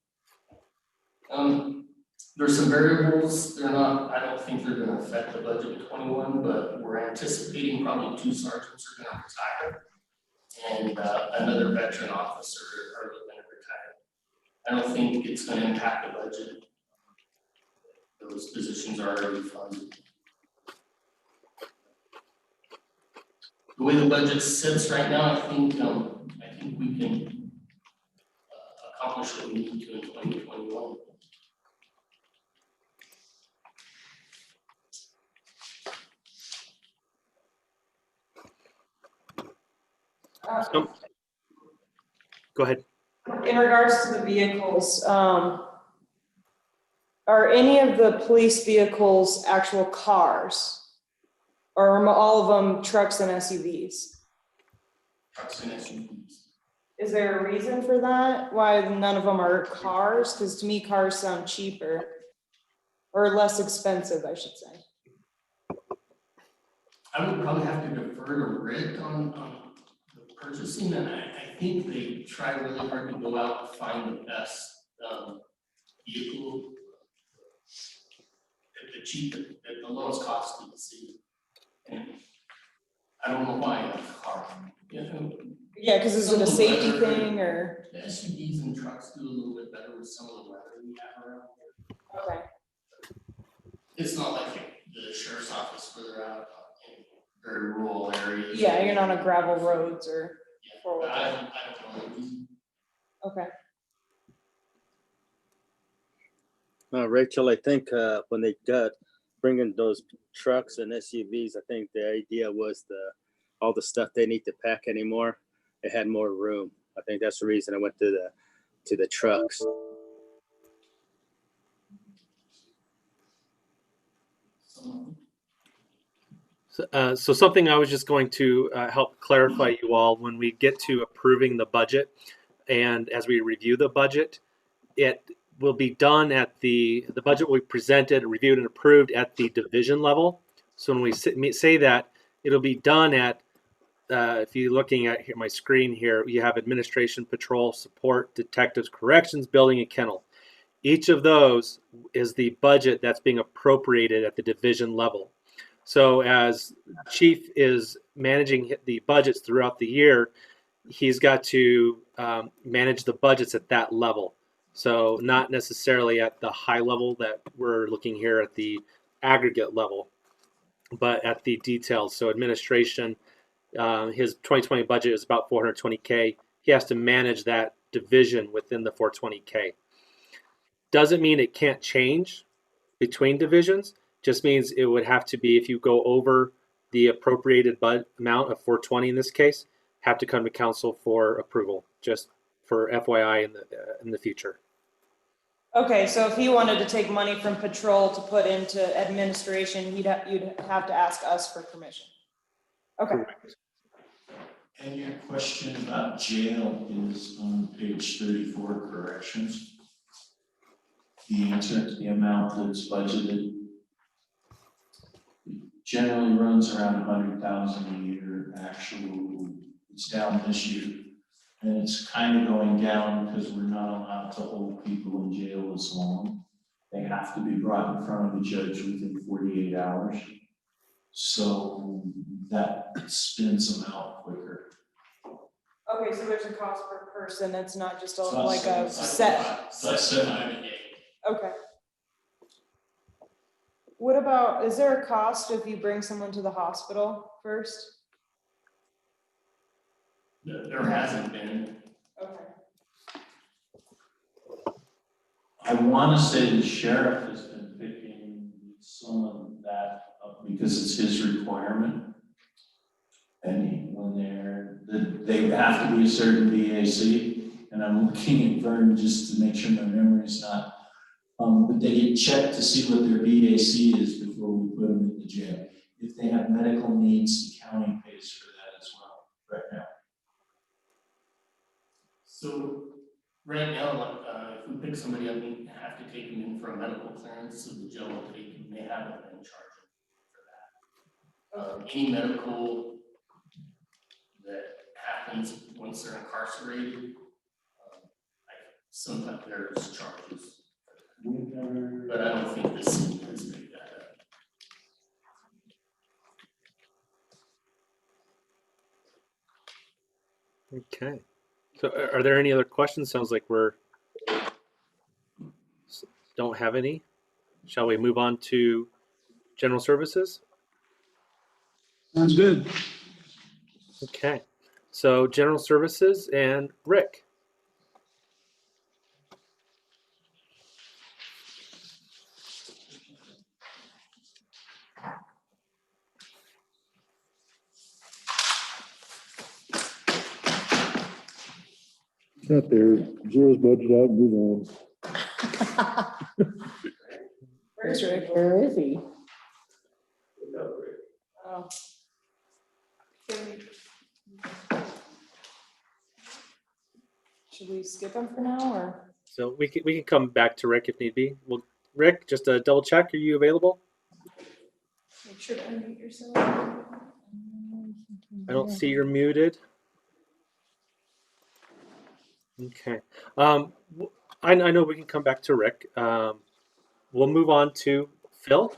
Speaker 15: There's some variables. They're not, I don't think they're going to affect the budget in 21, but we're anticipating probably 2 sergeants are going to retire, and another veteran officer are going to retire. I don't think it's going to impact the budget. Those positions are already funded. The way the budget sits right now, I think we can accomplish what we need to in 2021.
Speaker 3: Go ahead.
Speaker 2: In regards to the vehicles, are any of the police vehicles actual cars? Or are all of them trucks and SUVs?
Speaker 15: Trucks and SUVs.
Speaker 2: Is there a reason for that? Why none of them are cars? Because to me, cars sound cheaper or less expensive, I should say.
Speaker 15: I would probably have to defer to Rick on the purchasing, and I think they try really hard to go out and find the best vehicle at the lowest cost to the city. And I don't know why a car.
Speaker 2: Yeah, because is it a safety thing or?
Speaker 15: The SUVs and trucks do a little bit better with some of the weather we have around here.
Speaker 2: Okay.
Speaker 15: It's not like the sheriff's office where they're out in very rural areas.
Speaker 2: Yeah, you're not on gravel roads or.
Speaker 15: Yeah, I don't know.
Speaker 2: Okay.
Speaker 5: Rachel, I think when they got bringing those trucks and SUVs, I think the idea was all the stuff they need to pack anymore. It had more room. I think that's the reason I went to the trucks.
Speaker 3: So something I was just going to help clarify you all when we get to approving the budget, and as we review the budget, it will be done at the budget will be presented, reviewed, and approved at the division level. So when we say that, it'll be done at, if you're looking at here, my screen here, you have administration, patrol, support, detectives, corrections, building, and kennel. Each of those is the budget that's being appropriated at the division level. So as chief is managing the budgets throughout the year, he's got to manage the budgets at that level. So not necessarily at the high level that we're looking here at the aggregate level, but at the details. So administration, his 2020 budget is about 420K. He has to manage that division within the 420K. Doesn't mean it can't change between divisions, just means it would have to be, if you go over the appropriated amount of 420 in this case, have to come to council for approval, just for FYI in the future.
Speaker 2: Okay, so if he wanted to take money from patrol to put into administration, you'd have to ask us for permission. Okay.
Speaker 3: Correct.
Speaker 9: And your question about jail is on page 34, corrections. The answer to the amount that's budgeted generally runs around 100,000 a year. Actual, it's down this year. And it's kind of going down because we're not allowed to hold people in jail as long. They have to be brought in front of a judge within 48 hours. So that spins them out quicker.
Speaker 2: Okay, so there's a cost per person. It's not just a,
Speaker 9: It's not
Speaker 2: like a set.
Speaker 9: It's like 700 a day.
Speaker 2: Okay. What about, is there a cost if you bring someone to the hospital first?
Speaker 15: There hasn't been.
Speaker 2: Okay.
Speaker 9: I want to say the sheriff has been picking some of that up because it's his requirement. And when they have to be a certain BAC, and I'm looking at Vern just to make sure my memory's not, but they get checked to see what their BAC is before we put them in the jail. If they have medical needs, the county pays for that as well, right now.
Speaker 15: So right now, if we pick somebody up and have to take them in for a medical clearance, so the jail will take them, they haven't been charged for that. Any medical that happens once they're incarcerated, sometimes there's charges. But I don't think this city has made that up.
Speaker 3: Okay. So are there any other questions? Sounds like don't have any. Shall we move on to general services?
Speaker 8: Sounds good.
Speaker 3: Okay. So general services and Rick.
Speaker 1: Got there, zero's budget out, move on.
Speaker 2: Where's Rick?
Speaker 7: Where is he?
Speaker 2: Oh. Should we skip him for now, or?
Speaker 3: So we can come back to Rick if need be. Well, Rick, just to double check, are you available?
Speaker 2: Make sure to unmute yourself.
Speaker 3: I don't see you're muted. Okay. I know we can come back to Rick. We'll move on to Phil.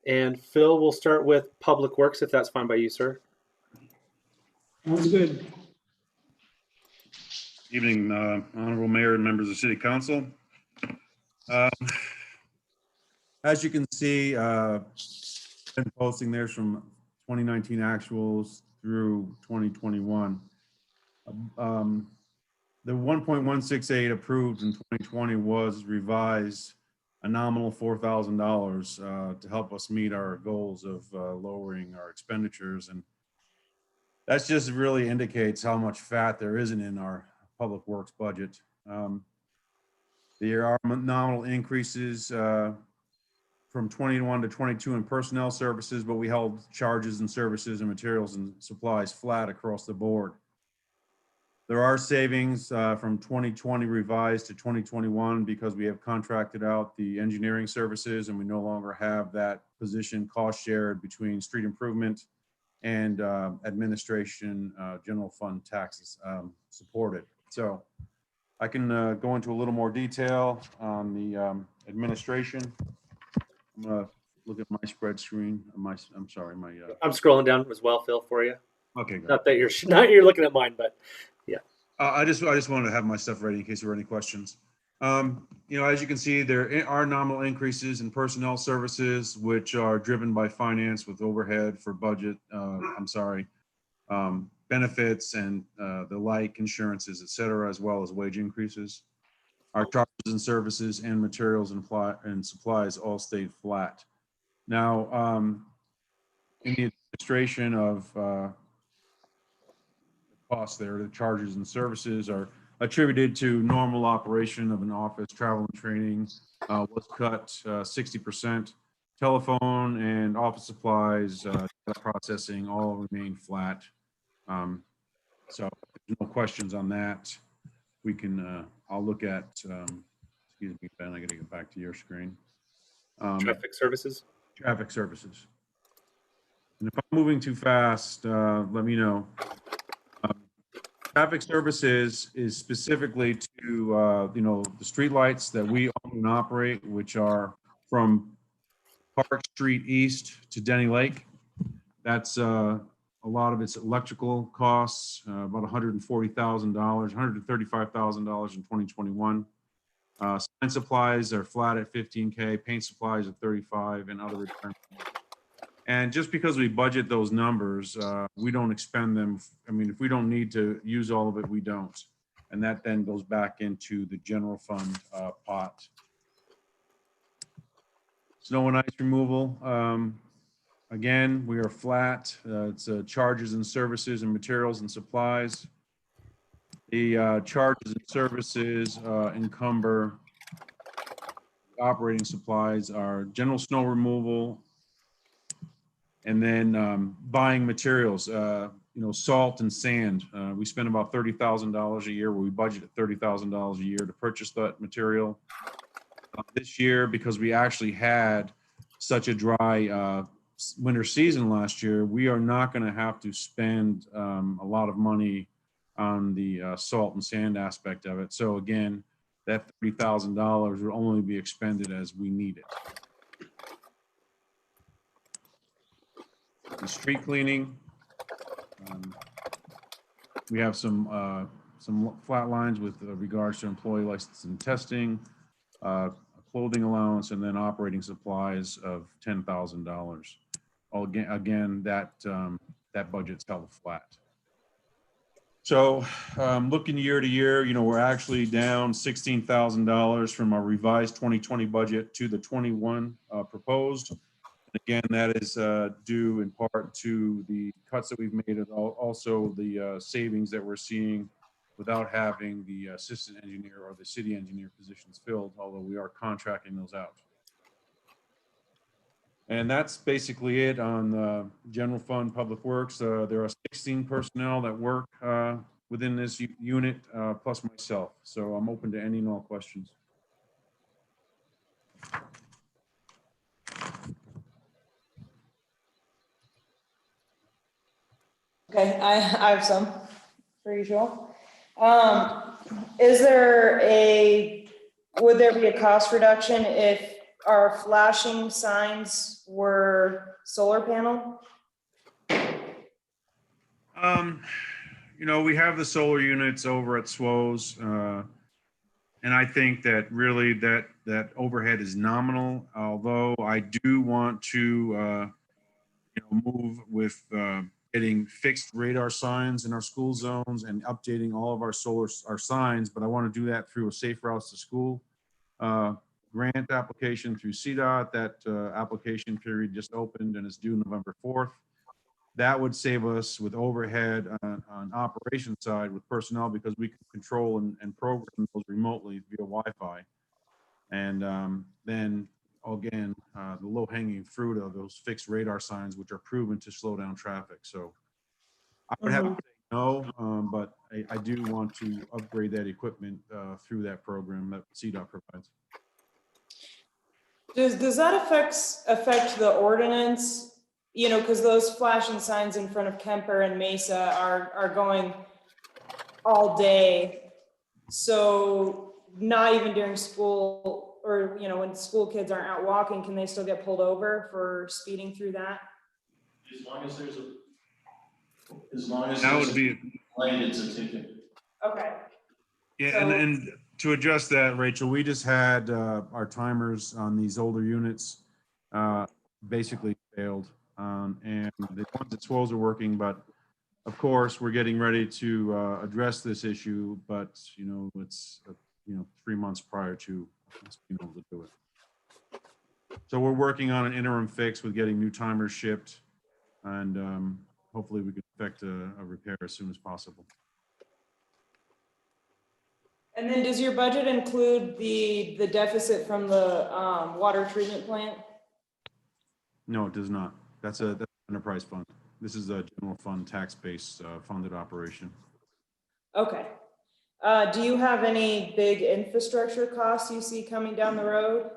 Speaker 3: And Phil, we'll start with Public Works, if that's fine by you, sir.
Speaker 8: Sounds good.
Speaker 16: Evening, Honorable Mayor and members of City Council. As you can see, been posting there from 2019 actuals through 2021. The 1.168 approved in 2020 was revised a nominal $4,000 to help us meet our goals of lowering our expenditures. And that just really indicates how much fat there isn't in our public works budget. There are nominal increases from 21 to 22 in personnel services, but we held charges and services and materials and supplies flat across the board. There are savings from 2020 revised to 2021 because we have contracted out the engineering services and we no longer have that position cost shared between street improvement and administration general fund taxes supported. So I can go into a little more detail on the administration. I'm gonna look at my spread screen. I'm sorry, my.
Speaker 3: I'm scrolling down as well, Phil, for you.
Speaker 16: Okay, good.
Speaker 3: Not that you're looking at mine, but yeah.
Speaker 16: I just wanted to have my stuff ready in case there were any questions. As you can see, there are nominal increases in personnel services, which are driven by finance with overhead for budget. Benefits and the like, insurances, et cetera, as well as wage increases. Our charges and services and materials and supplies all stayed flat. Now, in the administration of costs there, the charges and services are attributed to normal operation of an office. Travel and training was cut 60%. Telephone and office supplies, data processing all remain flat. So if there's no questions on that, we can, I'll look at, excuse me, Ben, I gotta get back to your screen.
Speaker 3: Traffic services.
Speaker 16: Traffic services. And if I'm moving too fast, let me know. Traffic services is specifically to, the streetlights that we own and operate, which are from Park Street East to Denny Lake. That's a lot of its electrical costs, about $140,000, $135,000 in 2021. Sign supplies are flat at 15K, paint supplies at 35, and other return. And just because we budget those numbers, we don't expend them. I mean, if we don't need to use all of it, we don't. And that then goes back into the general fund pot. Snow and ice removal. Again, we are flat. It's charges and services and materials and supplies. The charges and services encumber operating supplies are general snow removal, and then buying materials, salt and sand. We spend about $30,000 a year, where we budgeted $30,000 a year to purchase that material. This year, because we actually had such a dry winter season last year, we are not going to have to spend a lot of money on the salt and sand aspect of it. So again, that $30,000 will only be expended as we need it. The street cleaning, we have some flat lines with regards to employee license and testing, clothing allowance, and then operating supplies of $10,000. Again, that budget's held flat. So looking year to year, we're actually down $16,000 from our revised 2020 budget to the 21 proposed. And again, that is due in part to the cuts that we've made, and also the savings that we're seeing without having the assistant engineer or the city engineer positions filled, although we are contracting those out. And that's basically it on general fund public works. There are 16 personnel that work within this unit, plus myself. So I'm open to any and all questions.
Speaker 2: Okay, I have some for usual. Would there be a cost reduction if our flashing signs were solar panel?
Speaker 16: We have the solar units over at SWO's, and I think that really that overhead is nominal, although I do want to move with getting fixed radar signs in our school zones and updating all of our signs, but I want to do that through a Safe Routes to School grant application through CDOT. That application period just opened and is due November 4th. That would save us with overhead on operation side with personnel, because we can control and program those remotely via Wi-Fi. And then again, the low-hanging fruit of those fixed radar signs, which are proven to slow down traffic. So I would have to say no, but I do want to upgrade that equipment through that program that CDOT provides.
Speaker 2: Does that affect the ordinance? Because those flashing signs in front of Kemper and Mesa are going all day. So not even during school, or, you know, when school kids aren't out walking, can they still get pulled over for speeding through that?
Speaker 9: As long as there's as long as
Speaker 16: That
Speaker 9: there's
Speaker 16: would be,
Speaker 9: light, it's a ticket.
Speaker 2: Okay.
Speaker 16: yeah,
Speaker 2: So-
Speaker 16: and to adjust that, Rachel, we just had our timers on these older units basically failed. And the ones that Swells are working, but of course, we're getting ready to address this issue, but you know, it's 3 months prior to us being able to do it. So we're working on an interim fix with getting new timers shipped, and hopefully we can effect a repair as soon as possible.
Speaker 2: And then does your budget include the deficit from the water treatment plant?
Speaker 16: No, it does not. That's an enterprise fund. This is a general fund, tax-based funded operation.
Speaker 2: Okay. Do you have any big infrastructure costs you see coming down the road?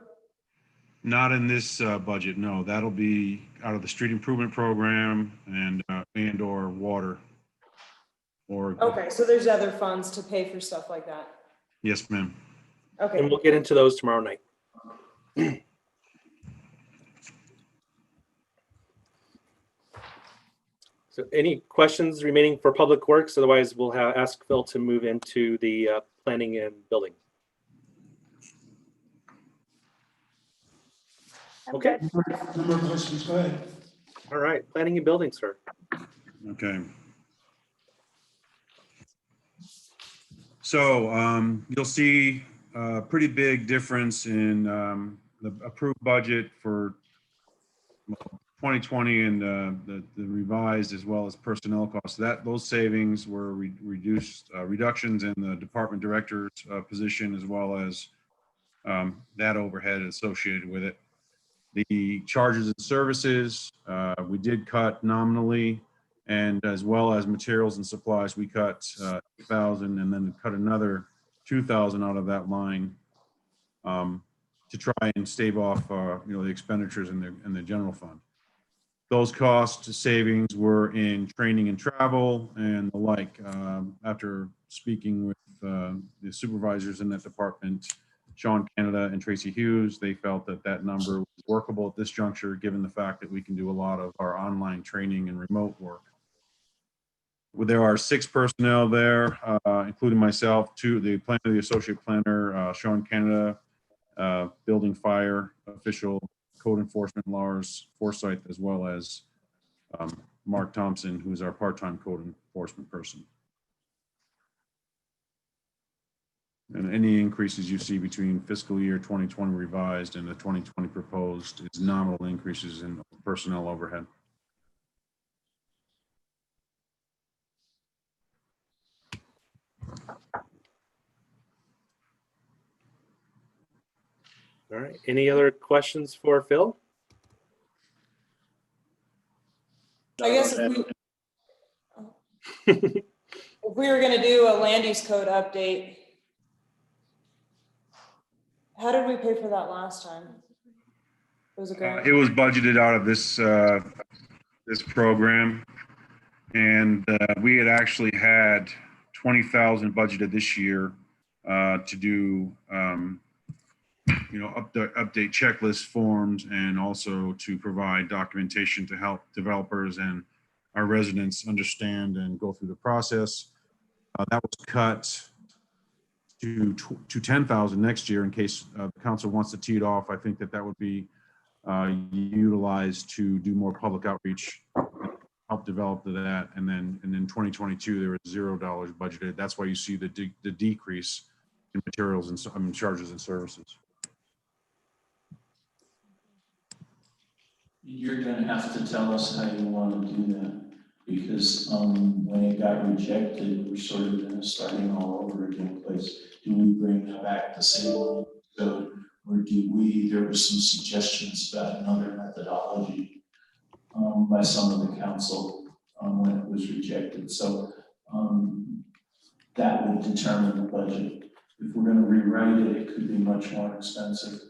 Speaker 16: Not in this budget, no. That'll be out of the street improvement program and or water. Or
Speaker 2: Okay, so there's other funds to pay for stuff like that.
Speaker 16: yes, ma'am.
Speaker 2: Okay.
Speaker 3: And we'll get into those tomorrow night. So any questions remaining for Public Works? Otherwise, we'll ask Phil to move into the planning and building. Okay.
Speaker 8: No more questions, go ahead.
Speaker 3: All right, planning and building, sir.
Speaker 16: Okay. So you'll see a pretty big difference in the approved budget for 2020 and the revised, as well as personnel costs. Those savings were reductions in the department director's position, as well as that overhead associated with it. The charges and services, we did cut nominally, and as well as materials and supplies, we cut 1,000 and then cut another 2,000 out of that line to try and stave off, the expenditures in the general fund. Those cost savings were in training and travel and the like. After speaking with the supervisors in that department, Sean Canada and Tracy Hughes, they felt that number was workable at this juncture, given the fact that we can do a lot of our online training and remote work. Well, there are 6 personnel there, including myself, 2, the planner, the associate planner, Sean Canada, building fire official, code enforcement, Lars Forsyth, as well as Mark Thompson, who's our part-time code enforcement person. And any increases you see between fiscal year 2020 revised and the 2020 proposed is nominal increases in personnel overhead.
Speaker 3: All right, any other questions for Phil?
Speaker 2: I guess if we were gonna do a land use code update, how did we pay for that last time? It was a grant.
Speaker 16: It was budgeted out of this this program, and we had actually had 20,000 budgeted this year to do update checklist forms, and also to provide documentation to help developers and our residents understand and go through the process. That was cut to 10,000 next year in case the council wants to tee it off. I think that would be utilized to do more public outreach, help develop that. And then in 2022, there was $0 budgeted. That's why you see the decrease in materials and charges and services.
Speaker 9: You're gonna have to tell us how you want to do that, because when it got rejected, we're sort of starting all over again place. Do we bring that back to same code, or do we? There were some suggestions about another methodology by some of the council when it was rejected. So that would determine the budget. If we're going to rewrite it, it could be much more expensive.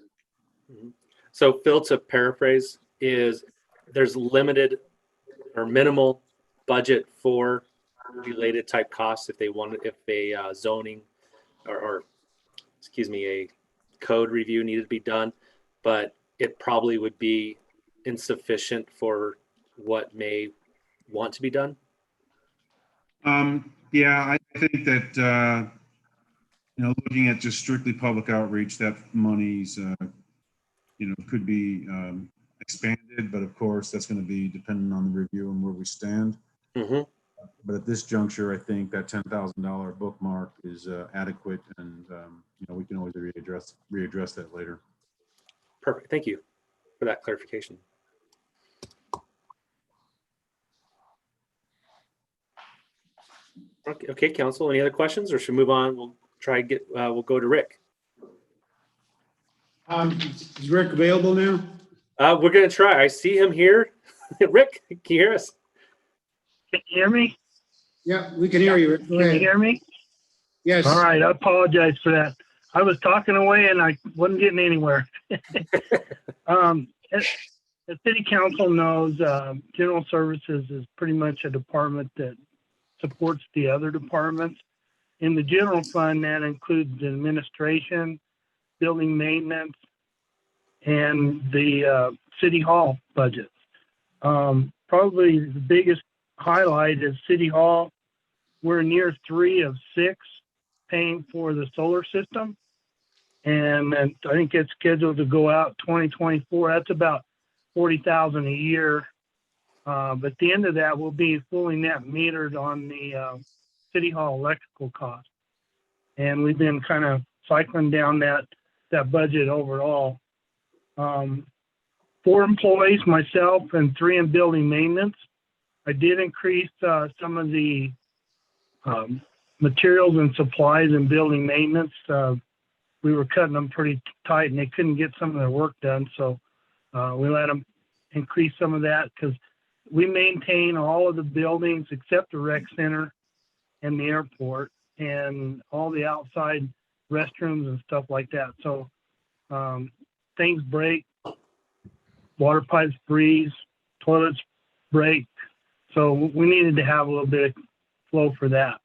Speaker 3: So Phil, to paraphrase, is there's limited or minimal budget for related type costs if they want, if a zoning or excuse me, a code review needed to be done, but it probably would be insufficient for what may want to be done.
Speaker 16: Yeah, I think that, looking at just strictly public outreach, that money's, could be expanded, but of course, that's going to be dependent on the review and where we stand.
Speaker 3: Mm-hmm.
Speaker 16: But at this juncture, I think that $10,000 bookmark is adequate, and we can always readdress that later.
Speaker 3: Perfect. Thank you for that clarification. Okay, council, any other questions, or should we move on? We'll try and we'll go to Rick.
Speaker 8: Is Rick available now?
Speaker 3: We're going to try. I see him here. Rick, can you hear us?
Speaker 17: Can you hear me?
Speaker 8: Yeah, we can hear you, Rick. Go
Speaker 17: Can
Speaker 8: ahead.
Speaker 17: you hear me?
Speaker 8: Yes.
Speaker 17: All right, I apologize for that. I was talking away and I wasn't getting anywhere. The city council knows general services is pretty much a department that supports the other departments. In the general fund, that includes administration, building maintenance, and the city hall budget. Probably the biggest highlight is city hall. We're near 3 of 6 paying for the solar system. And I think it's scheduled to go out 2024. That's about $40,000 a year. But at the end of that, we'll be fully net metered on the city hall electrical cost. And we've been kind of cycling down that budget overall. 4 employees, myself, and 3 in building maintenance. I did increase some of the materials and supplies in building maintenance. We were cutting them pretty tight and they couldn't get some of their work done. So we let them increase some of that because we maintain all of the buildings except the rec center and the airport and all the outside restrooms and stuff like that. So things break, water pipes freeze, toilets break. So we needed to have a little bit of flow for that.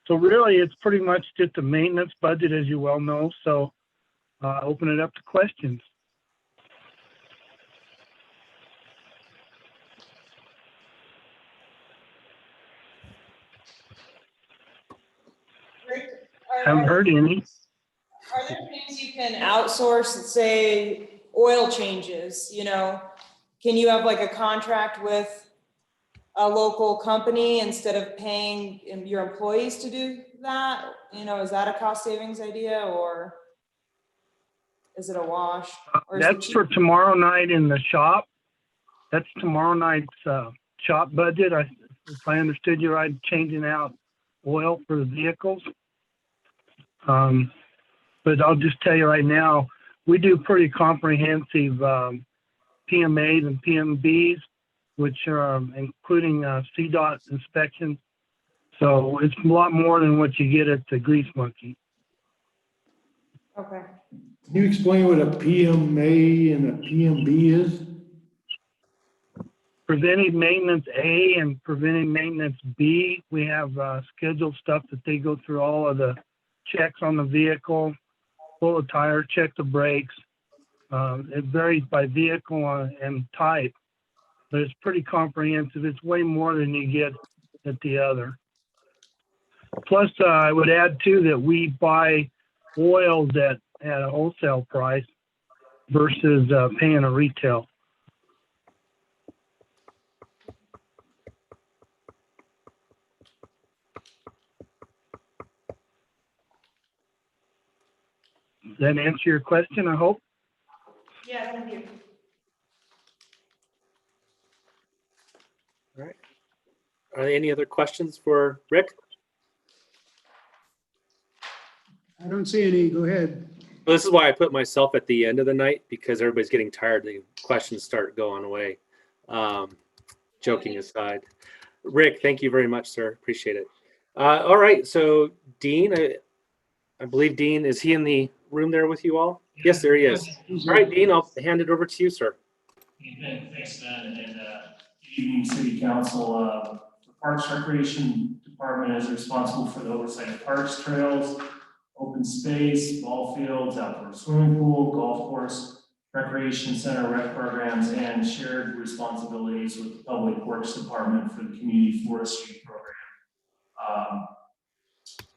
Speaker 17: So really, it's pretty much just a maintenance budget, as you well know. So open it up to questions.
Speaker 2: Rick,
Speaker 17: Haven't heard any.
Speaker 2: Are there things you can outsource, say oil changes, can you have like a contract with a local company instead of paying your employees to do that? Is that a cost savings idea or is it a wash? Or
Speaker 17: That's for tomorrow night in the shop. That's tomorrow night's shop budget. If I understood you right, changing out oil for the vehicles. But I'll just tell you right now, we do pretty comprehensive PMAs and PMBs, which are including CDOT inspections. So it's a lot more than what you get at the Grease Monkey.
Speaker 2: Okay.
Speaker 1: Can you explain what a PMA and a PMB is?
Speaker 17: Preventive maintenance A and preventive maintenance B, we have scheduled stuff that they go through all of the checks on the vehicle, pull the tire, check the brakes. It varies by vehicle and type, but it's pretty comprehensive. It's way more than you get at the other. Plus, I would add too that we buy oils at a wholesale price versus paying a retail. Does that answer your question, I hope?
Speaker 2: Yeah, thank you.
Speaker 3: All right. Are there any other questions for Rick?
Speaker 8: I don't see any. Go ahead.
Speaker 3: Well, this is why I put myself at the end of the night, because everybody's getting tired. The questions start going away. Joking aside. Rick, thank you very much, sir. Appreciate it. All right. So Dean, I believe Dean, is he in the room there with you all? Yes, there he is. All right, Dean, I'll hand it over to you, sir.
Speaker 9: Thanks, Ben, and good evening, City Council. The Parks Recreation Department is responsible for the oversight of parks, trails, open space, ball fields, outdoor swimming pool, golf course, recreation center, rec programs, and shared responsibilities with the Public Works Department for the Community Forestry Program.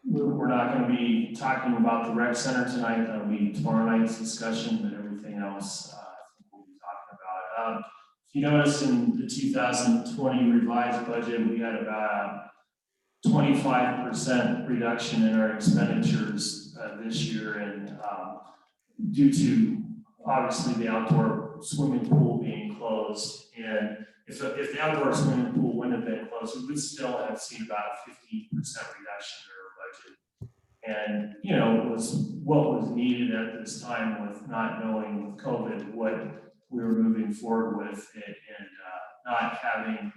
Speaker 9: We're not going to be talking about the rec center tonight. That'll be tomorrow night's discussion, but everything else I think we'll be talking about. If you notice in the 2020 revised budget, we had about 25% reduction in our expenditures this year, and due to obviously the outdoor swimming pool being closed. And if the outdoor swimming pool wouldn't have been closed, we would still have seen about a 15% reduction in our budget. And, you know, it was what was needed at this time with not knowing with COVID what we were moving forward with and not having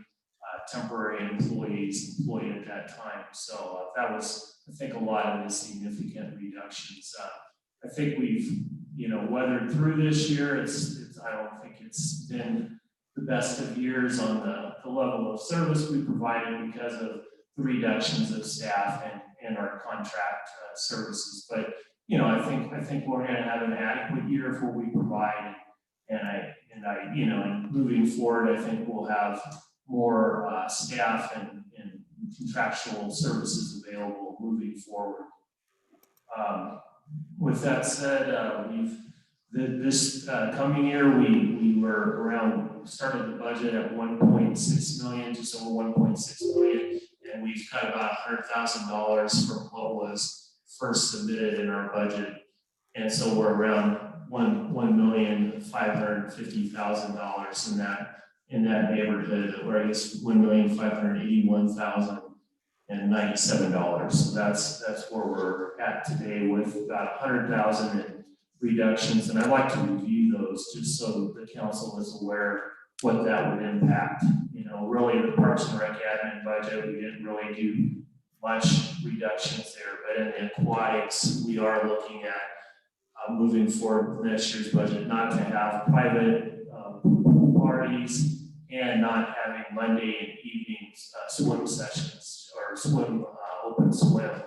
Speaker 9: temporary employees employed at that time. So that was, I think, a lot of the significant reductions. I think we've, you know, weathered through this year. I don't think it's been the best of years on the level of service we provided because of the reductions of staff and our contract services. But, you know, I think we're going to have an adequate year for what we provide. And I, you know, and moving forward, I think we'll have more staff and contractual services available moving forward. With that said, this coming year, we were started the budget at 1.6 million, just over 1.6 million, and we've cut about $100,000 from what was first submitted in our budget, and so we're around $1,550,000 in that neighborhood, or I guess $1,581,097. So that's where we're at today with about 100,000 in reductions. And I'd like to review those just so the council is aware what that would impact. You know, really the Parks and Rec admin budget, we didn't really do much reductions there, but in the aquatics, we are looking at moving forward with next year's budget, not to have private parties and not having Monday and evenings swim sessions or open swim,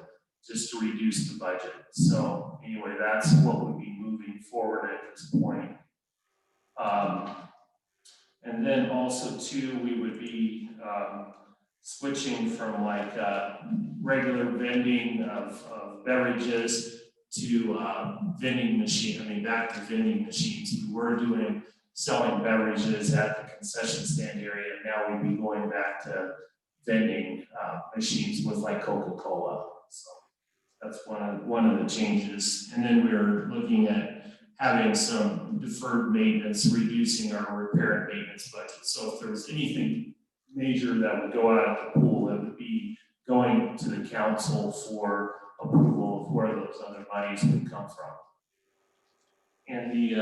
Speaker 9: just to reduce the budget. So anyway, that's what would be moving forward at this point. And then also too, we would be switching from like regular vending of beverages to vending machine. I mean, back to vending machines. We were selling beverages at the concession stand area. Now we'd be going back to vending machines with like Coca-Cola. So that's one of the changes. And then we're looking at having some deferred maintenance, reducing our repair and maintenance budget. So if there was anything major that would go out of the pool, it would be going to the council for approval of where those other monies would come from. And the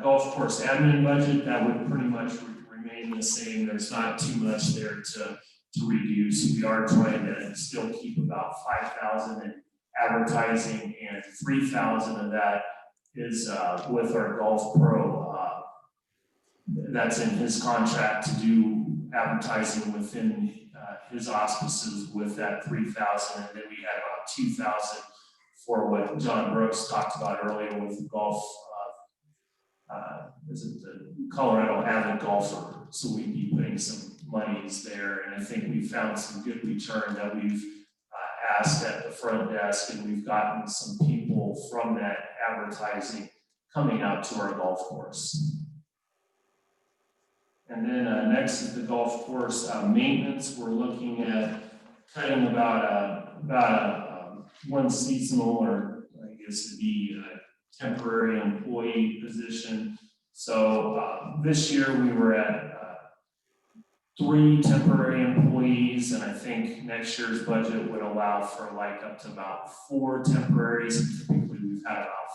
Speaker 9: golf course admin budget, that would pretty much remain the same. There's not too much there to reduce. We are trying to still keep about 5,000 in advertising, and 3,000 of that is with our golf pro. That's in his contract to do advertising within his auspices with that 3,000, and then we had about 2,000 for what John Brooks talked about earlier with the golf. Is it the Colorado Avid Golfer? So we'd be putting some monies there, and I think we found some good return that we've asked at the front desk, and we've gotten some people from that advertising coming out to our golf course. And then next is the golf course maintenance. We're looking at cutting about one seasonal, or I guess it'd be a temporary employee position. So this year we were at 3 temporary employees, and I think next year's budget would allow for like up to about 4 temporaries. Typically we've had about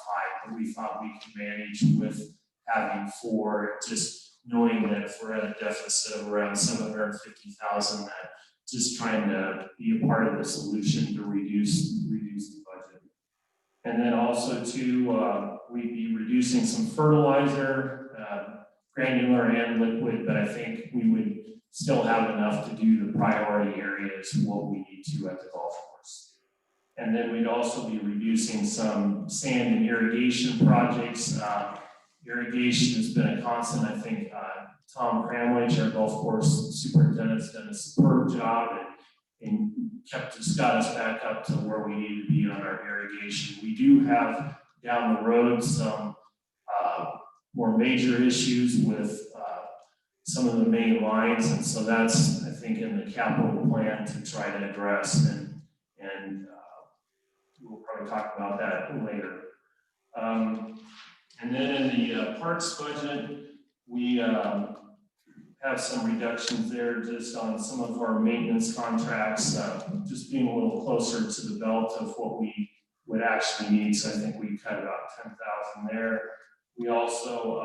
Speaker 9: 5, but we thought we could manage with having 4, just knowing that if we're at a deficit of around 750,000, that just trying to be a part of the solution to reduce the budget. And then also too, we'd be reducing some fertilizer, granular and liquid, but I think we would still have enough to do the priority areas what we need to at the golf course. And then we'd also be reducing some sand and irrigation projects. Irrigation has been a constant. I think Tom Cramwich, our golf course superintendent, has done a superb job and got us back up to where we need to be on our irrigation. We do have down the road some more major issues with some of the main lines, and so that's, I think, in the capital plan to try to address, and we'll probably talk about that later. And then in the parks budget, we have some reductions there just on some of our maintenance contracts, just being a little closer to the belt of what we would actually need. So I think we cut about 10,000 there. We also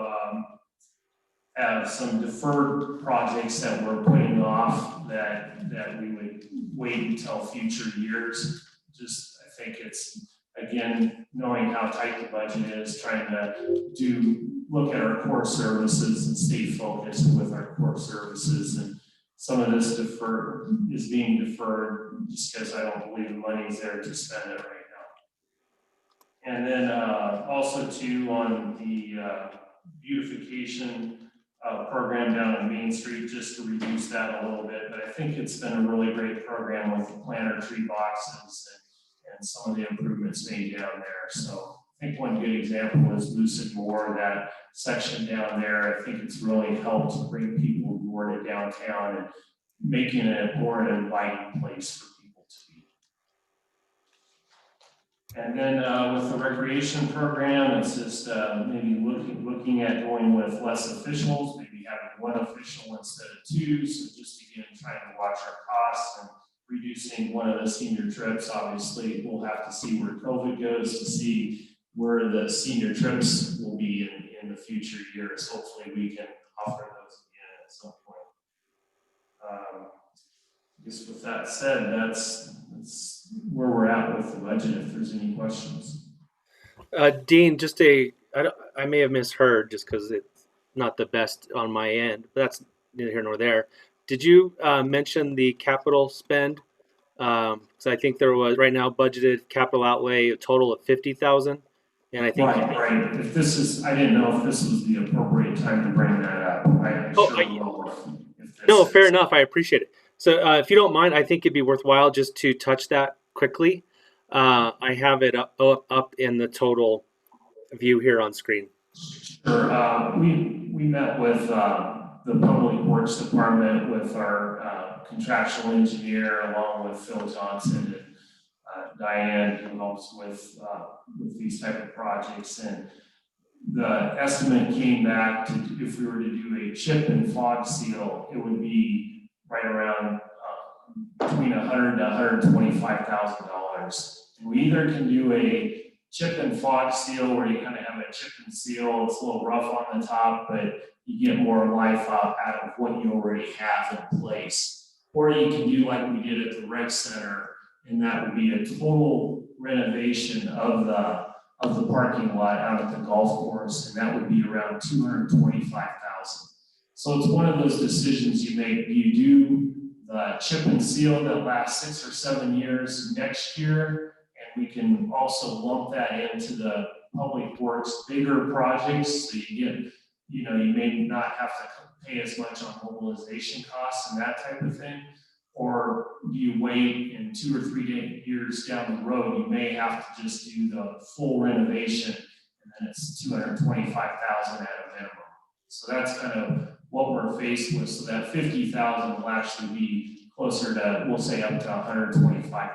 Speaker 9: have some deferred projects that we're putting off that we would wait until future years. Just, I think it's, again, knowing how tight the budget is, trying to look at our core services and stay focused with our core services. And some of this is being deferred just because I don't believe the money's there to spend it right now. And then also too, on the beautification program down on Main Street, just to reduce that a little bit. But I think it's been a really great program with the planter tree boxes and some of the improvements made down there. So I think one good example is Lucid Moore, that section down there. I think it's really helped bring people more to downtown and making it more an inviting place for people to be. And then with the recreation program, it's just maybe looking at going with less officials, maybe having one official instead of two. So just again, trying to watch our costs and reducing one of the senior trips. Obviously, we'll have to see where COVID goes to see where the senior trips will be in the future years. Hopefully we can offer those again at some point. Just with that said, that's where we're at with the budget, if there's any questions.
Speaker 3: Dean, I may have misheard just because it's not the best on my end, but that's neither here nor there. Did you mention the capital spend? So I think there was right now budgeted capital outlay a total of 50,000, and I think
Speaker 9: right. If this is, I didn't know if this was the appropriate time to bring that up.
Speaker 3: No, fair enough. I appreciate it. So if you don't mind, I think it'd be worthwhile just to touch that quickly. I have it up in the total view here on screen.
Speaker 9: Sure. We met with the Public Works Department with our contractual engineer, along with Phil Johnson and Diane, who helps with these type of projects. And the estimate came back to, if we were to do a chip and fog seal, it would be right around between $100,000 to $125,000. And we either can do a chip and fog seal where you kind of have a chip and seal, it's a little rough on the top, but you get more life out of what you already have in place. Or you can do like we did at the rec center, and that would be a total renovation of the parking lot out at the golf course, and that would be around $225,000. So it's one of those decisions you make. Do you do the chip and seal that lasts 6 or 7 years next year? And we can also lump that into the public works bigger projects, so you get, you may not have to pay as much on mobilization costs and that type of thing. Or do you wait in 2 or 3 years down the road, you may have to just do the full renovation, and then it's $225,000 at a minimum. So that's kind of what we're faced with. So that 50,000 will actually be closer to, we'll say, up to 125,000.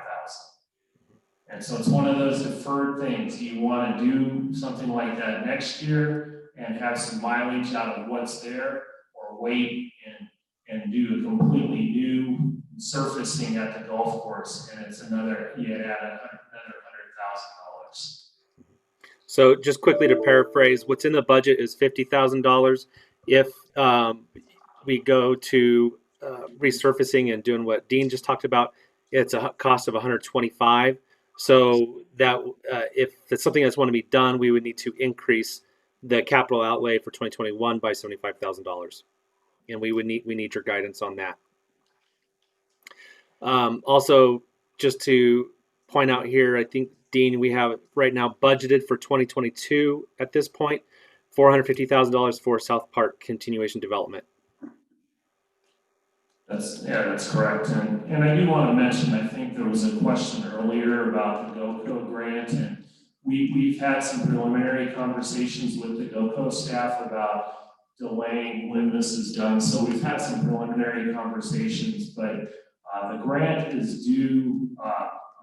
Speaker 9: And so it's one of those deferred things. Do you want to do something like that next year and have some mileage out of what's there, or wait and do a completely new surfacing at the golf course, and it's another, you add another $100,000.
Speaker 3: So just quickly to paraphrase, what's in the budget is $50,000. If we go to resurfacing and doing what Dean just talked about, it's a cost of $125,000. So that if it's something that's want to be done, we would need to increase the capital outlay for 2021 by $75,000, and we need your guidance on that. Also, just to point out here, I think, Dean, we have right now budgeted for 2022 at this point, $450,000 for South Park continuation development.
Speaker 9: That's correct. And I do want to mention, I think there was a question earlier about the GoCo grant, and we've had some preliminary conversations with the GoCo staff about delaying when this is done. So we've had some preliminary conversations, but the grant is due,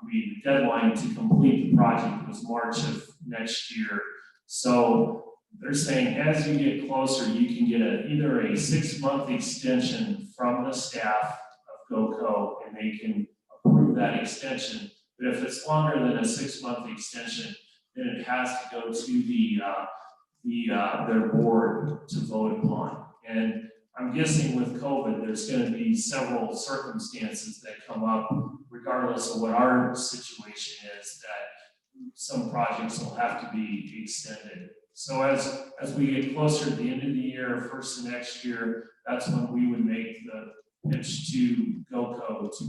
Speaker 9: the deadline to complete the project was March of next year. So they're saying as you get closer, you can get either a 6-month extension from the staff of GoCo, and they can approve that extension. But if it's longer than a 6-month extension, then it has to go to their board to vote upon. And I'm guessing with COVID, there's going to be several circumstances that come up, regardless of what our situation is, that some projects will have to be extended. So as we get closer to the end of the year, first of next year, that's when we would make the pitch to GoCo to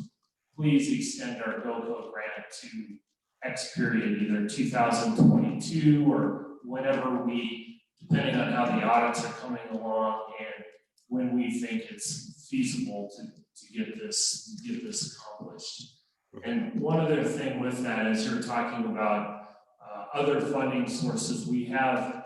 Speaker 9: please extend our GoCo grant to X period, either 2022 or whenever depending on how the audits are coming along and when we think it's feasible to get this accomplished. And one other thing with that, as you're talking about other funding sources, we have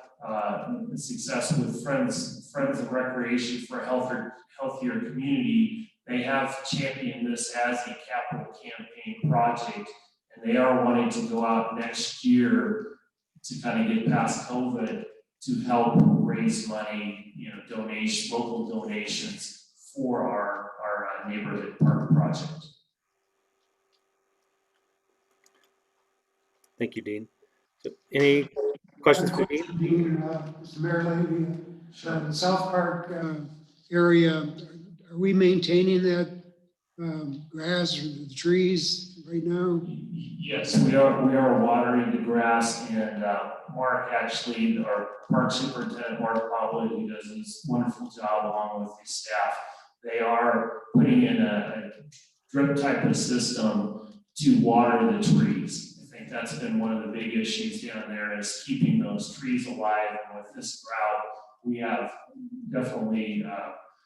Speaker 9: success with Friends of Recreation for a healthier community. They have championed this as a capital campaign project, and they are wanting to go out next year to kind of get past COVID to help raise money, local donations for our neighborhood park project.
Speaker 3: Thank you, Dean. So any questions for Dean?
Speaker 8: Dean, Mr. Mayor, the South Park area, are we maintaining that grass or the trees right now?
Speaker 9: Yes, we are watering the grass, and Mark, actually, our park superintendent, Mark Pablo, who does this wonderful job along with his staff, they are putting in a drip type of system to water the trees. I think that's been one of the big issues down there, is keeping those trees alive. And with this drought, we have definitely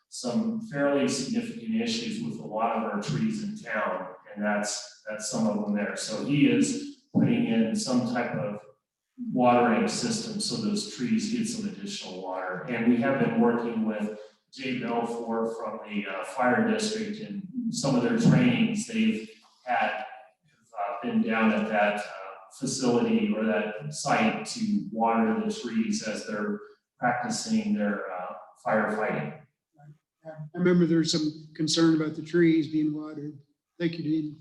Speaker 9: some fairly significant issues with a lot of our trees in town, and that's some of them there. So he is putting in some type of watering system so those trees get some additional water. And we have been working with Jay Belfour from the fire district, and some of their trainings they've had been down at that facility or that site to water the trees as they're practicing their firefighting.
Speaker 8: I remember there was some concern about the trees being watered. Thank you, Dean.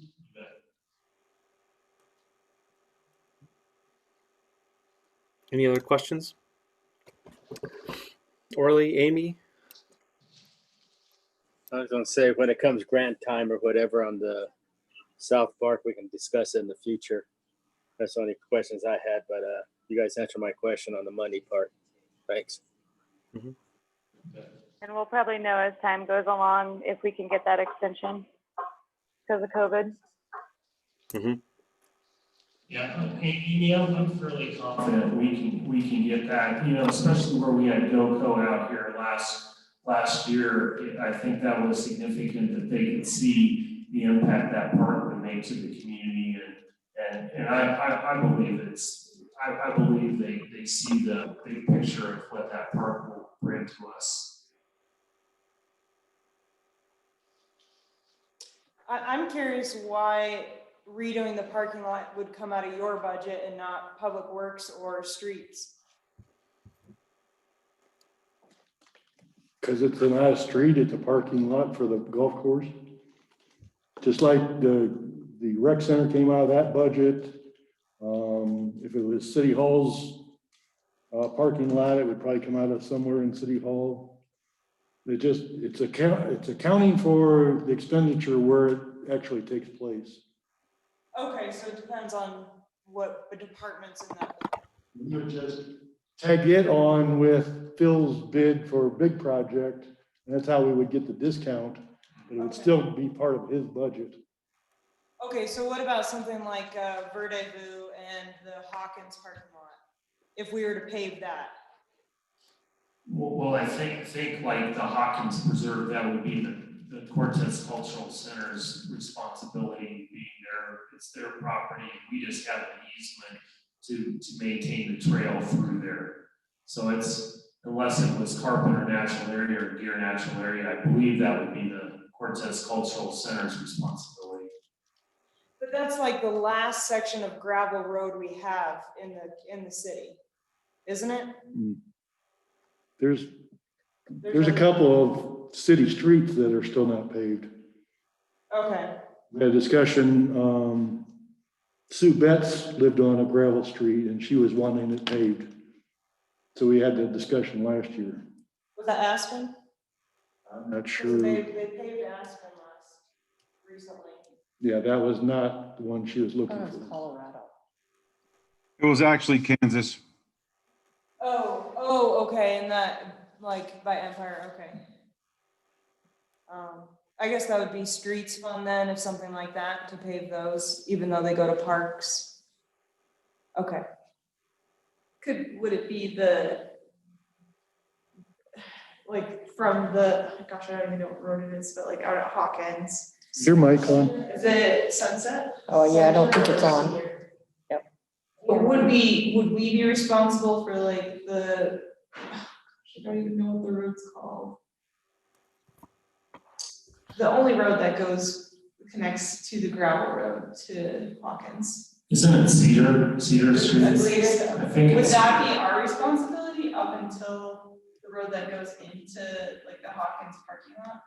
Speaker 3: Any other questions? Orly, Amy?
Speaker 5: I was gonna say, when it comes grant time or whatever on the South Park, we can discuss it in the future. That's the only questions I had, but you guys answer my question on the money part. Thanks.
Speaker 3: Mm-hmm.
Speaker 4: And we'll probably know as time goes along if we can get that extension because of COVID.
Speaker 3: Mm-hmm.
Speaker 9: Yeah, Amy, I'm fairly confident we can get that, especially where we had GoCo out here last year. I think that was significant that they could see the impact that park would make to the community, and I believe I believe they see the big picture of what that park will bring to us.
Speaker 2: I'm curious why redoing the parking lot would come out of your budget and not Public Works or streets.
Speaker 1: Because it's not a street, it's a parking lot for the golf course. Just like the rec center came out of that budget. If it was City Hall's parking lot, it would probably come out of somewhere in City Hall. It's accounting for the expenditure where it actually takes place.
Speaker 2: Okay, so it depends on what the department's in that.
Speaker 1: You would just tag it on with Phil's bid for a big project, and that's how we would get the discount, but it would still be part of his budget.
Speaker 2: Okay, so what about something like Verdezvous and the Hawkins parking lot? If we were to pave that?
Speaker 9: Well, I think like the Hawkins Preserve, that would be the Cortez Cultural Center's responsibility, being it's their property. We just have an easement to maintain the trail through there. So unless it was Carpenter Natural Area or Deer Natural Area, I believe that would be the Cortez Cultural Center's responsibility.
Speaker 2: But that's like the last section of gravel road we have in the city, isn't it?
Speaker 1: There's a couple of city streets that are still not paved.
Speaker 2: Okay,
Speaker 1: We had a discussion, Sue Betts lived on a gravel street and she was wanting it paved. So we had that discussion last year.
Speaker 2: was that Aspen?
Speaker 1: I'm not
Speaker 2: 'Cause
Speaker 1: sure.
Speaker 2: They paved Aspen recently.
Speaker 1: Yeah, that was not the one she was looking
Speaker 7: Oh, it's
Speaker 1: for.
Speaker 7: Colorado.
Speaker 16: It was actually Kansas.
Speaker 2: Oh, okay, and that, like, by Empire, okay. I guess that would be streets fund then, if something like that, to pave those, even though they go to parks. Okay.
Speaker 10: Would it be like from gosh, I don't even know what road it is, but like out at Hawkins?
Speaker 1: Is your mic on?
Speaker 10: Is it Sunset?
Speaker 7: Oh, yeah, I don't think it's on. Yep.
Speaker 10: But would we be responsible for like I don't even know what the road's called. The only road that connects to the gravel road to Hawkins.
Speaker 9: Isn't it Cedar Street?
Speaker 10: I believe so.
Speaker 9: I think
Speaker 10: Would
Speaker 9: it's.
Speaker 10: that be our responsibility up until the road that goes into like the Hawkins parking lot?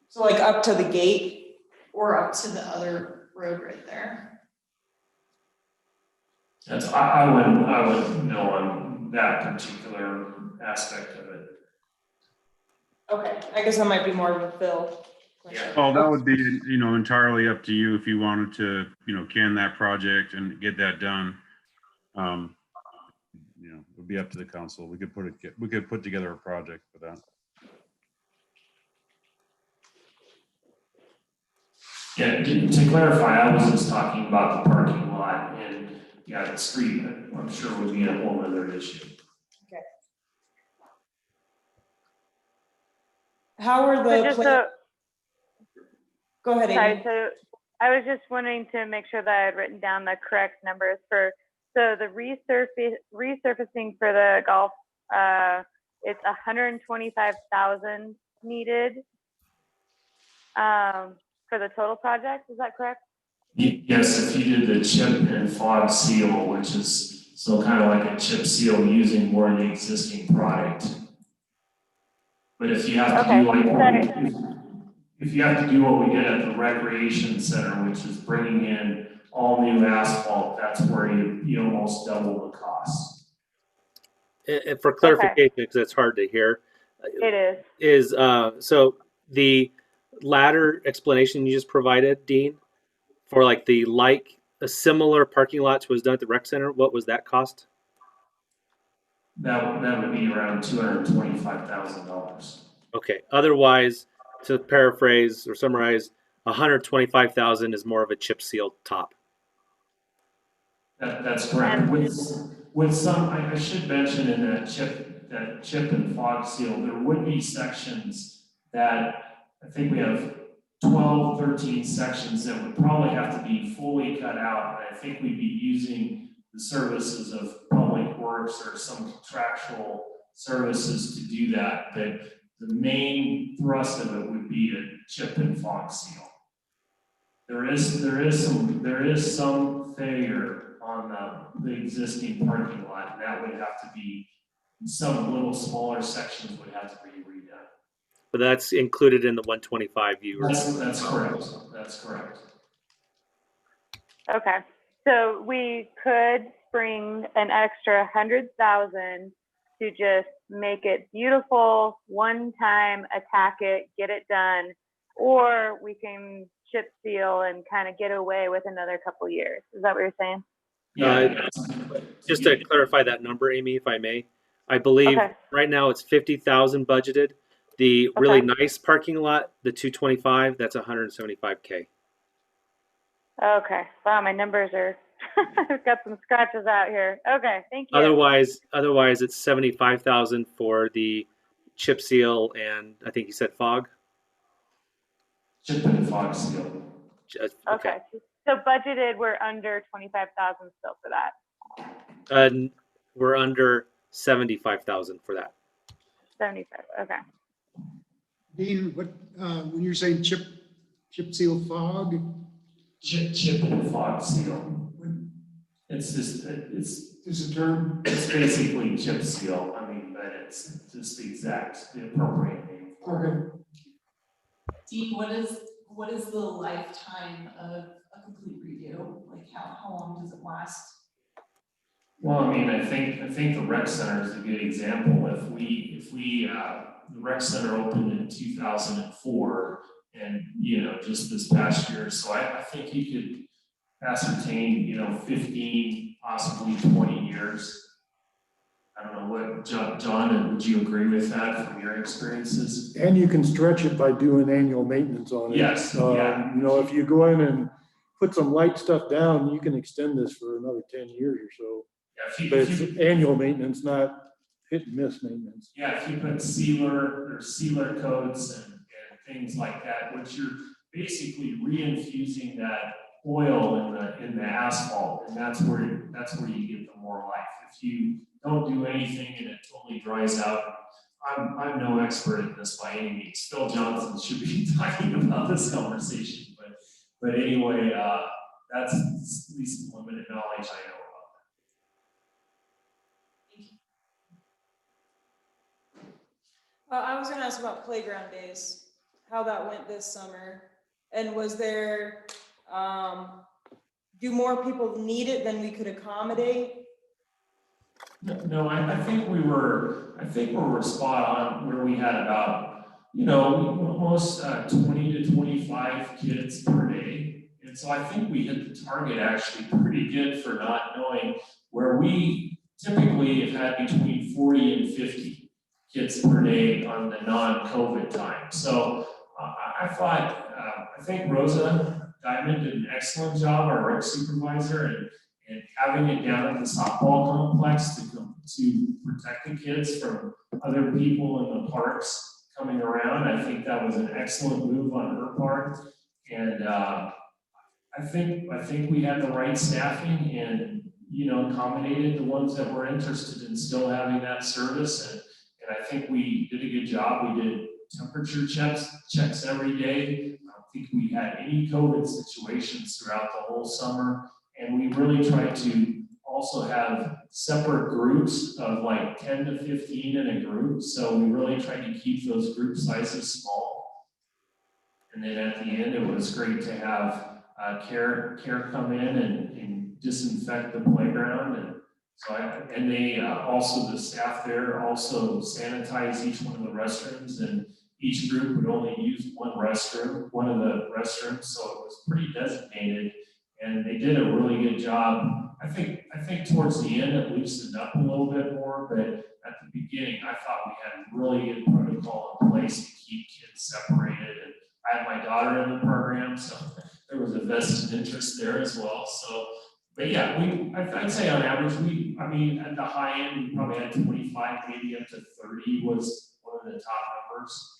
Speaker 2: So like up to the gate?
Speaker 10: Or up to the other road right there?
Speaker 9: I wouldn't know on that particular aspect of it.
Speaker 2: Okay, I guess that might be more of a Phil question.
Speaker 16: Well, that would be, entirely up to you if you wanted to, can that project and get that done. It would be up to the council. We could put together a project for that.
Speaker 9: Yeah, to clarify, I was just talking about the parking lot and, the street, I'm sure would be a whole other issue.
Speaker 2: Okay. How are
Speaker 4: So
Speaker 2: the,
Speaker 4: just so,
Speaker 2: go ahead,
Speaker 4: sorry,
Speaker 2: Amy.
Speaker 4: so I was just wanting to make sure that I had written down the correct numbers so the resurfacing for the golf, it's 125,000 needed for the total project, is that correct?
Speaker 9: Yes, if you did the chip and fog seal, which is so kind of like a chip seal using more of the existing product. But if you have to do if you have to do what we did at the recreation center, which is bringing in all new asphalt, that's where you almost double the cost.
Speaker 3: And for clarification, because it's hard to hear.
Speaker 4: It is.
Speaker 3: So the latter explanation you just provided, Dean, for like a similar parking lot to was done at the rec center, what was that cost?
Speaker 9: That would be around $225,000.
Speaker 3: Okay. Otherwise, to paraphrase or summarize, 125,000 is more of a chip seal top.
Speaker 9: That's correct. With some, I should mention in that chip and fog seal, there would be sections that I think we have 12, 13 sections that would probably have to be fully cut out. And I think we'd be using the services of Public Works or some contractual services to do that. But the main thrust of it would be a chip and fog seal. There is some failure on the existing parking lot, and that would have to be, some little smaller sections would have to be redone.
Speaker 3: But that's included in the 125 you were.
Speaker 9: That's correct. That's correct.
Speaker 4: Okay, so we could bring an extra 100,000 to just make it beautiful, one time, attack it, get it done, or we can chip seal and kind of get away with another couple years. Is that what you're saying?
Speaker 3: Just to clarify that number, Amy, if I may, I believe right now it's 50,000 budgeted. The really nice parking lot, the 225, that's 175K.
Speaker 4: Okay, wow, my numbers are, I've got some scratches out here. Okay, thank you.
Speaker 3: Otherwise it's 75,000 for the chip seal and I think you said fog.
Speaker 9: Chip and fog seal.
Speaker 3: Okay.
Speaker 4: Okay, so budgeted, we're under 25,000 still for that.
Speaker 3: We're under 75,000 for that.
Speaker 4: 75, okay.
Speaker 8: Dean, what, when you're saying chip seal fog?
Speaker 9: Chip and fog seal. It's just, it's a term. It's basically chip seal. I mean, but it's just the appropriate name.
Speaker 8: Okay.
Speaker 10: Dean, what is the lifetime of a complete redo? Like how long does it last?
Speaker 9: Well, I mean, I think the rec center is a good example. If we the rec center opened in 2004, and just this past year, so I think you could ascertain 15, possibly 20 years. I don't know what John, would you agree with that from your experiences?
Speaker 1: And you can stretch it by doing annual maintenance on it.
Speaker 9: Yes, yeah.
Speaker 1: If you go in and put some light stuff down, you can extend this for another 10 years or so.
Speaker 9: Yeah,
Speaker 1: but it's annual maintenance, not hit and miss maintenance.
Speaker 9: Yeah, if you put sealer coats and things like that, which you're basically reinfusing that oil in the asphalt, and that's where you get the more life. If you don't do anything and it totally dries out, I'm no expert in this by any means. Phil Johnson should be talking about this conversation, but anyway, that's at least the limited knowledge I know.
Speaker 2: I was gonna ask about playground days, how that went this summer. And was there, do more people need it than we could accommodate?
Speaker 9: No, I think we were spot on where we had about, almost 20 to 25 kids per day. And so I think we hit the target actually pretty good for not knowing, where we typically have had between 40 and 50 kids per day on the non-COVID time. So I think Rosa Diamond did an excellent job, our rec supervisor, and having it down at the softball complex to protect the kids from other people in the parks coming around. I think that was an excellent move on her part. And I think we had the right staffing and, accommodated the ones that were interested in still having that service. And I think we did a good job. We did temperature checks every day. I don't think we had any COVID situations throughout the whole summer. And we really tried to also have separate groups of like 10 to 15 in a group. So we really tried to keep those group sizes small. And then at the end, it was great to have care come in and disinfect the playground. And so they also, the staff there also sanitize each one of the restrooms, and each group would only use one of the restrooms, so it was pretty designated, and they did a really good job. I think towards the end it loosened up a little bit more, but at the beginning I thought we had really good protocol in place to keep kids separated. And I had my daughter in the program, so there was a vested interest there as well. So. But yeah, I'd say on average, at the high end, we probably had 25, maybe up to 30 was one of the top numbers.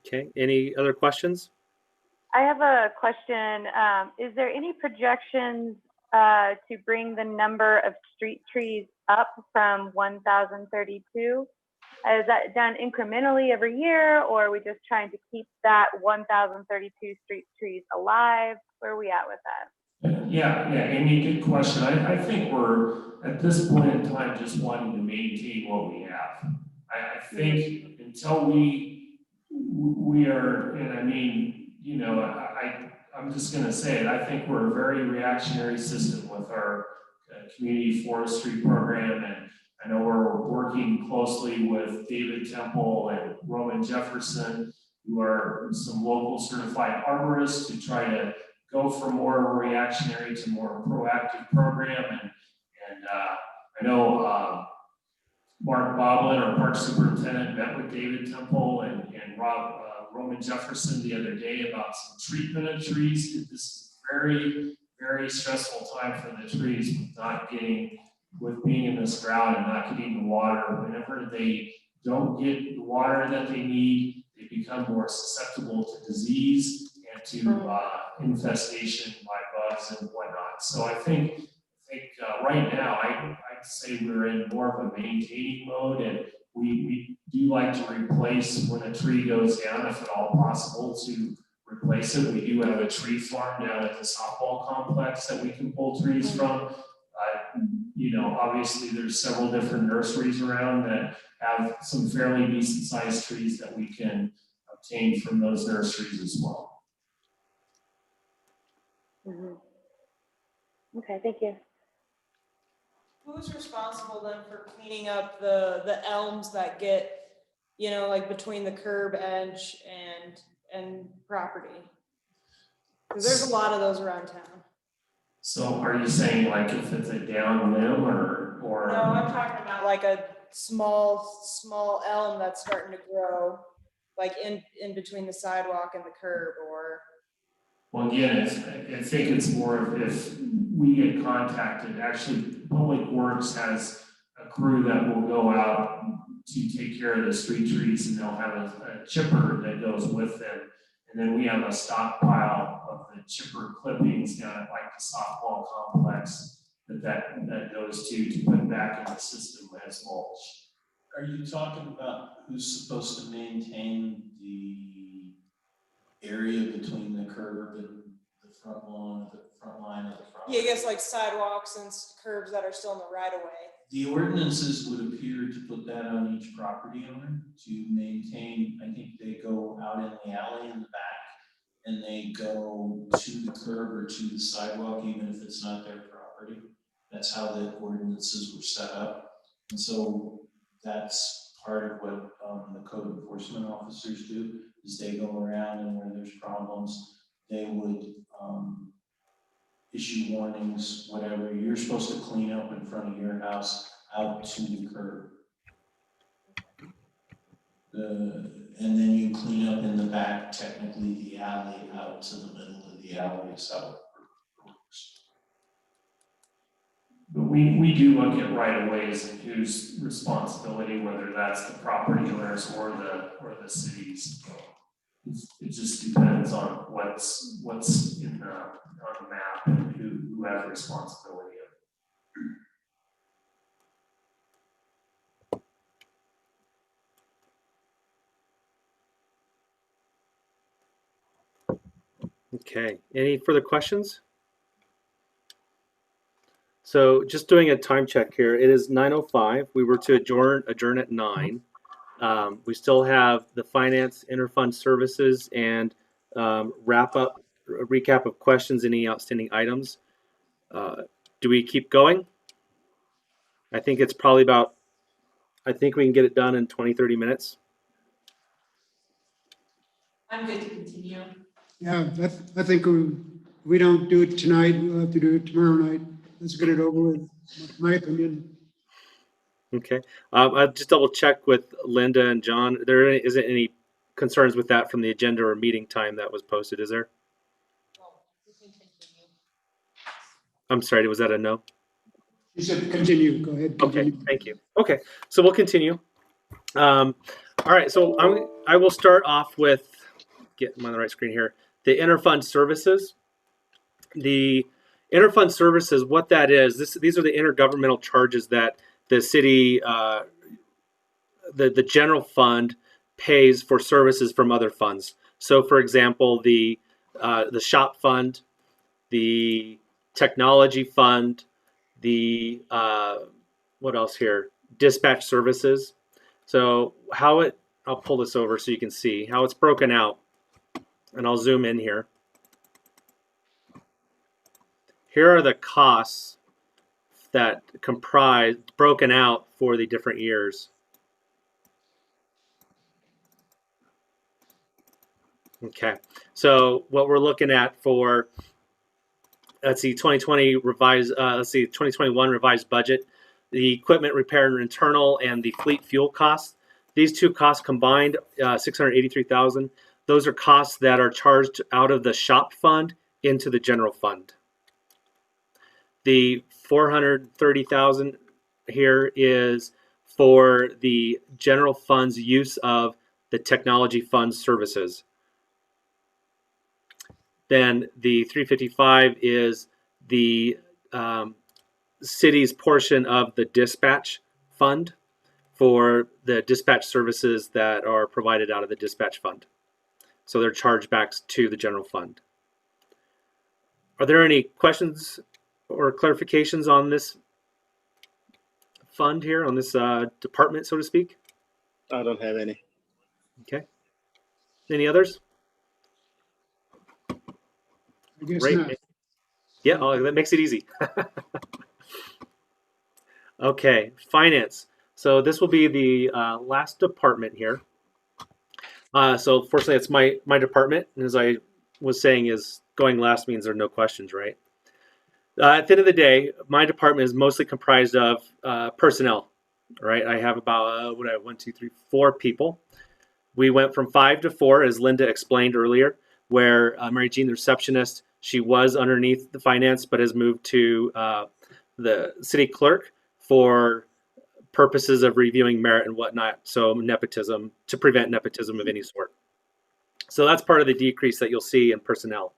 Speaker 3: Okay, any other questions?
Speaker 4: I have a question. Is there any projections to bring the number of street trees up from 1,032? Is that done incrementally every year, or are we just trying to keep that 1,032 street trees alive? Where are we at with that?
Speaker 9: Yeah, Amy, good question. I think we're at this point in time just wanting to maintain what we have. I think until we are, and I mean, I'm just going to say it. I think we're a very reactionary system with our community forestry program, and I know we're working closely with David Temple and Roman Jefferson, who are some local certified arborists, to try to go from more reactionary to more proactive program. And I know Mark Boblin, our park superintendent, met with David Temple and Roman Jefferson the other day about some treatment of trees. This is very, very stressful time for the trees with being in this drought and not getting the water. Whenever they don't get the water that they need, they become more susceptible to disease and to infestation by bugs and whatnot. So I think right now, I'd say we're in more of a maintaining mode, and we do like to replace when a tree goes down, if at all possible, to replace it. We do have a tree farm down at the softball complex that we can pull trees from. Obviously there's several different nurseries around that have some fairly decent sized trees that we can obtain from those nurseries as well.
Speaker 4: Okay, thank you.
Speaker 2: Who's responsible then for cleaning up the elms that get, like between the curb edge and property? Because there's a lot of those around town.
Speaker 9: So are you saying like if it's a down limb or?
Speaker 2: No, I'm talking about like a small elm that's starting to grow, like in between the sidewalk and the curb, or.
Speaker 9: Well, again, I think it's more of if we get contacted. Actually, Public Works has a crew that will go out to take care of the street trees, and they'll have a chipper that goes with them. And then we have a stockpile of the chipper clippings down at like the softball complex that goes to put back in the system as mulch.
Speaker 18: Are you talking about who's supposed to maintain the area between the curb and the front lawn, the front line of the front?
Speaker 2: Yeah, I guess like sidewalks and curbs that are still in the right of way.
Speaker 18: The ordinances would appear to put that on each property owner to maintain. I think they go out in the alley in the back and they go to the curb or to the sidewalk, even if it's not their property. That's how the ordinances were set up. And so that's part of what the code enforcement officers do, is they go around and where there's problems, they would issue warnings, whatever. You're supposed to clean up in front of your house out to the curb. And then you clean up in the back, technically the alley out to the middle of the alley is how it works.
Speaker 9: But we do look at right of ways and whose responsibility, whether that's the property owners or the cities. It just depends on what's in on the map and who has responsibility of it.
Speaker 3: Okay, any further questions? So just doing a time check here. It is 9:05. We were to adjourn at 9. We still have the finance interfund services and recap of questions, any outstanding items. Do we keep going? I think it's probably I think we can get it done in 20, 30 minutes.
Speaker 10: I'm good to continue.
Speaker 8: Yeah, I think we don't do it tonight, we'll have to do it tomorrow night. Let's get it over with, my opinion.
Speaker 3: Okay. I'll just double check with Linda and John. There isn't any concerns with that from the agenda or meeting time that was posted, is there? I'm sorry, was that a no?
Speaker 8: You said continue, go ahead. Continue.
Speaker 3: Okay, thank you. Okay, so we'll continue. All right, so I will start off with, get them on the right screen here, the interfund services. The interfund services, what that is, these are the intergovernmental charges that the city, the general fund pays for services from other funds. So for example, the shop fund, the technology fund, the, what else here? Dispatch services. So I'll pull this over so you can see how it's broken out. And I'll zoom in here. Here are the costs that comprise, broken out for the different years. Okay, so what we're looking at for, let's see, 2020 revised, 2021 revised budget. the equipment repair and internal, and the fleet fuel costs. These two costs combined, $683,000. Those are costs that are charged out of the shop fund into the general fund. The $430,000 here is for the general fund's use of the technology fund services. Then the 355 is the city's portion of the dispatch fund for the dispatch services that are provided out of the dispatch fund. So they're chargebacks to the general fund. Are there any questions or clarifications on this fund here, on this department, so to speak?
Speaker 5: I don't have any.
Speaker 3: Okay. Any others?
Speaker 8: I guess
Speaker 3: Great.
Speaker 8: not.
Speaker 3: Yeah, oh, that makes it easy. Okay, finance. So this will be the last department here. So fortunately, it's my department, and as I was saying, is going last means there are no questions, right? At the end of the day, my department is mostly comprised of personnel, right? I have about 4 people. We went from 5 to 4, as Linda explained earlier, where Mary Jean, the receptionist, she was underneath the finance, but has moved to the city clerk for purposes of reviewing merit and whatnot. So nepotism, to prevent nepotism of any sort. So that's part of the decrease that you'll see in personnel.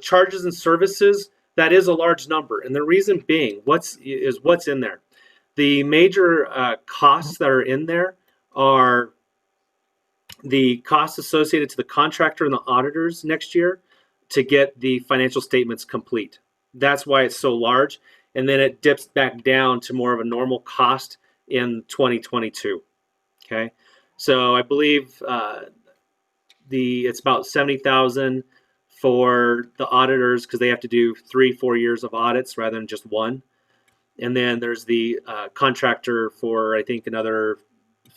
Speaker 3: Charges and services, that is a large number. And the reason being, what's in there. The major costs that are in there are the costs associated to the contractor and the auditors next year to get the financial statements complete. That's why it's so large. And then it dips back down to more of a normal cost in 2022. Okay, so I believe it's about $70,000 for the auditors because they have to do 3-4 years of audits rather than just one. And then there's the contractor for I think another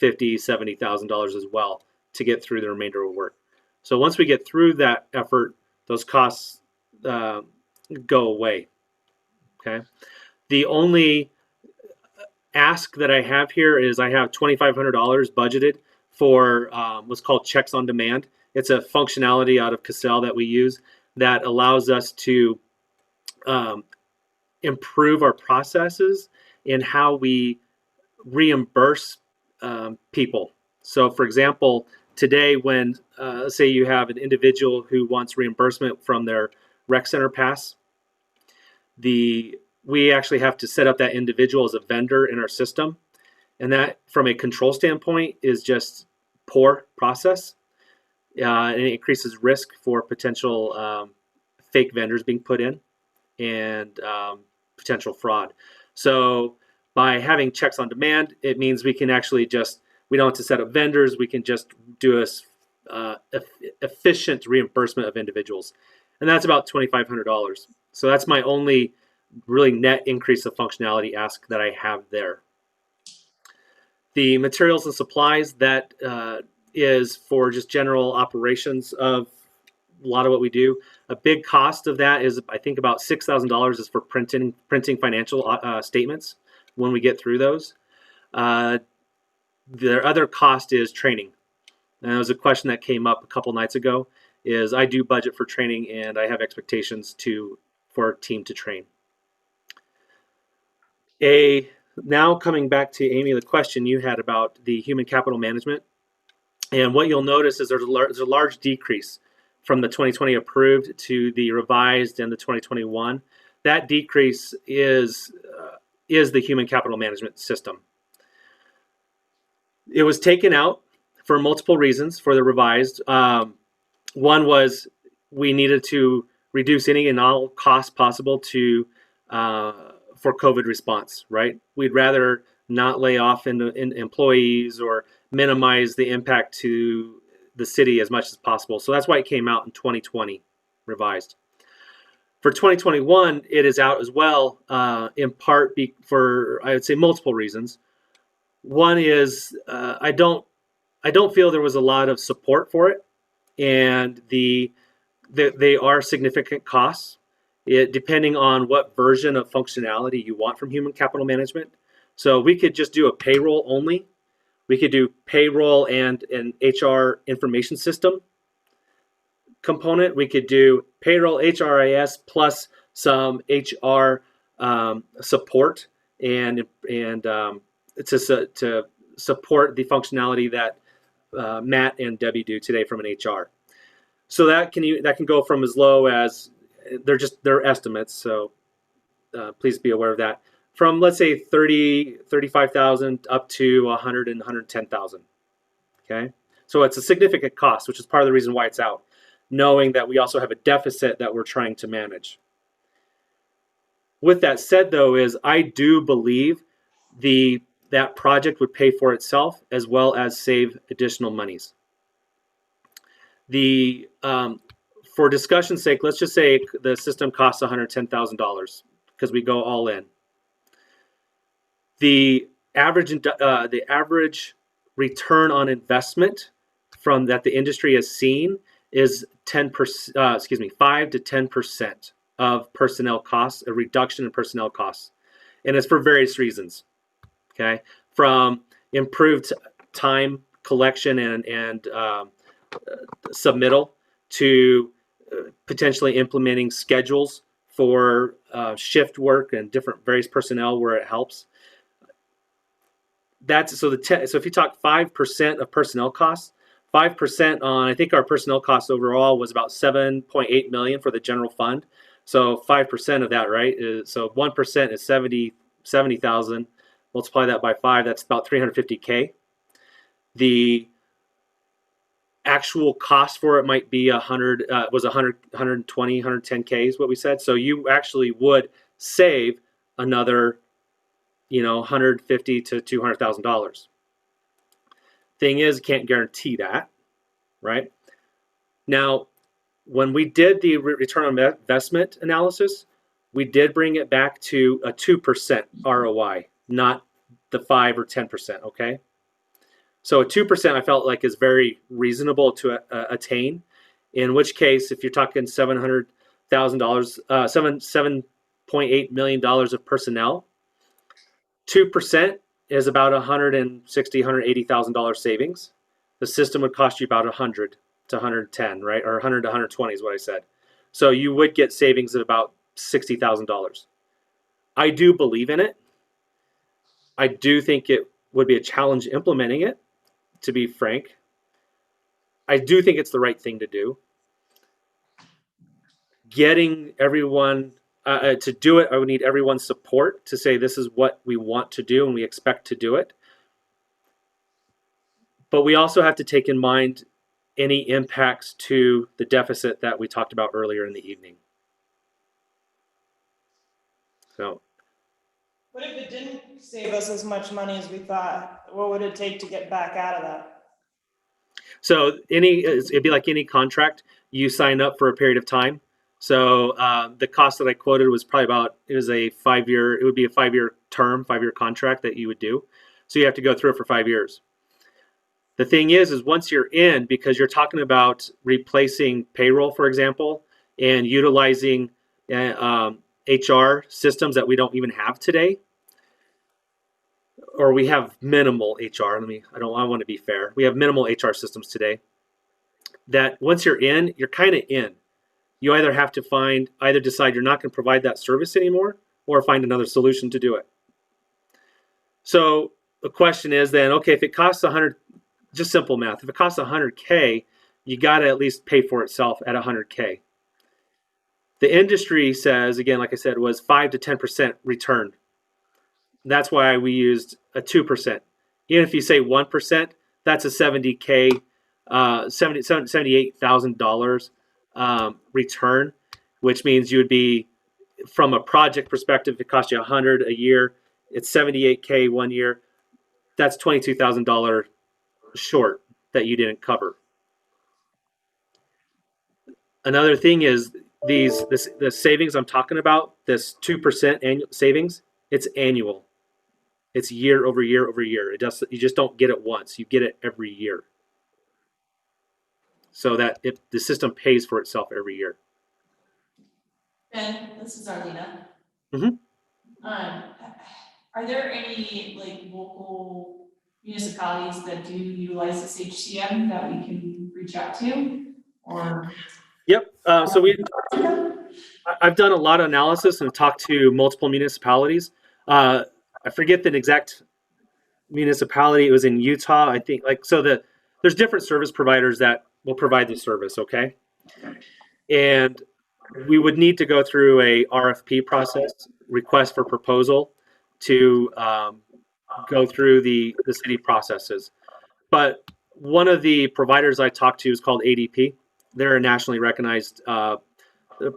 Speaker 3: $50,000-$70,000 as well to get through the remainder of work. So once we get through that effort, those costs go away. Okay. The only ask that I have here is I have $2,500 budgeted for what's called checks on demand. It's a functionality out of Cassell that we use that allows us to improve our processes in how we reimburse people. So for example, today when say you have an individual who wants reimbursement from their rec center pass, we actually have to set up that individual as a vendor in our system. And that, from a control standpoint, is just poor process. And it increases risk for potential fake vendors being put in and potential fraud. So by having checks on demand, it means we can actually we don't have to set up vendors. We can just do a efficient reimbursement of individuals. And that's about $2,500. So that's my only really net increase of functionality ask that I have there. The materials and supplies, that is for just general operations of a lot of what we do. A big cost of that is I think about $6,000 is for printing financial statements when we get through those. The other cost is training. And that was a question that came up a couple nights ago. Is I do budget for training and I have expectations for our team to train. Now coming back to Amy, the question you had about the human capital management, and what you'll notice is there's a large decrease from the 2020 approved to the revised and the 2021. That decrease is the human capital management system. It was taken out for multiple reasons for the revised. One was we needed to reduce any and all costs possible for COVID response, right? We'd rather not lay off in employees or minimize the impact to the city as much as possible. So that's why it came out in 2020, revised. For 2021, it is out as well, in part for, I would say, multiple reasons. One is I don't feel there was a lot of support for it, and they are significant costs. depending on what version of functionality you want from human capital management. So we could just do a payroll only. We could do payroll and an HR information system component. We could do payroll HRIS plus some HR support and to support the functionality that Matt and Debbie do today from an HR. So that can go from as low as they're estimates. So please be aware of that. From let's say 35,000 up to 100 and 110,000. Okay, so it's a significant cost, which is part of the reason why it's out, knowing that we also have a deficit that we're trying to manage. With that said, though, is I do believe that project would pay for itself as well as save additional monies. For discussion's sake, let's just say the system costs $110,000 because we go all in. The average return on investment from that the industry has seen is 5 to 10% of personnel costs, a reduction in personnel costs, and it's for various reasons. Okay, from improved time collection and submittal to potentially implementing schedules for shift work and different various personnel where it helps. So if you talk 5% of personnel costs, 5% on, I think our personnel costs overall was about $7.8 million for the general fund. So 5% of that, right? So 1% is 70,000. Multiply that by 5, that's about $350K. The actual cost for it might be 120, 110K is what we said. So you actually would save another, $150,000 to $200,000. Thing is, can't guarantee that, right? Now, when we did the return on investment analysis, we did bring it back to a 2% ROI, not the 5 or 10%, okay? So a 2% I felt like is very reasonable to attain, in which case, if you're talking $700,000, $7.8 million of personnel, 2% is about $160,000, $180,000 savings. The system would cost you about 100 to 110, right? Or 100 to 120 is what I said. So you would get savings of about $60,000. I do believe in it. I do think it would be a challenge implementing it, to be frank. I do think it's the right thing to do. Getting everyone to do it, I would need everyone's support to say this is what we want to do and we expect to do it. But we also have to take in mind any impacts to the deficit that we talked about earlier in the evening. So,
Speaker 2: What if it didn't save us as much money as we thought? What would it take to get back out of that?
Speaker 3: So it'd be like any contract. You sign up for a period of time. So the cost that I quoted was probably it would be a 5-year term, 5-year contract that you would do. So you have to go through it for 5 years. The thing is once you're in, because you're talking about replacing payroll, for example, and utilizing HR systems that we don't even have today, or we have minimal HR. I want to be fair. We have minimal HR systems today. That once you're in, you're kind of in. You either have to decide you're not going to provide that service anymore, or find another solution to do it. So the question is then, okay, if it costs 100, just simple math. If it costs 100K, you got to at least pay for itself at 100K. The industry says, again, like I said, was 5 to 10% return. That's why we used a 2%. Even if you say 1%, that's a $70K, $78,000 return, which means you would be, from a project perspective, if it costs you 100 a year, it's $78K 1 year. That's $22,000 short that you didn't cover. Another thing is the savings I'm talking about, this 2% annual savings, it's annual. It's year over year over year. You just don't get it once. You get it every year. So that the system pays for itself every year.
Speaker 10: Ben, this is Arlena.
Speaker 3: Mhm.
Speaker 10: Are there any like local municipalities that do utilize this HCM that we can reach out to? Or
Speaker 3: Yep. I've done a lot of analysis and talked to multiple municipalities. I forget the exact municipality. It was in Utah, I think. There's different service providers that will provide the service. Okay, and we would need to go through a RFP process, request for proposal, to go through the city processes. But one of the providers I talked to is called ADP. They're a nationally recognized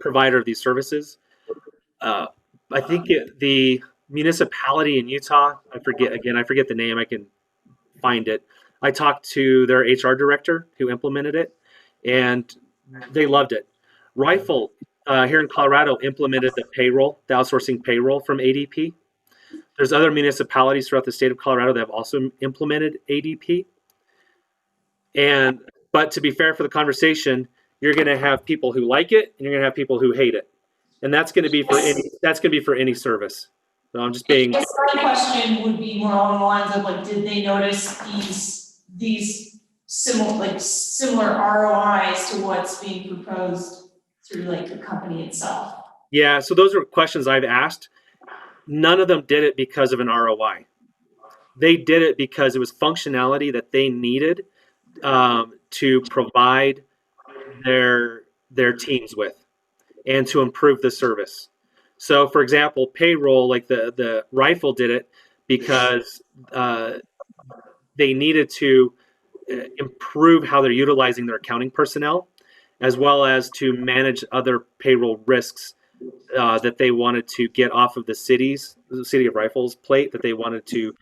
Speaker 3: provider of these services. I think the municipality in Utah, I forget the name. I can find it. I talked to their HR director who implemented it, and they loved it. Rifle here in Colorado implemented the outsourcing payroll from ADP. There's other municipalities throughout the state of Colorado that have also implemented ADP. But to be fair for the conversation, you're going to have people who like it, and you're going to have people who hate it, and that's going to be for any service. So I'm just being.
Speaker 10: I guess my question would be more along the lines of like, did they notice these similar ROIs to what's being proposed through like the company itself?
Speaker 3: Yeah, so those are questions I've asked. None of them did it because of an ROI. They did it because it was functionality that they needed to provide their teams with and to improve the service. So, for example, payroll, like the Rifle did it because they needed to improve how they're utilizing their accounting personnel, as well as to manage other payroll risks that they wanted to get off of the city of Rifle's plate, that they wanted to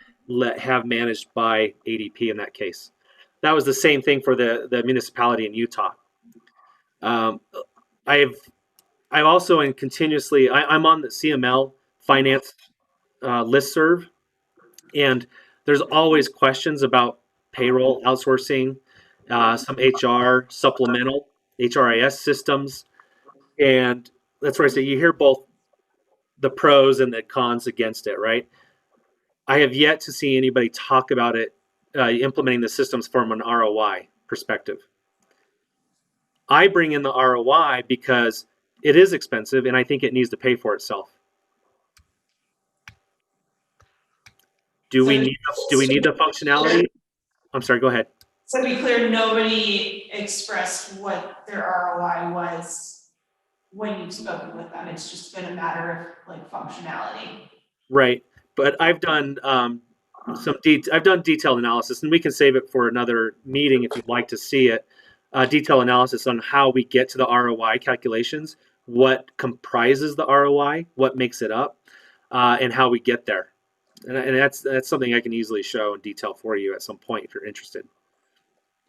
Speaker 3: have managed by ADP in that case. That was the same thing for the municipality in Utah. I've also I'm on the CML finance listserv, and there's always questions about payroll outsourcing, some HR supplemental HRIS systems, and that's where I say you hear both the pros and the cons against it, right? I have yet to see anybody talk about it implementing the systems from an ROI perspective. I bring in the ROI because it is expensive and I think it needs to pay for itself. Do we need the functionality? I'm sorry, go ahead.
Speaker 10: So to be clear, nobody expressed what their ROI was when you've spoken with them. It's just been a matter of like functionality.
Speaker 3: Right, but I've done detailed analysis, and we can save it for another meeting if you'd like to see it. Detailed analysis on how we get to the ROI calculations, what comprises the ROI, what makes it up, and how we get there. And that's something I can easily show in detail for you at some point if you're interested.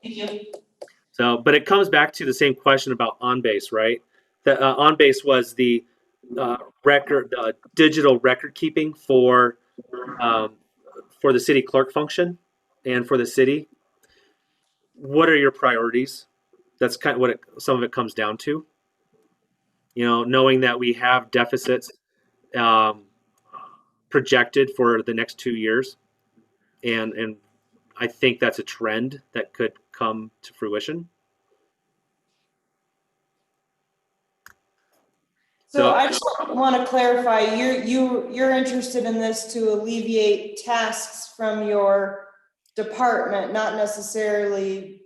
Speaker 10: Thank you.
Speaker 3: So, but it comes back to the same question about OnBase, right? The OnBase was the digital record keeping for the city clerk function and for the city. What are your priorities? That's kind of what some of it comes down to. You know, knowing that we have deficits projected for the next 2 years, and I think that's a trend that could come to fruition.
Speaker 2: So I just want to clarify, you're interested in this to alleviate tasks from your department, not necessarily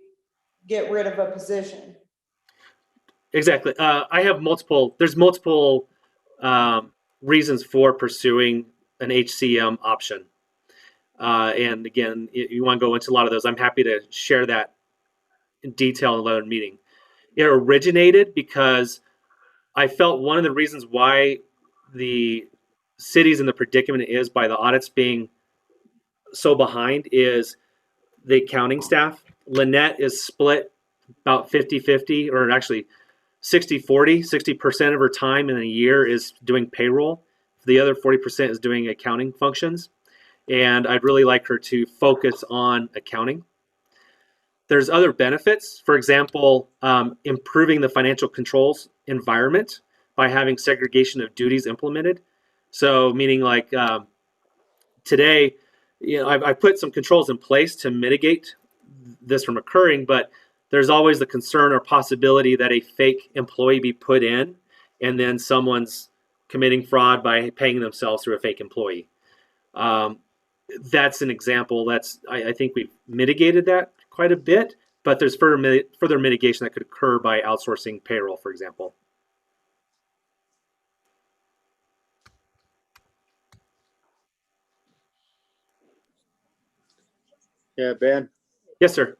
Speaker 2: get rid of a position.
Speaker 3: Exactly. There's multiple reasons for pursuing an HCM option. And again, you want to go into a lot of those. I'm happy to share that in detail in another meeting. It originated because I felt one of the reasons why the city's in the predicament it is by the audits being so behind is the accounting staff. Lynette is split about 50-50, or actually 60-40. 60% of her time in a year is doing payroll. The other 40% is doing accounting functions. And I'd really like her to focus on accounting. There's other benefits. For example, improving the financial controls environment by having segregation of duties implemented. So meaning like today, I put some controls in place to mitigate this from occurring, but there's always the concern or possibility that a fake employee be put in and then someone's committing fraud by paying themselves through a fake employee. That's an example. I think we've mitigated that quite a bit, but there's further mitigation that could occur by outsourcing payroll, for example.
Speaker 5: Yeah, Ben,
Speaker 3: Yes, sir.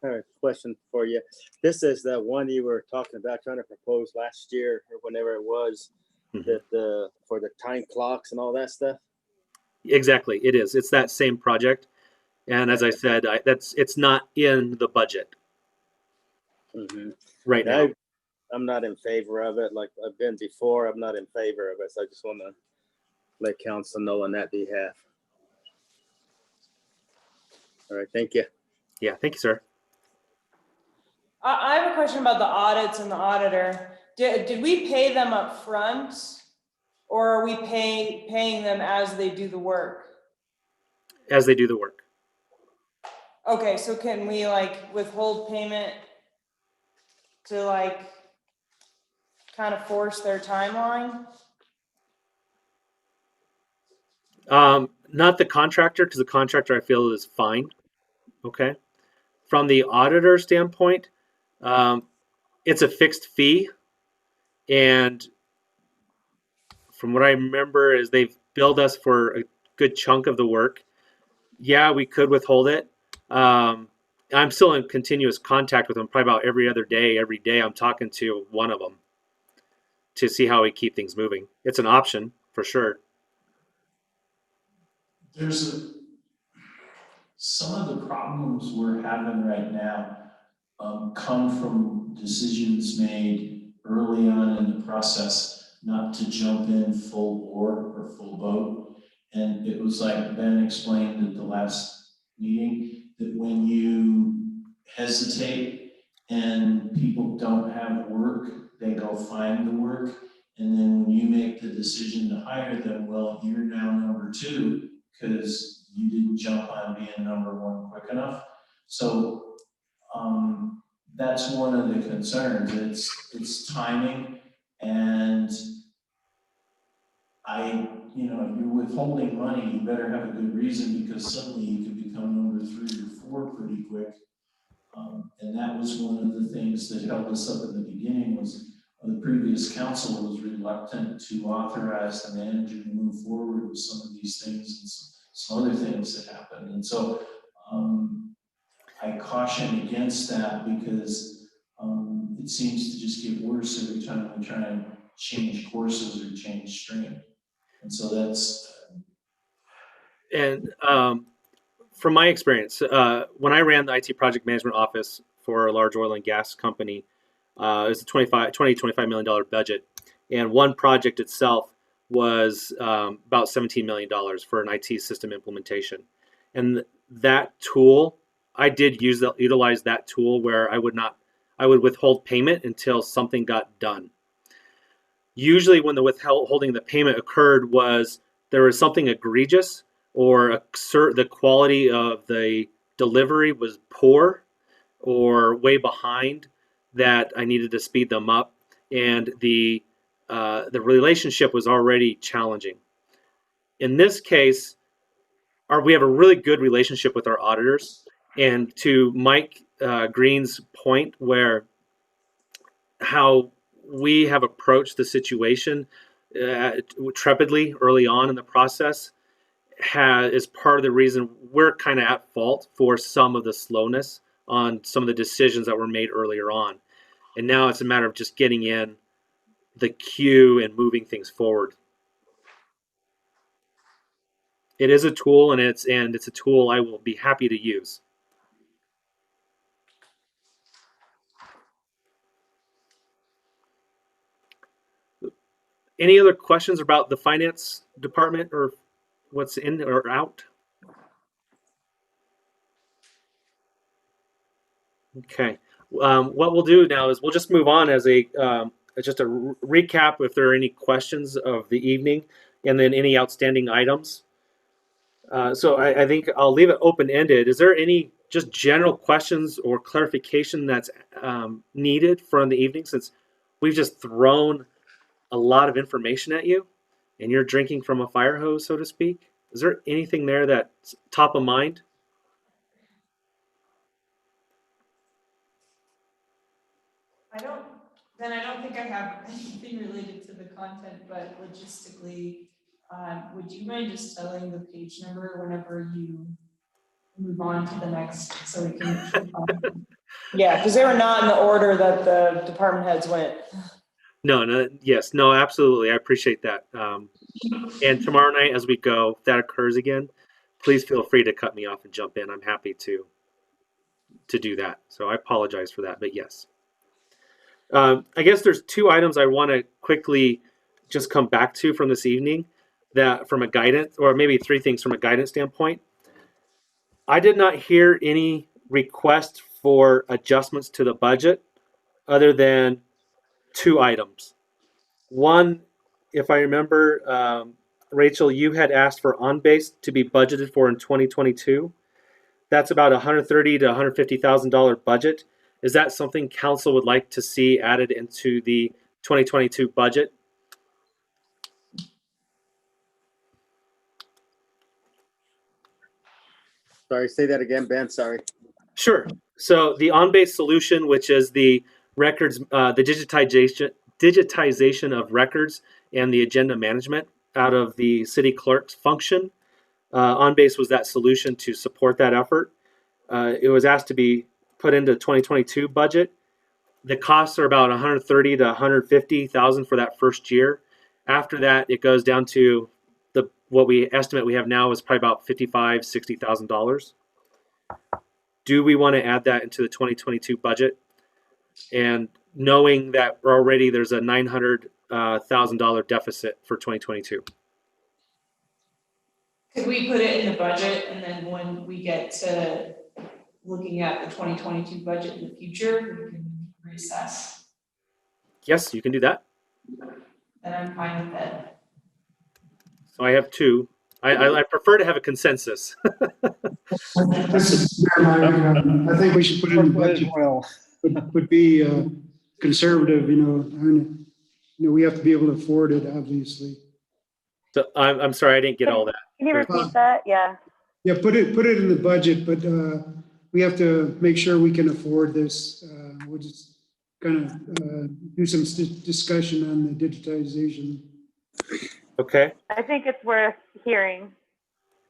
Speaker 5: I have a question for you. This is the one you were talking about trying to propose last year or whenever it was, that for the time clocks and all that stuff.
Speaker 3: Exactly, it is. It's that same project, and as I said, it's not in the budget right now.
Speaker 5: I'm not in favor of it. Like I've been before, I'm not in favor of it. So I just want to let council know on that behalf. All right, thank you.
Speaker 3: Yeah, thank you, sir.
Speaker 2: I have a question about the audits and the auditor. Did we pay them up front, or are we paying them as they do the work?
Speaker 3: As they do the work.
Speaker 2: Okay, so can we like withhold payment to like kind of force their timeline?
Speaker 3: Not the contractor, because the contractor I feel is fine. Okay. From the auditor standpoint, it's a fixed fee, and from what I remember is they've billed us for a good chunk of the work. Yeah, we could withhold it. I'm still in continuous contact with them, probably about every other day. Every day I'm talking to one of them to see how we keep things moving. It's an option for sure.
Speaker 9: Some of the problems we're having right now come from decisions made early on in the process not to jump in full bore or full boat. And it was like Ben explained at the last meeting, that when you hesitate and people don't have work, they go find the work. And then when you make the decision to hire them, well, you're now number two because you didn't jump on being number one quick enough. So that's one of the concerns. It's timing, and if you're withholding money, you better have a good reason, because suddenly you could become number 3 or 4 pretty quick. And that was one of the things that held us up in the beginning, was the previous council was reluctant to authorize the manager to move forward with some of these things and some other things that happened. And so I caution against that, because it seems to just get worse every time we try and change courses or change stream. And so that's.
Speaker 3: And from my experience, when I ran the IT project management office for a large oil and gas company, it was a $25 million budget. And one project itself was about $17 million for an IT system implementation. And that tool, I did utilize that tool where I would withhold payment until something got done. Usually when the withholding the payment occurred was there was something egregious, or the quality of the delivery was poor or way behind, that I needed to speed them up, and the relationship was already challenging. In this case, we have a really good relationship with our auditors, and to Mike Green's point, where how we have approached the situation trepidly early on in the process is part of the reason we're kind of at fault for some of the slowness on some of the decisions that were made earlier on. And now it's a matter of just getting in the queue and moving things forward. It is a tool, and it's a tool I will be happy to use. Any other questions about the finance department, or what's in or out? Okay. What we'll do now is we'll just move on as a just a recap if there are any questions of the evening, and then any outstanding items. So I think I'll leave it open-ended. Is there any just general questions or clarification that's needed from the evening, since we've just thrown a lot of information at you and you're drinking from a fire hose, so to speak? Is there anything there that's top of mind?
Speaker 2: I don't think I have anything related to the content, but logistically, would you mind just telling the page number whenever you move on to the next, so we can keep on? Yeah, because they were not in the order that the department heads went.
Speaker 3: No, yes, no, absolutely. I appreciate that. And tomorrow night as we go, if that occurs again, please feel free to cut me off and jump in. I'm happy to do that. So I apologize for that, but yes. I guess there's two items I want to quickly just come back to from this evening, that from a guidance, or maybe three things from a guidance standpoint. I did not hear any request for adjustments to the budget other than two items. One, if I remember, Rachel, you had asked for on-base to be budgeted for in 2022. That's about $130,000 to $150,000 budget. Is that something council would like to see added into the 2022 budget?
Speaker 5: Sorry, say that again, Ben, sorry.
Speaker 3: Sure. So the on-base solution, which is the records, the digitization of records and the agenda management out of the city clerk's function. On-base was that solution to support that effort. It was asked to be put into 2022 budget. The costs are about $130,000 to $150,000 for that first year. After that, it goes down to what we estimate we have now is probably about $55,000 to $60,000. Do we want to add that into the 2022 budget? And knowing that already there's a $900,000 deficit for 2022.
Speaker 2: Could we put it in the budget, and then when we get to looking at the 2022 budget in the future, we can reassess?
Speaker 3: Yes, you can do that.
Speaker 2: And I'm fine with that.
Speaker 3: So I have two. I prefer to have a consensus.
Speaker 8: I think we should put it in the budget. Would be conservative, we have to be able to afford it, obviously.
Speaker 3: So I'm sorry, I didn't get all that.
Speaker 4: Can you repeat that? Yeah.
Speaker 8: Yeah, put it in the budget, but we have to make sure we can afford this. We'll just kind of do some discussion on the digitization.
Speaker 3: Okay.
Speaker 4: I think it's worth hearing.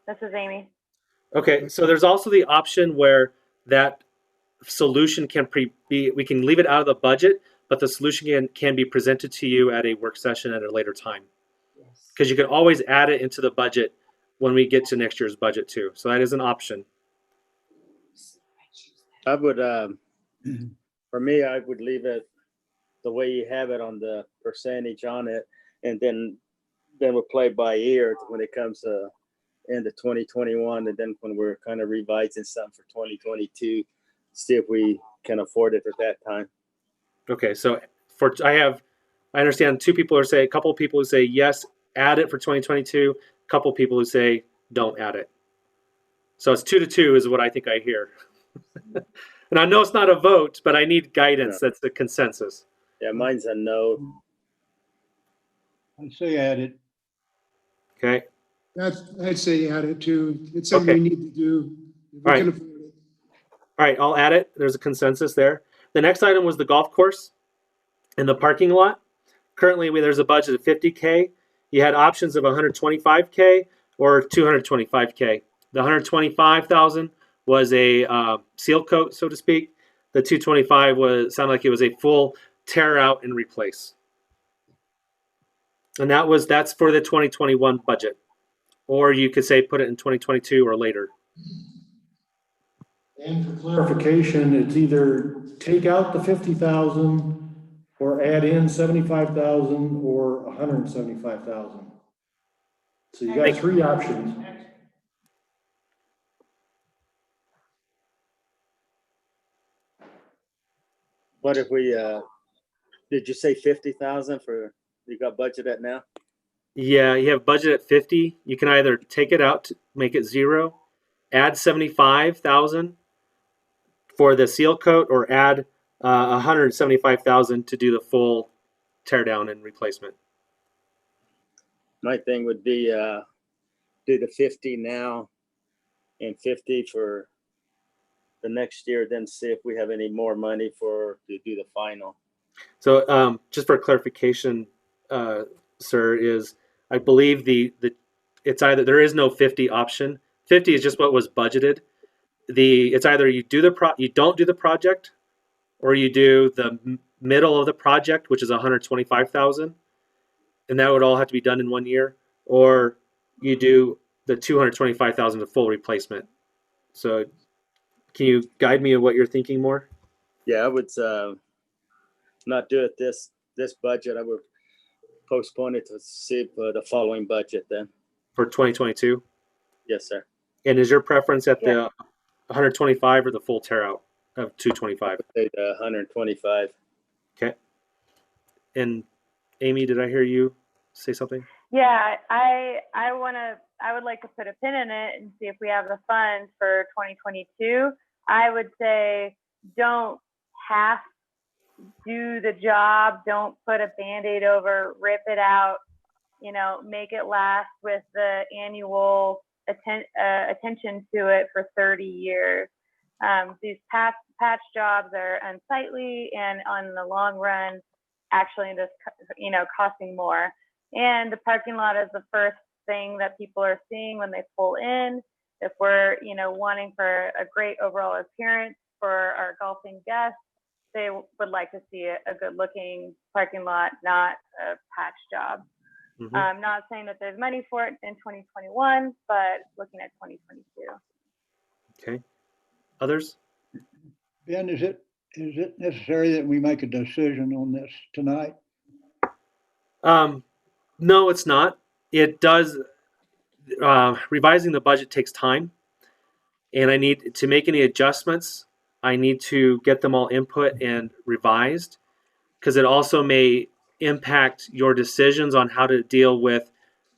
Speaker 4: This is Amy.
Speaker 3: Okay, so there's also the option where that solution we can leave it out of the budget, but the solution can be presented to you at a work session at a later time. Because you can always add it into the budget when we get to next year's budget too. So that is an option.
Speaker 5: I would, for me, I would leave it the way you have it on the percentage on it, and then we'll play by ear when it comes to into 2021, and then when we're kind of revising something for 2022, see if we can afford it at that time.
Speaker 3: Okay, so I understand a couple of people who say yes, add it for 2022, a couple of people who say don't add it. So it's 2-2 is what I think I hear. And I know it's not a vote, but I need guidance. Yeah. That's the consensus.
Speaker 5: Yeah, mine's a no.
Speaker 6: I'd say add it.
Speaker 3: Okay.
Speaker 8: I'd say add it too. It's something we need to do. If we can afford it.
Speaker 3: All right, I'll add it. There's a consensus there. The next item was the golf course and the parking lot. Currently, there's a budget of $50K. You had options of $125K or $225K. The $125,000 was a seal coat, so to speak. The $225 sounded like it was a full tear out and replace. And that's for the 2021 budget. Or you could say put it in 2022 or later.
Speaker 1: And for clarification, it's either take out the 50,000 or add in 75,000 or 175,000. So you got three options.
Speaker 5: What if we Did you say 50,000 for, you got budget at now?
Speaker 3: Yeah, you have budget at 50. You can either take it out to make it 0, add 75,000 for the seal coat, or add 175,000 to do the full tear down and replacement.
Speaker 5: My thing would be, do the 50 now and 50 for the next year, then see if we have any more money to do the final.
Speaker 3: So just for clarification, sir, is I believe it's either there is no 50 option. 50 is just what was budgeted. It's either you don't do the project, or you do the middle of the project, which is 125,000, and that would all have to be done in 1 year, or you do the 225,000 of full replacement. So can you guide me on what you're thinking more?
Speaker 5: Yeah, I would not do it this budget. I would postpone it to see the following budget then.
Speaker 3: For 2022?
Speaker 5: Yes, sir.
Speaker 3: And is your preference at the 125 or the full tear out of 225?
Speaker 5: The 125.
Speaker 3: Okay. And Amy, did I hear you say something?
Speaker 4: Yeah, I would like to put a pin in it and see if we have the funds for 2022. I would say don't half do the job, don't put a Band-Aid over, rip it out, make it last with the annual attention to it for 30 years. These patch jobs are unsightly, and on the long run, actually just, costing more. And the parking lot is the first thing that people are seeing when they pull in. If we're, wanting for a great overall appearance for our golfing guests, they would like to see a good looking parking lot, not a patch job.
Speaker 3: Mm-hmm.
Speaker 4: I'm not saying that there's money for it in 2021, but looking at 2022.
Speaker 3: Okay. Others?
Speaker 6: Ben, is it necessary that we make a decision on this tonight?
Speaker 3: No, it's not. It does. Revising the budget takes time, and I need to make any adjustments. I need to get them all input and revised, because it also may impact your decisions on how to deal with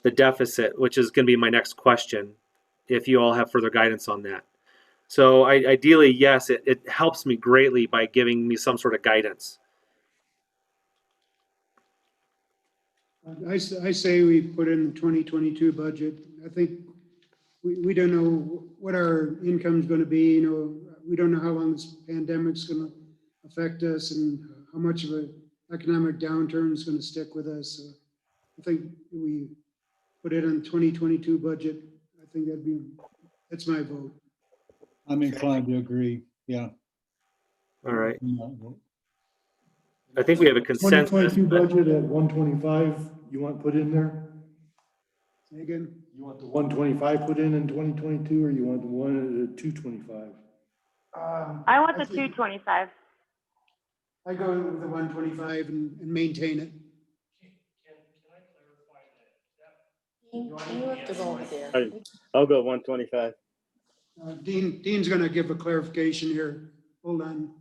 Speaker 3: the deficit, which is going to be my next question, if you all have further guidance on that. So ideally, yes, it helps me greatly by giving me some sort of guidance.
Speaker 8: I say we put in the 2022 budget. I think we don't know what our income's going to be. We don't know how long this pandemic's going to affect us and how much of an economic downturn is going to stick with us. So I think we put it in 2022 budget. I think that's my vote.
Speaker 6: I'm inclined to agree. Yeah.
Speaker 3: All right. I think we have a consensus.
Speaker 1: 2022 budget at 125, you want put in there?
Speaker 8: Say again?
Speaker 1: You want the 125 put in 2022, or you want the one at 225?
Speaker 4: I want the 225.
Speaker 8: I go with the 125 and maintain it.
Speaker 7: You have to go over there.
Speaker 5: I'll go 125.
Speaker 8: Dean's going to give a clarification here. Hold on.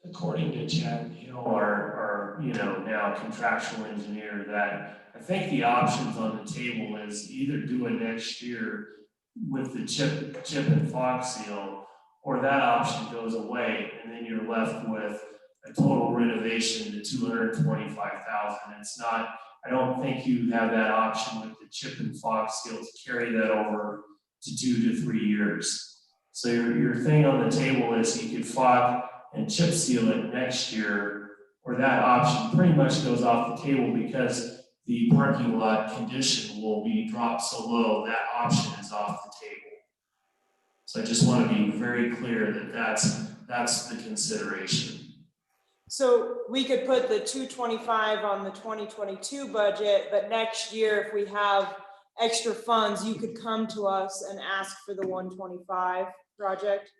Speaker 9: According to Chad Hill, our now contractual engineer, that I think the options on the table is either do it next year with the chip and Fox seal, or that option goes away, and then you're left with a total renovation to 225,000. It's not, I don't think you have that option with the chip and Fox seal to carry that over to 2 to 3 years. So your thing on the table is you could Fox and chip seal it next year, or that option pretty much goes off the table because the parking lot condition will be dropped so low, that option is off the table. So I just want to be very clear that that's the consideration.
Speaker 2: So we could put the 225 on the 2022 budget, but next year, if we have extra funds, you could come to us and ask for the 125 project?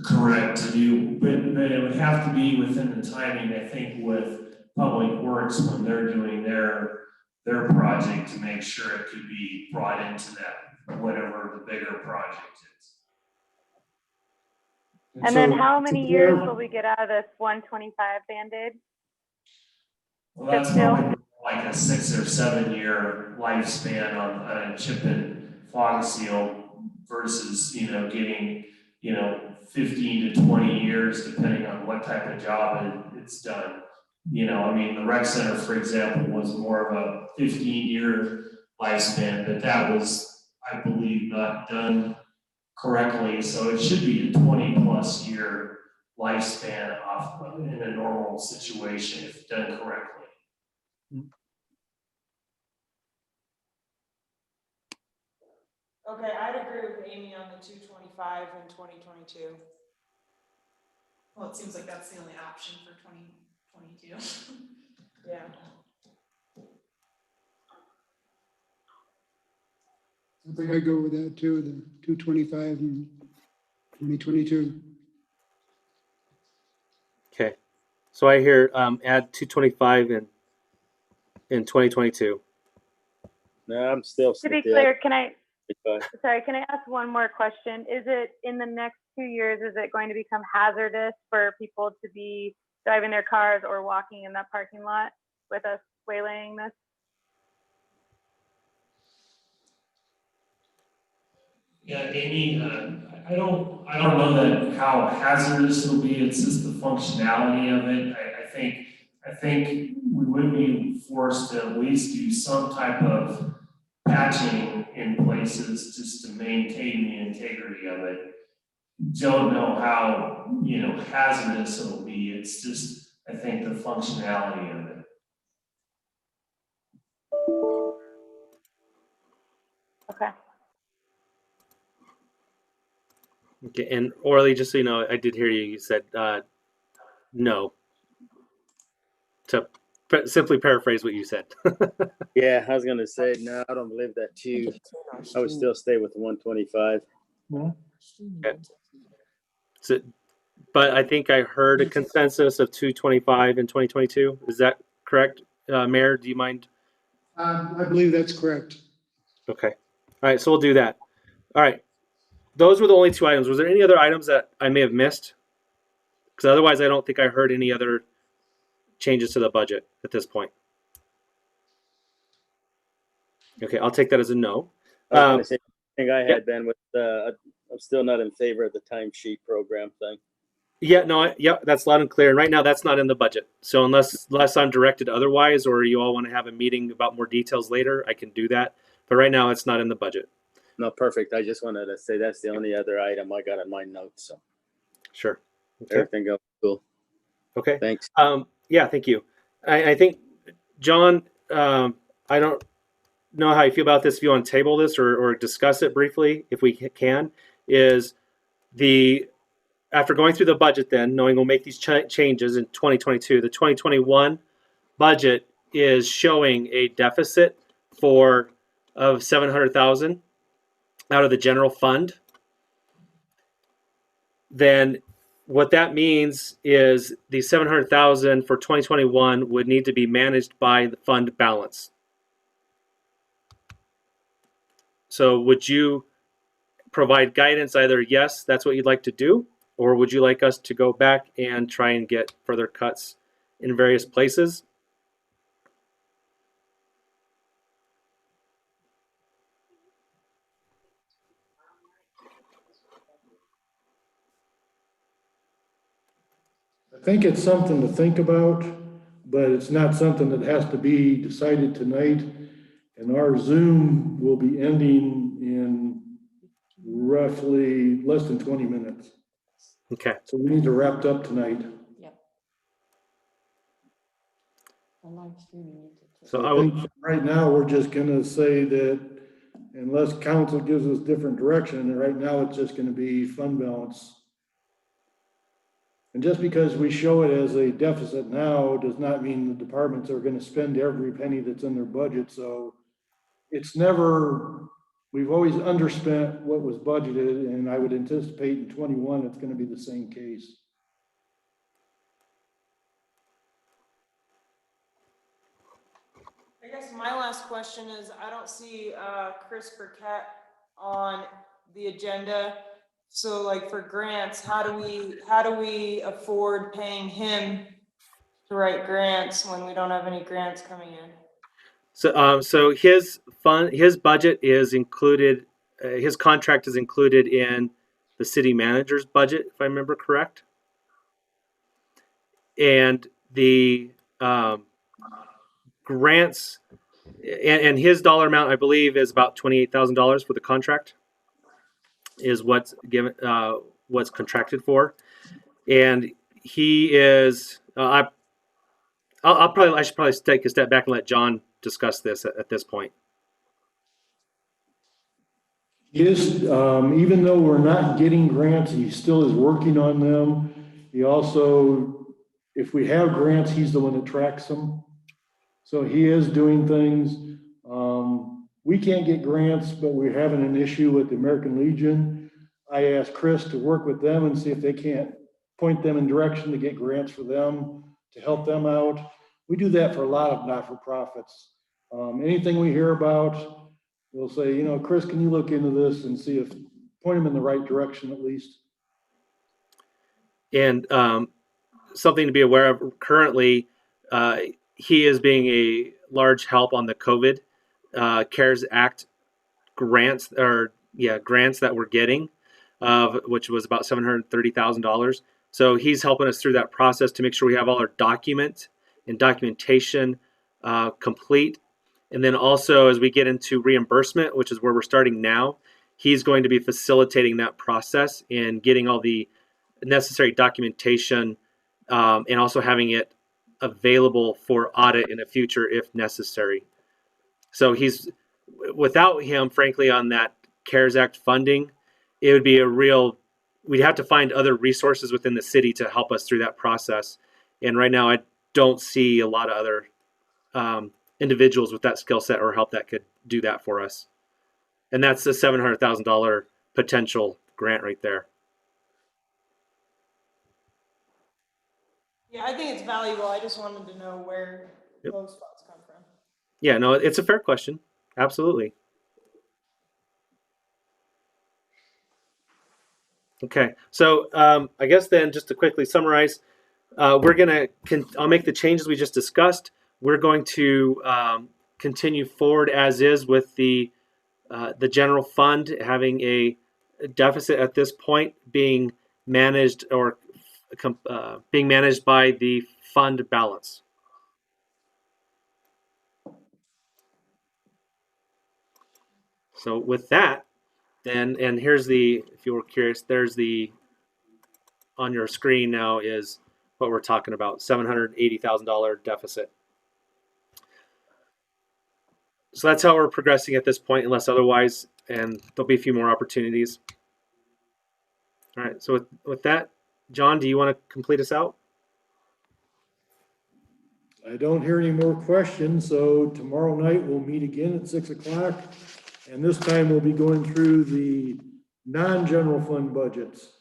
Speaker 9: Correct, to do, but it would have to be within the timing, I think, with Public Works when they're doing their project, to make sure it could be brought into that, whatever the bigger project is.
Speaker 4: And then how many years will we get out of this 125 Band-Aid?
Speaker 15: Well, that's probably like a 6 or 7 year lifespan on a chip and fog seal versus, getting, 15 to 20 years, depending on what type of job it's done. The rec center, for example, was more of a 15-year lifespan, but that was, I believe, not done correctly. So it should be a 20+ year lifespan in a normal situation if done correctly.
Speaker 2: Okay, I'd agree with Amy on the 225 in 2022.
Speaker 10: Well, it seems like that's the only option for 2022.
Speaker 2: Yeah.
Speaker 8: I think I go with that too, the 225 and 2022.
Speaker 3: Okay. So I hear add 225 in 2022.
Speaker 5: No, I'm still.
Speaker 4: To be clear, can I ask one more question? Is it in the next 2 years, is it going to become hazardous for people to be driving their cars or walking in that parking lot with us waylaying this?
Speaker 15: Yeah, Amy, I don't know that how hazardous it'll be. It's just the functionality of it. I think we would be forced to at least do some type of patching in places just to maintain the integrity of it. Don't know how, hazardous it'll be. It's just, I think, the functionality of it.
Speaker 4: Okay.
Speaker 3: Okay. And Orly, just so you know, I did hear you. You said no. To simply paraphrase what you said.
Speaker 5: Yeah, I was gonna say, no, I don't believe that too. I would still stay with 125.
Speaker 3: Okay. So, but I think I heard a consensus of 225 in 2022. Is that correct, Mayor? Do you mind?
Speaker 8: I believe that's correct.
Speaker 3: Okay. All right. So we'll do that. All right. Those were the only two items. Was there any other items that I may have missed? Because otherwise, I don't think I heard any other changes to the budget at this point. Okay, I'll take that as a no.
Speaker 5: I was gonna say, I think I had been with, I'm still not in favor of the timesheet program thing.
Speaker 3: Yeah, no, yeah, that's loud and clear. And right now, that's not in the budget. So unless I'm directed otherwise, or you all want to have a meeting about more details later, I can do that. But right now, it's not in the budget.
Speaker 5: No, perfect. I just wanted to say that's the only other item I got in my notes, so.
Speaker 3: Sure. Okay.
Speaker 5: Everything else cool.
Speaker 3: Okay.
Speaker 5: Thanks.
Speaker 3: Yeah, thank you. I think, John, I don't know how you feel about this. If you want to table this or discuss it briefly, if we can, is after going through the budget then, knowing we'll make these changes in 2022, the 2021 budget is showing a deficit of $700,000 out of the general fund. Then what that means is the $700,000 for 2021 would need to be managed by the fund balance. So would you provide guidance either yes, that's what you'd like to do, or would you like us to go back and try and get further cuts in various places?
Speaker 1: I think it's something to think about, but it's not something that has to be decided tonight. And our Zoom will be ending in roughly less than 20 minutes.
Speaker 3: Okay.
Speaker 1: So we need to wrap up tonight.
Speaker 7: Yep. The live streaming needs it.
Speaker 1: So I think right now, we're just gonna say that unless council gives us different direction, and right now it's just gonna be fund balance. And just because we show it as a deficit now does not mean the departments are gonna spend every penny that's in their budget, so it's never, we've always underspent what was budgeted, and I would anticipate in 21, it's gonna be the same case.
Speaker 2: I guess my last question is, I don't see Chris Burkett on the agenda. So like for grants, how do we afford paying him to write grants when we don't have any grants coming in.
Speaker 3: So his budget is included. His contract is included in the city manager's budget, if I remember correct. And the grants and his dollar amount, I believe, is about $28,000 for the contract. Is what's given, what's contracted for, and he is. I should probably take a step back and let John discuss this at this point.
Speaker 1: He is, even though we're not getting grants, he still is working on them. He also, if we have grants, he's the one that tracks them. So he is doing things. We can't get grants, but we're having an issue with the American Legion. I asked Chris to work with them and see if they can't point them in direction to get grants for them, to help them out. We do that for a lot of not-for-profits. Anything we hear about, we'll say, you know, Chris, can you look into this and see if, point them in the right direction at least.
Speaker 3: And something to be aware of currently, he is being a large help on the COVID CARES Act grants, grants that we're getting, which was about $730,000. So he's helping us through that process to make sure we have all our documentation complete. And then also as we get into reimbursement, which is where we're starting now, he's going to be facilitating that process and getting all the necessary documentation and also having it available for audit in the future if necessary. So without him, frankly, on that CARES Act funding, it would be we'd have to find other resources within the city to help us through that process. And right now, I don't see a lot of other individuals with that skill set or help that could do that for us. And that's the $700,000 potential grant right there.
Speaker 2: Yeah, I think it's valuable. I just wanted to know where those funds come from.
Speaker 3: Yeah, no, it's a fair question. Absolutely. Okay, so I guess then just to quickly summarize, I'll make the changes we just discussed. We're going to continue forward as is with the general fund having a deficit at this point being managed being managed by the fund balance. So with that, then, and here's if you were curious, there's on your screen now is what we're talking about, $780,000 deficit. So that's how we're progressing at this point, unless otherwise, and there'll be a few more opportunities. All right, so with that, John, do you want to complete us out?
Speaker 1: I don't hear any more questions, so tomorrow night we'll meet again at 6 o'clock. And this time we'll be going through the non-general fund budgets.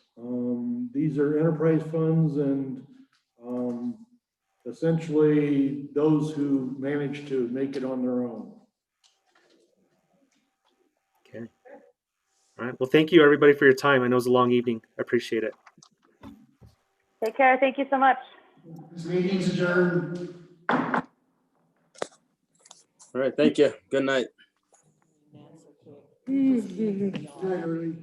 Speaker 1: These are enterprise funds and essentially those who manage to make it on their own.
Speaker 3: Okay. All right. Well, thank you everybody for your time. I know it was a long evening. I appreciate it.
Speaker 4: Take care. Thank you so much.
Speaker 1: This meeting's adjourned.
Speaker 5: All right, thank you. Good night.
Speaker 8: Good night, Early.